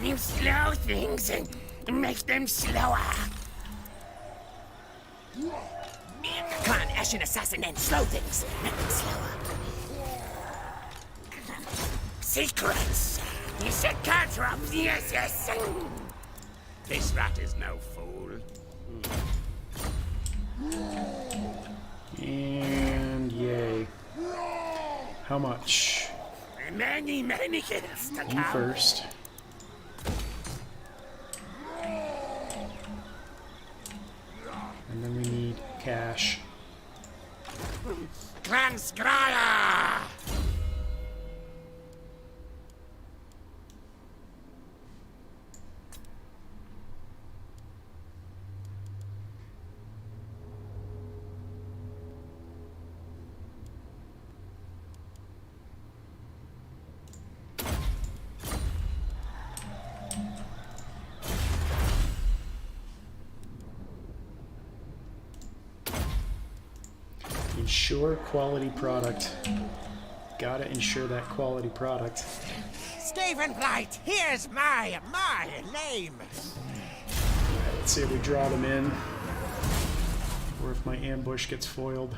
You slow things and make them slower. Clan Ashen Assassin and slow things, make them slower. Secrets! You should drop the assassin! This rat is no fool. And yay. How much? Many, many kills to You come. first. And then we need cash. Clan Scryer! Ensure quality product. Gotta ensure that quality product. Skavenblight, here's my name. Let's see if we draw them in. Or if my ambush gets foiled.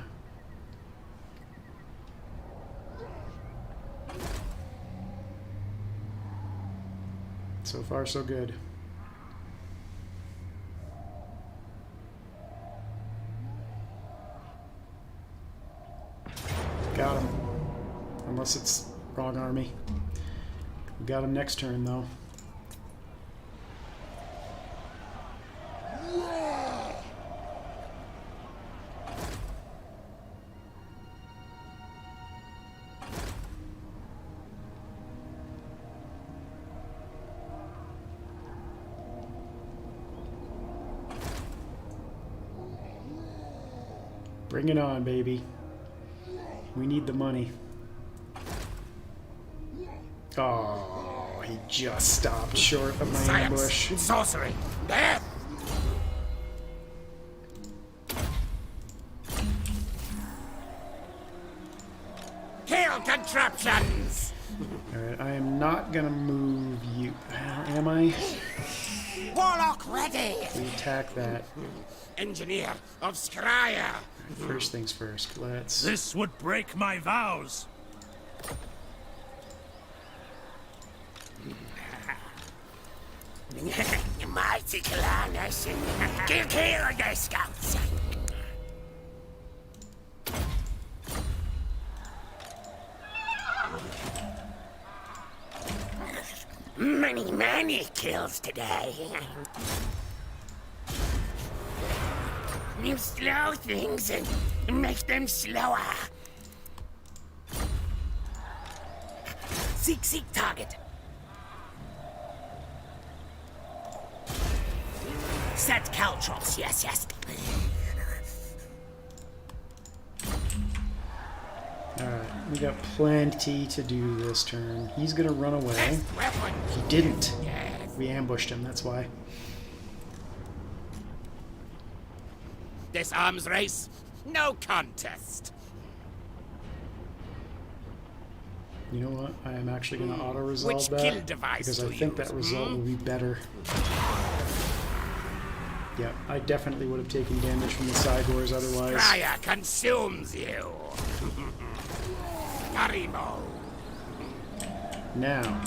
So far, so good. Got him. Unless it's wrong army. We got him next turn, though. Bring it on, baby. We need the money. Oh, he just stopped short of my Science, ambush. sorcery, death. Kill contraptions. Alright, I am not gonna move you. Am I? Warlock ready. We attack that. Engineer of Scryer. First things first. Let's. This would break my vows. Mighty clan Ashen. Kill the scouts. Many, many kills today. You slow things and make them slower. Seek target. Set Caltros, yes. Alright, we got plenty to do this turn. He's gonna run away. Best weapon. He didn't. Yes. We ambushed him, that's why. This arms race, no contest. You know what? I am actually going to auto-resolve Which that kill device because to I think that use, result will be better. Yeah, I definitely would have taken damage from the side doors otherwise. Fire consumes you. Harimo. Now,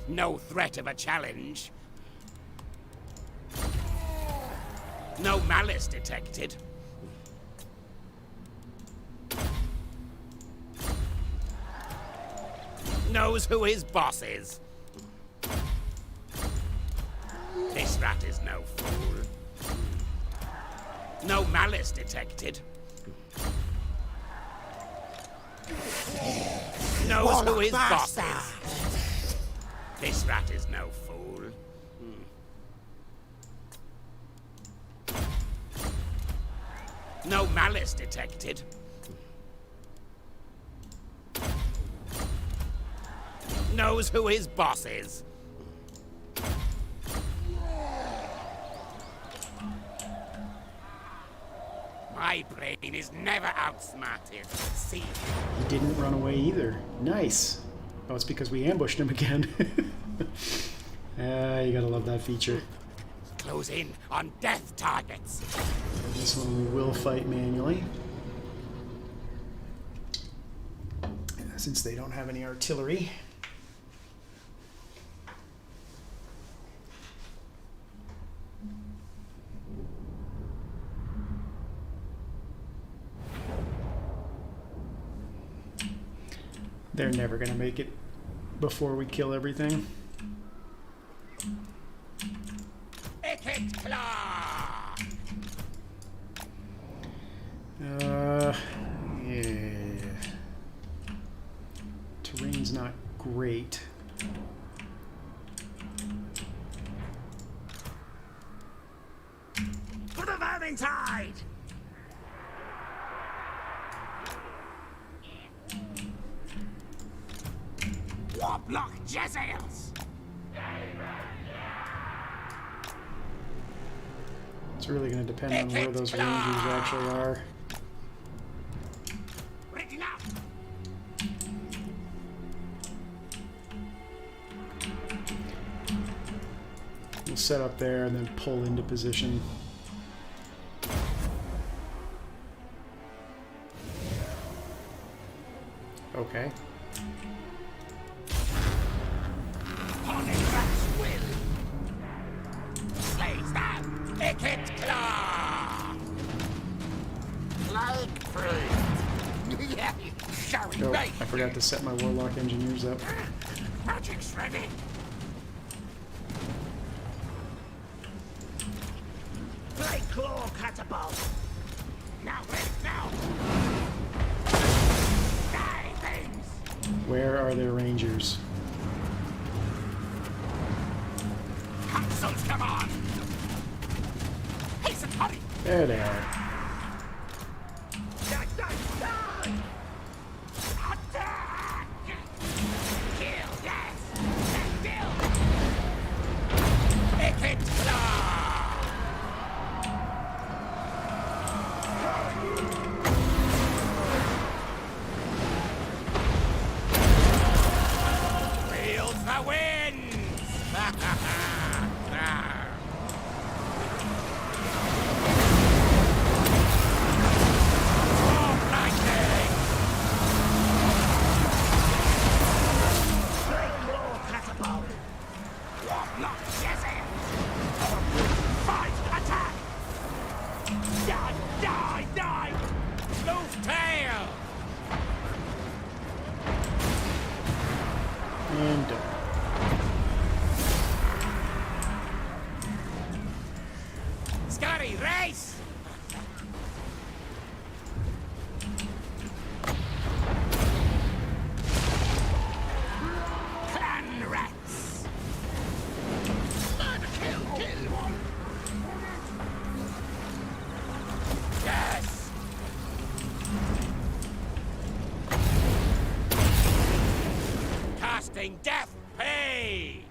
No threat of a challenge. No malice detected. Knows who his boss is. This rat is no fool. No malice detected. Knows who his boss is. This rat is no fool. No malice detected. Knows who his boss is. My brain is never outsmarted. See? he didn't run away either. Nice. Oh, it's because we ambushed him again. You gotta love that feature. Close in on death targets. This one we will fight manually. Since they don't have any artillery. They're never gonna make it before we kill everything. Ikit claw. Yeah. Terrain's not great. For the Valentine! Woblock Jezzails! It's really going to depend on where those rangers actually are. Ready now! We'll set up there and then pull into position. Okay. Slays that! Ikit claw! Like fruit! Yeah, showing Oh, me! I forgot to set my warlock engineers up. Magic's ready! Play claw catapult! Now, ready, now! Die, things! Where are their rangers? Consoles, come on! Hasten, hurry! There they are. Die, die, die! Attack! Kill, yes! And kill! Ikit claw! Wheels the winds! Storm lightning! Great claw catapult! Warlock Jezzail! Fight! Attack! Die! Die! Die! Move tail! And done. Scotty, race! Clan rats! Murder, kill! Yes! Casting death pay!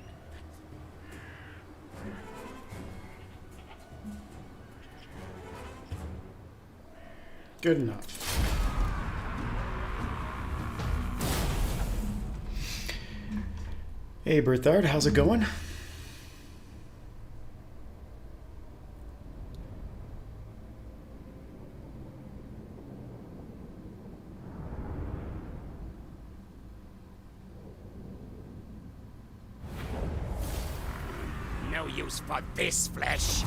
Good enough. Hey, Berthard, how's it going? No use for this flesh.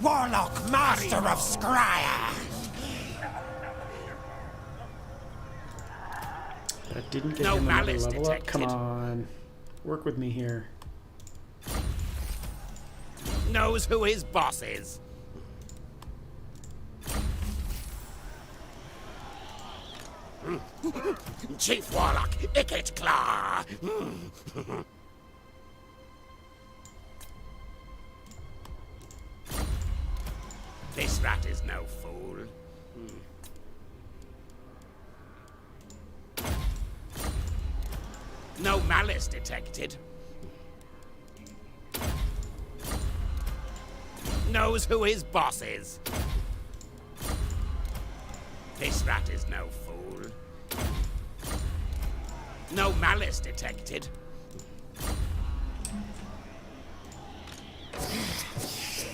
Warlock, master of Scryer. That didn't get No him another malice level up. Come detected. on. Work with me here. Knows who his boss is. Chief Warlock, Ikit Claw. This rat is no fool. No malice detected. Knows who his boss is. This rat is no fool. No malice detected.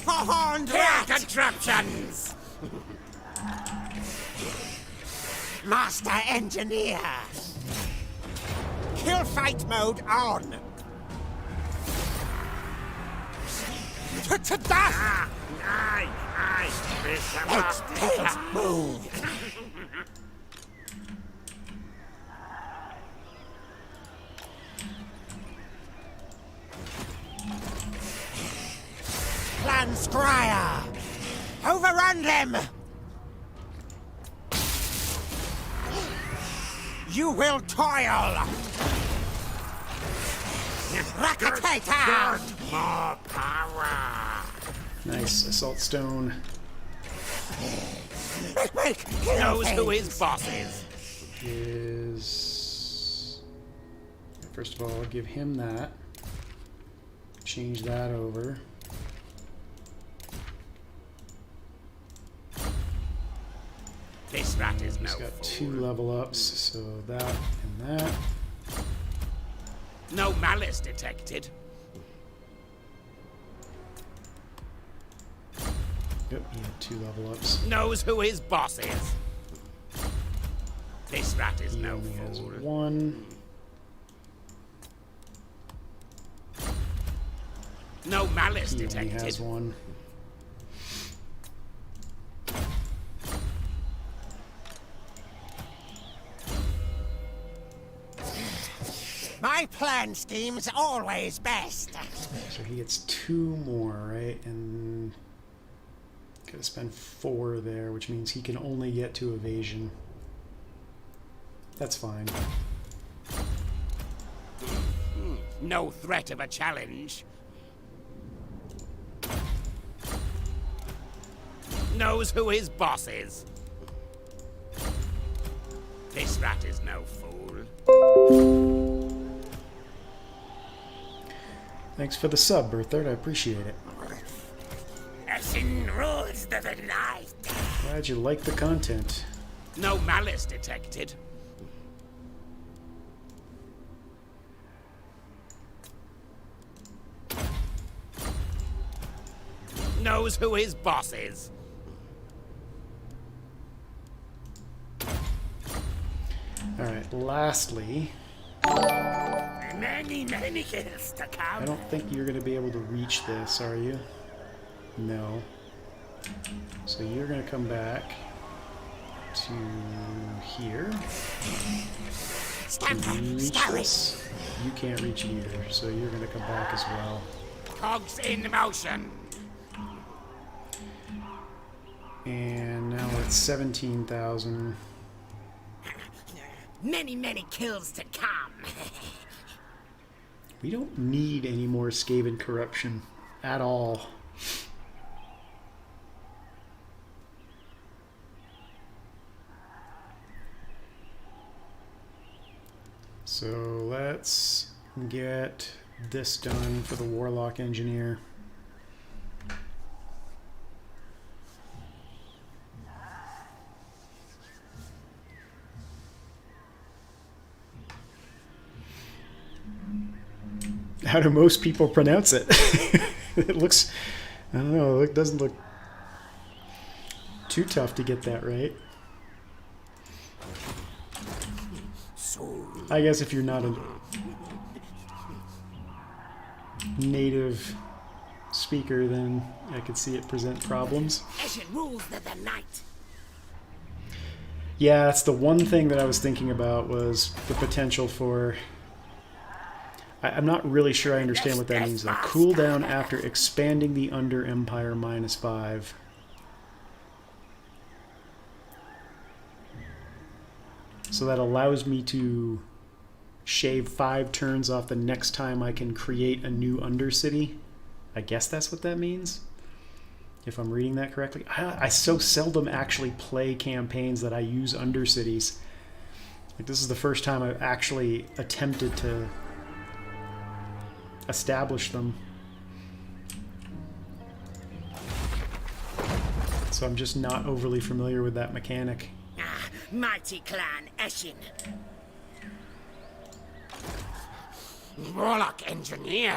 Horned Kill rat! contraptions! Master engineer! Kill fight mode on! To death! Aye, Expense move! Clan Scryer! Overrun them! You will toil! Rakatator! More power! Nice. Assault stone. Knows who his boss is. Is... First of all, I'll give him that. Change that over. This rat is no He's got fool. 2 level ups, so that and that. No malice detected. Yep, he had 2 level ups. Knows who his boss is. This rat is He no only has fool. 1. No malice He only detected. has 1. My plan scheme's always best. So he gets 2 more, right? And gotta spend 4 there, which means he can only get to evasion. That's fine. No threat of a challenge. Knows who his boss is. This rat is no fool. Thanks for the sub, Berthard. I appreciate it. Sin rules the night. Glad you like the content. No malice detected. Knows who his boss is. Alright, lastly, Many kills to I come. don't think you're going to be able to reach this, are you? No. So you're going to come back to here. Can you reach this? You can't reach it either, so you're going to come back as well. Cogs in motion. And now we're at 17,000. Many kills to come. We don't need any more Skaven corruption at all. So let's get this done for the Warlock Engineer. How do most people pronounce it? It looks, I don't know, it doesn't look too tough to get that right. I guess if you're not a native speaker, then I could see it present problems. Ashen rules the night. Yeah, that's the one thing that I was thinking about, was the potential for... I'm not really sure I understand what that means, though. Cooldown after expanding the Under Empire -5. So that allows me to shave 5 turns off the next time I can create a new Undercity. I guess that's what that means, if I'm reading that correctly. I so seldom actually play campaigns that I use Undercities. Like, this is the first time I've actually attempted to establish them. So I'm just not overly familiar with that mechanic. Ah, mighty clan Ashen. Warlock engineer.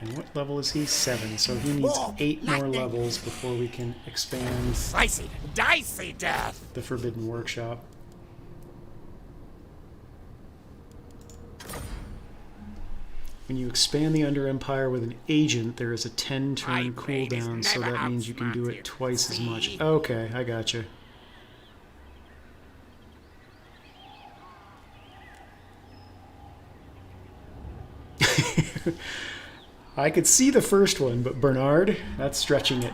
And what level is he? 7. So he needs 8 more levels before we can expand Slicey, dicey death. the Forbidden Workshop. When you expand the Under Empire with an agent, there is a 10-turn cooldown, so that means you can do it twice as much. Okay, I gotcha. I could see the first one, but Bernard, that's stretching it.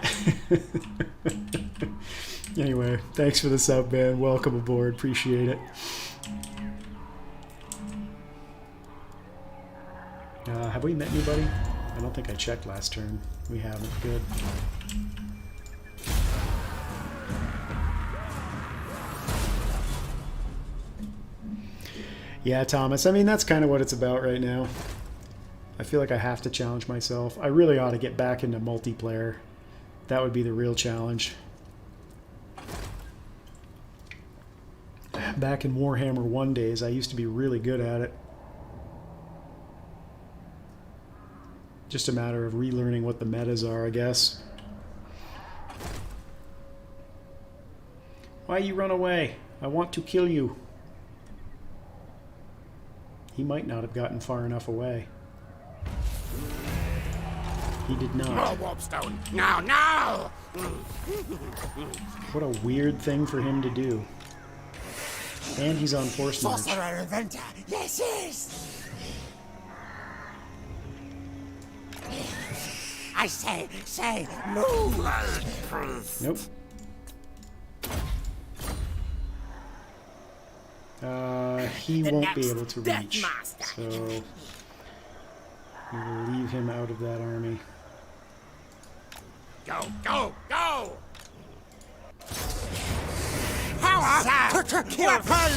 Anyway, thanks for the sub, man. Welcome aboard. Appreciate it. Have we met anybody? I don't think I checked last turn. We haven't. Good. Yeah, Thomas. I mean, that's kind of what it's about right now. I feel like I have to challenge myself. I really ought to get back into multiplayer. That would be the real challenge. Back in Warhammer 1 days, I used to be really good at it. Just a matter of relearning what the metas are, I guess. Why you run away? I want to kill you. He might not have gotten far enough away. He did not. More warpstone. Now, now! What a weird thing for him to do. And he's on Force March. Sorcerer Inventor. Yes, yes! I say, move! Nope. He won't be able to reach, so we will leave him out of that army. Go, go, go! Power to weapon!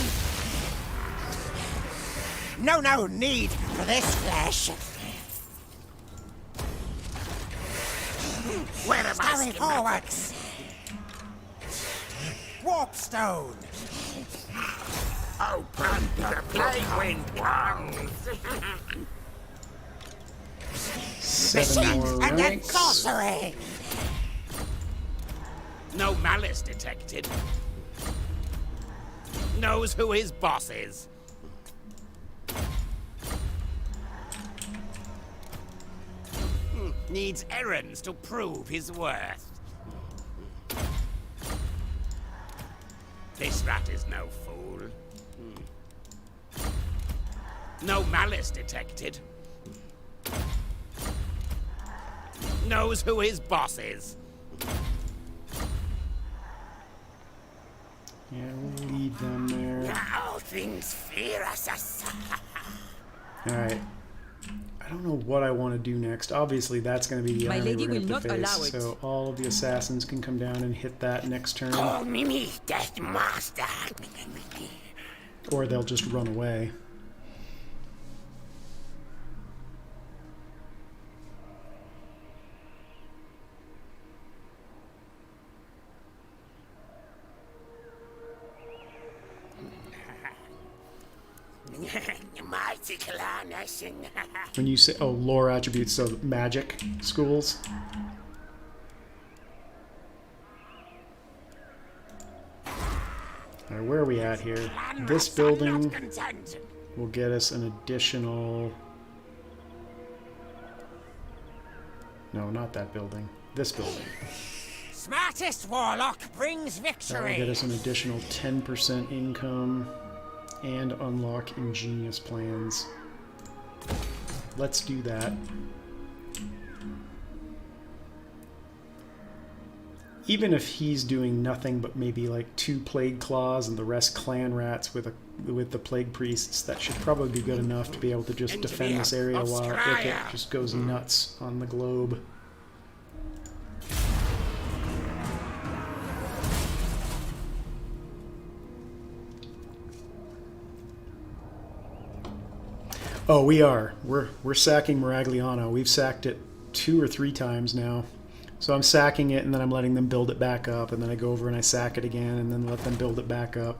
No need for this flesh. Where am I? Hurry forwards! Warpstone! Open the plague wind ones! 7 more and then ranks. sorcery! No malice detected. Knows who his boss is. Needs errands to prove his worth. This rat is no fool. No malice detected. Knows who his boss is. Yeah, we'll leave them there. All things fear us. Alright. I don't know what I want to do next. Obviously, that's going to be the My enemy lady we're going will to not face. allow it. So all of the assassins can come down and hit that next turn. Call me Death Master. Or they'll just run away. Mighty Clanners. When you say, oh, lore attributes, so magic schools. Alright, where are we at here? This building will get us an additional... No, not that building. This building. Smartest warlock brings That will victory. get us an additional 10% income and unlock ingenious plans. Let's do that. Even if he's doing nothing but maybe like 2 plague claws and the rest clan rats with the plague priests, that should probably be good enough to be able to just defend this area while Ikit just goes nuts on the globe. Oh, we are. We're sacking Miragliano. We've sacked it 2 or 3 times now. So I'm sacking it, and then I'm letting them build it back up, and then I go over and I sack it again, and then let them build it back up.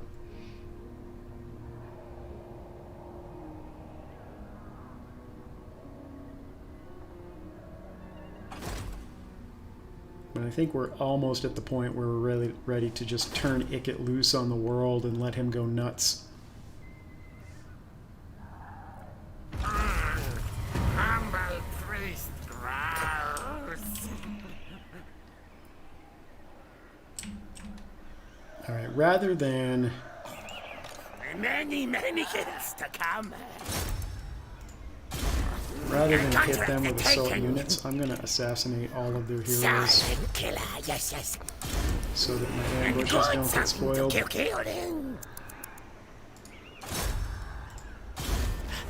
But I think we're almost at the point where we're really ready to just turn Ikit loose on the world and let him go nuts. Humble priest grows. Alright, rather than... Many kills to come. Rather than hit them with assault units, I'm going to assassinate all of their heroes Silent killer, yes. so that my ambushes don't get spoiled. Killing.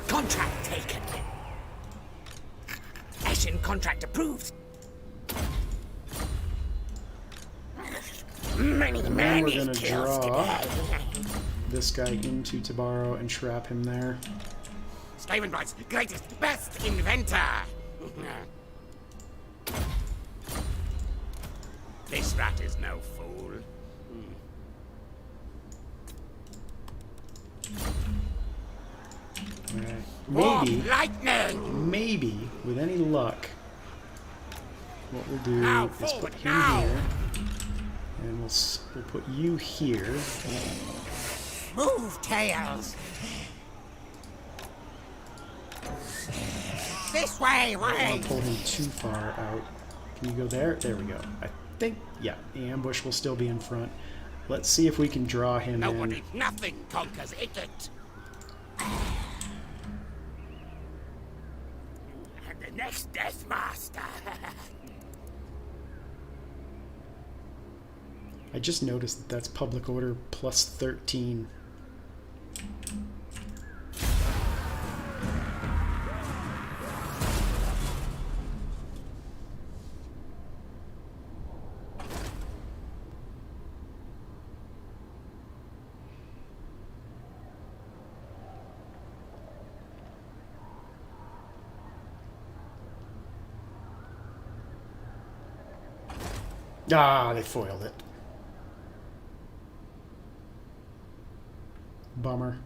Contract taken. Ashen contract approved. Many And then we're going to kills draw today. this guy into Tabaro and trap him there. Skavenblight's greatest, best inventor. This rat is no fool. Alright. Lightning! Maybe, with any luck, what we'll do Now, is put forward, him now. here, and we'll put you here. Move, Tails! This way, I'll pull him too far out. Can you go there? There we go. I think, yeah, the ambush will still be in front. Let's see if we can draw him Nobody, nothing conquers Ikit. And the next Death Master. I just noticed that that's public order plus 13. Ah, they foiled it. Bummer.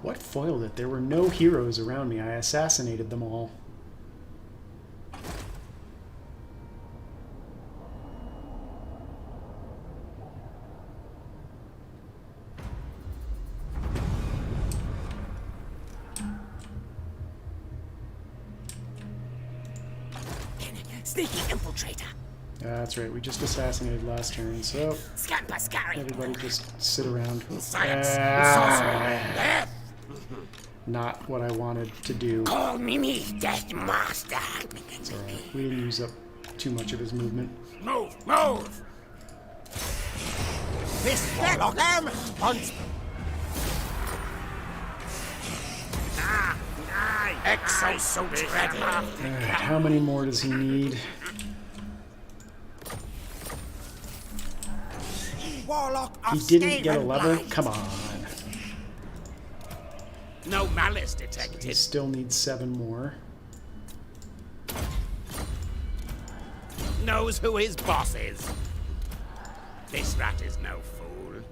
What foiled it? There were no heroes around me. I assassinated them all. Sneaky infiltrator. That's right. We just assassinated last turn, so Scamper scurry. everybody just sit around. Science. Ah, Death. not what I wanted to do. Call me Death Master. It's alright. We didn't use up too much of his movement. Move, move. This warlock once. Exosuit ready. Alright, how many more does he need? Warlock He of didn't get a level? Skavenblight. Come on. No malice He detected. still needs 7 more. knows who his boss is. This rat is no fool.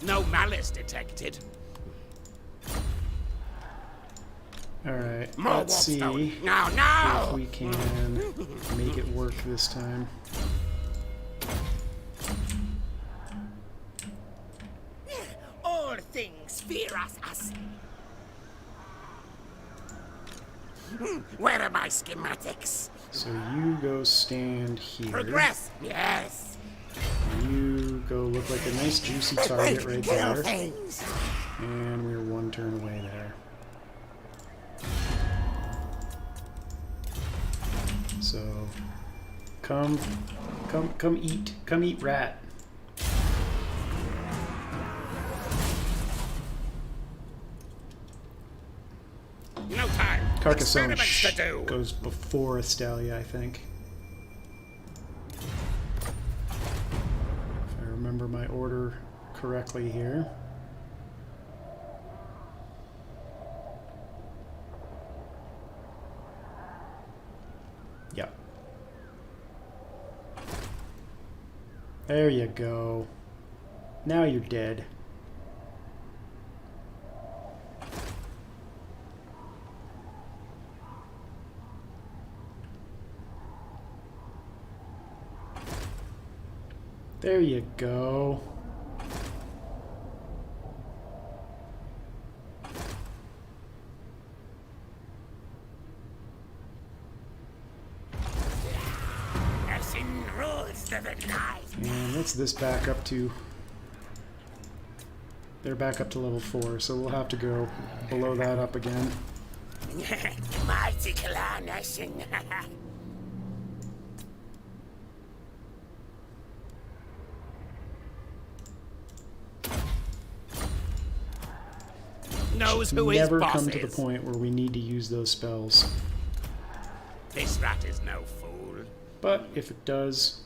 No malice detected. All right, More let's see Wolfstone. No, if no! we can make it work this time. All things fear us. Where are my schematics? So you go stand here. Progress! Yes! You go look like a nice juicy target right Kill there. things. And we're one turn away there. So come eat rat. No time. Carcassonne Experiments to do. goes before Estalia, I think. If I remember my order correctly here. Yep. There you go. Now you're dead. There you go. Ashen rules the night. And what's this back up to? They're back up to level 4, so we'll have to go below that up again. Mighty clan Ashen. Knows who his Never boss come is. to the point where we need to use those spells. This rat is no fool. But if it does,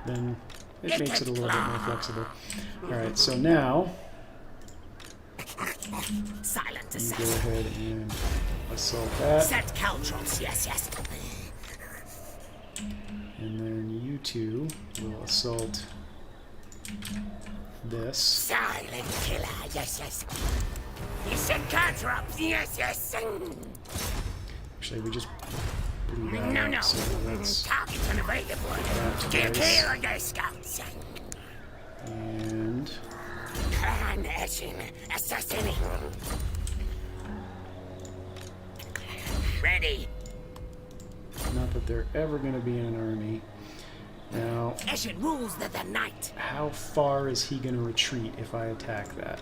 then it makes it a little bit more flexible. Alright, so now Silent you go assassin. ahead and assault that, Set caltrops. Yes. and then you two will assault this. Silent killer. Yes. You set caltrops. Yes. Actually, we just blew that No. out, so that's Target unavailable. that Get twice. here, your scouts. And Clan Ashen assassinating. Ready. not that they're ever going to be in an army. Now, Ashen rules the night. how far is he going to retreat if I attack that?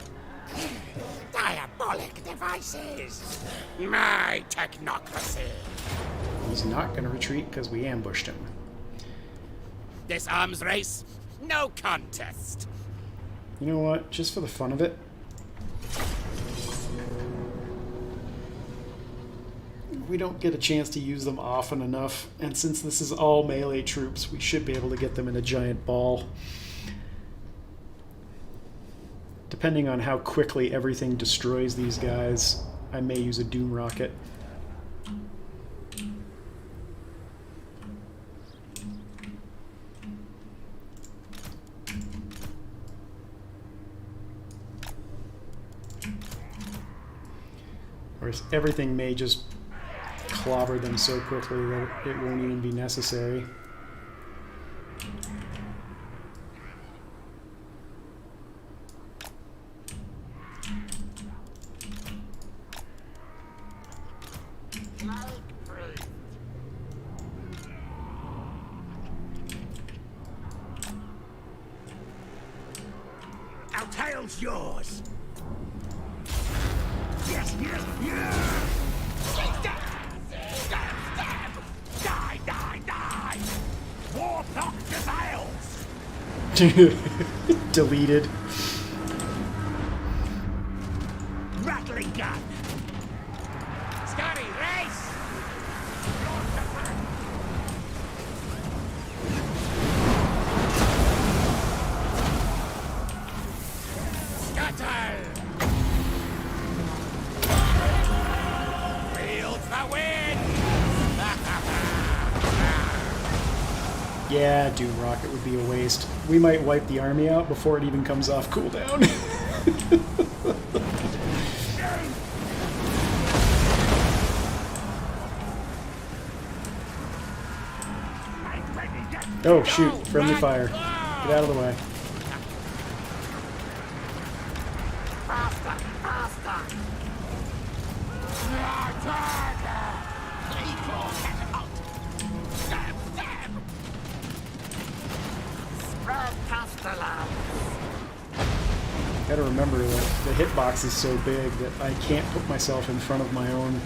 Diabolic devices. My technocracy. He's not going to retreat because we ambushed him. This arms race, no contest. You know what? Just for the fun of it, we don't get a chance to use them often enough, and since this is all melee troops, we should be able to get them in a giant ball. Depending on how quickly everything destroys these guys, I may use a Doom Rocket. Or everything may just clobber them so quickly that it won't even be necessary. Our tail's yours. Yes. Die. Warlock defiles. Deleted. Rattling gun. Scotty, race. Yeah, Doom Rocket would be a waste. We might wipe the army out before it even comes off cooldown. Oh, shoot. Friendly fire. Get out of the way. Faster! Faster! Stab! Stab! Spread pestilence! Gotta remember that the hitbox is so big that I can't put myself in front of my own.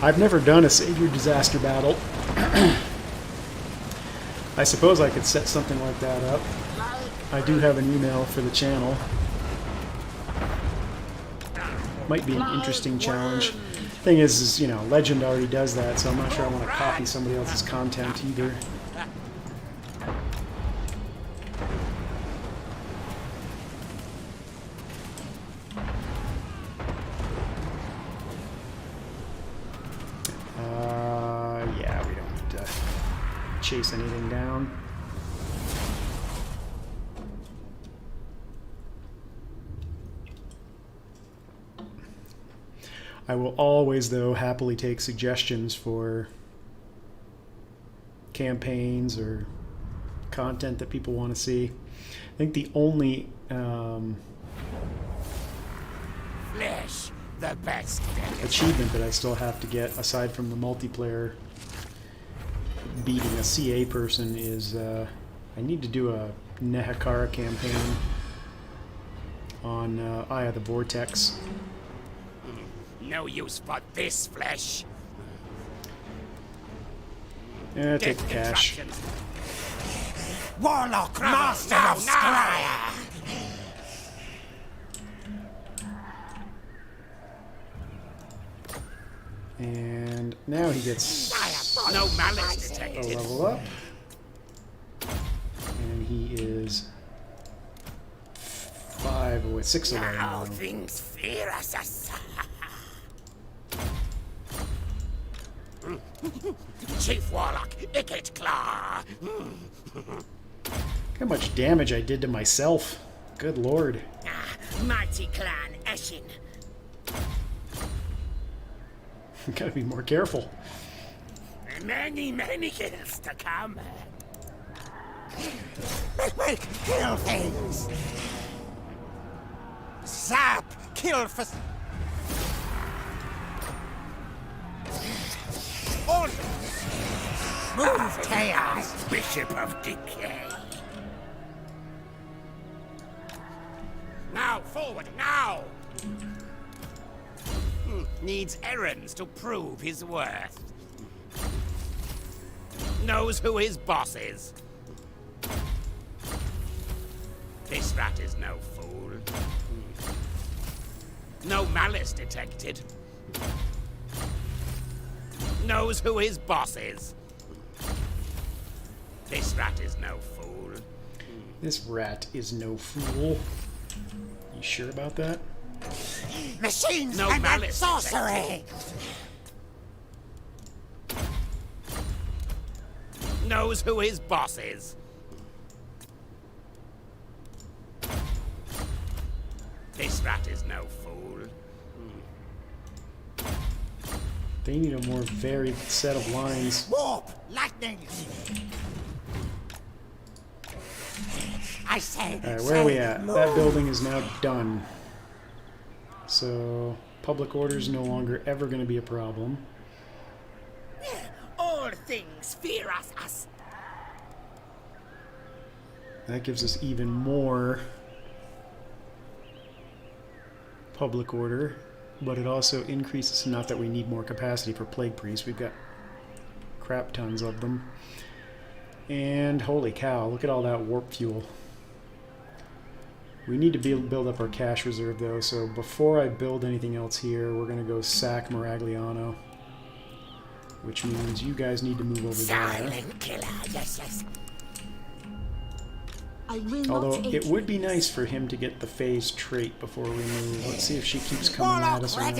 I've never done a Savior Disaster battle. I suppose I could set something like that up. I do have an email for the channel. Might be an interesting challenge. Thing is, you know, Legend already does that, so I'm not sure I want to copy somebody else's content either. Yeah, we don't need to chase anything down. I will always, though, happily take suggestions for campaigns or content that people want to see. I think the only Flesh, the best. achievement that I still have to get, aside from the multiplayer beating a CA person, is I need to do a Nehekara campaign on Eye of the Vortex. No use for this flesh. Yeah, take the cash. Warlock, master of Scryer. And now he gets No malice a detected. level up. And he is 6 away Now now. things fear us. Chief Warlock, Ikit Claw. Look how much damage I did to myself. Good lord. Mighty clan Eshin. Gotta be more careful. Many kills to come. Kill things. Zap, kill for. On. Move chaos, Bishop of Decay. Now, forward, now! Needs errands to prove his worth. Knows who his boss is. This rat is no fool. No malice detected. Knows who his boss is. This rat is no fool. This rat is no fool. You sure about that? Machines no and malice sorcery. Knows who his boss is. This rat is no fool. They need a more varied set of lines. Warp! Lightning! I say. Alright, where are we at? That building is now done. So, public order is no longer ever going to be a problem. All things fear us. That gives us even more public order, but it also increases, not that we need more capacity for Plague Priests, we've got crap tons of them. And holy cow, look at all that warp fuel. We need to build up our cash reserve though, so before I build anything else here, we're going to go sack Maragliano. Which means you guys need to move over there. Silent killer, yes. Although it would be nice for him to get the phase trait before we move. Let's see if she keeps coming at us or not.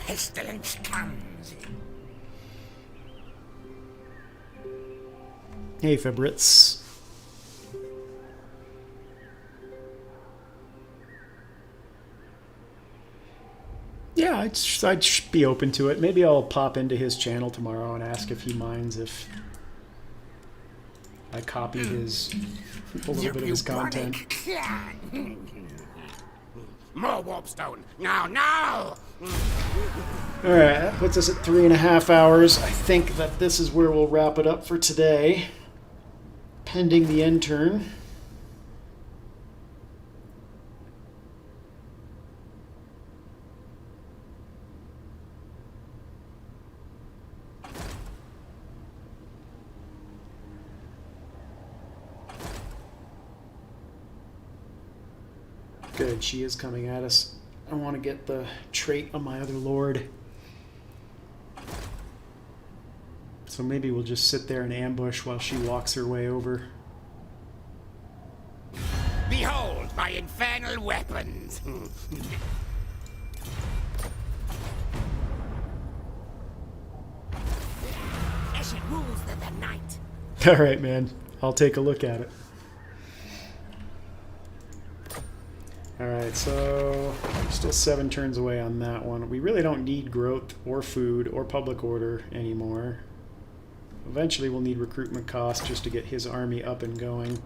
pestilence comes. Hey, Fabritz. Yeah, I'd be open to it. Maybe I'll pop into his channel tomorrow and ask if he minds if I copy his a little bit of his content. More warpstone. No! All right, that puts us at 3.5 hours. I think that this is where we'll wrap it up for today, pending the end turn. Good, she is coming at us. I want to get the trait on my other lord. So maybe we'll just sit there and ambush while she walks her way over. Behold my infernal weapons. As it rules the night. All right, man. I'll take a look at it. All right, so we're still 7 turns away on that one. We really don't need growth or food or public order anymore. Eventually we'll need recruitment costs just to get his army up and going.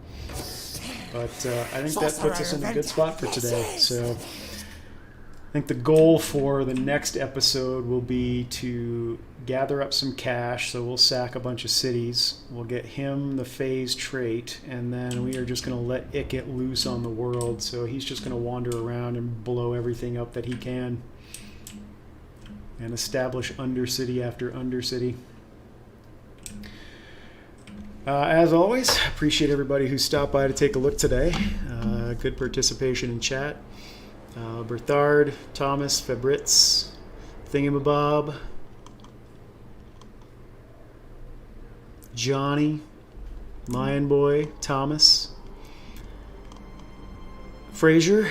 But I think that puts us in a good spot for today. So I think the goal for the next episode will be to gather up some cash. So we'll sack a bunch of cities. We'll get him the phase trait, and then we are just going to let Ikit loose on the world. So he's just going to wander around and blow everything up that he can and establish undercity after undercity. As always, appreciate everybody who stopped by to take a look today. Good participation in chat. Berthard, Thomas, Fabritz, Thingamabob, Johnny, Lion Boy, Thomas, Fraser.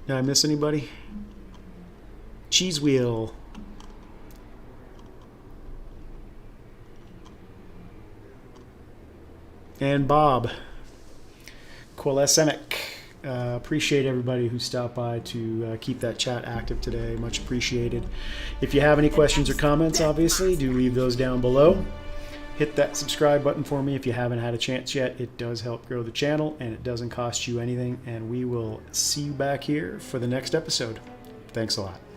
Did I miss anybody? Cheese Wheel. And Bob. Quilesemic. Appreciate everybody who stopped by to keep that chat active today. Much appreciated. If you have any questions or comments, obviously, do leave those down below. Hit that subscribe button for me if you haven't had a chance yet. It does help grow the channel, and it doesn't cost you anything. And we will see you back here for the next episode. Thanks a lot.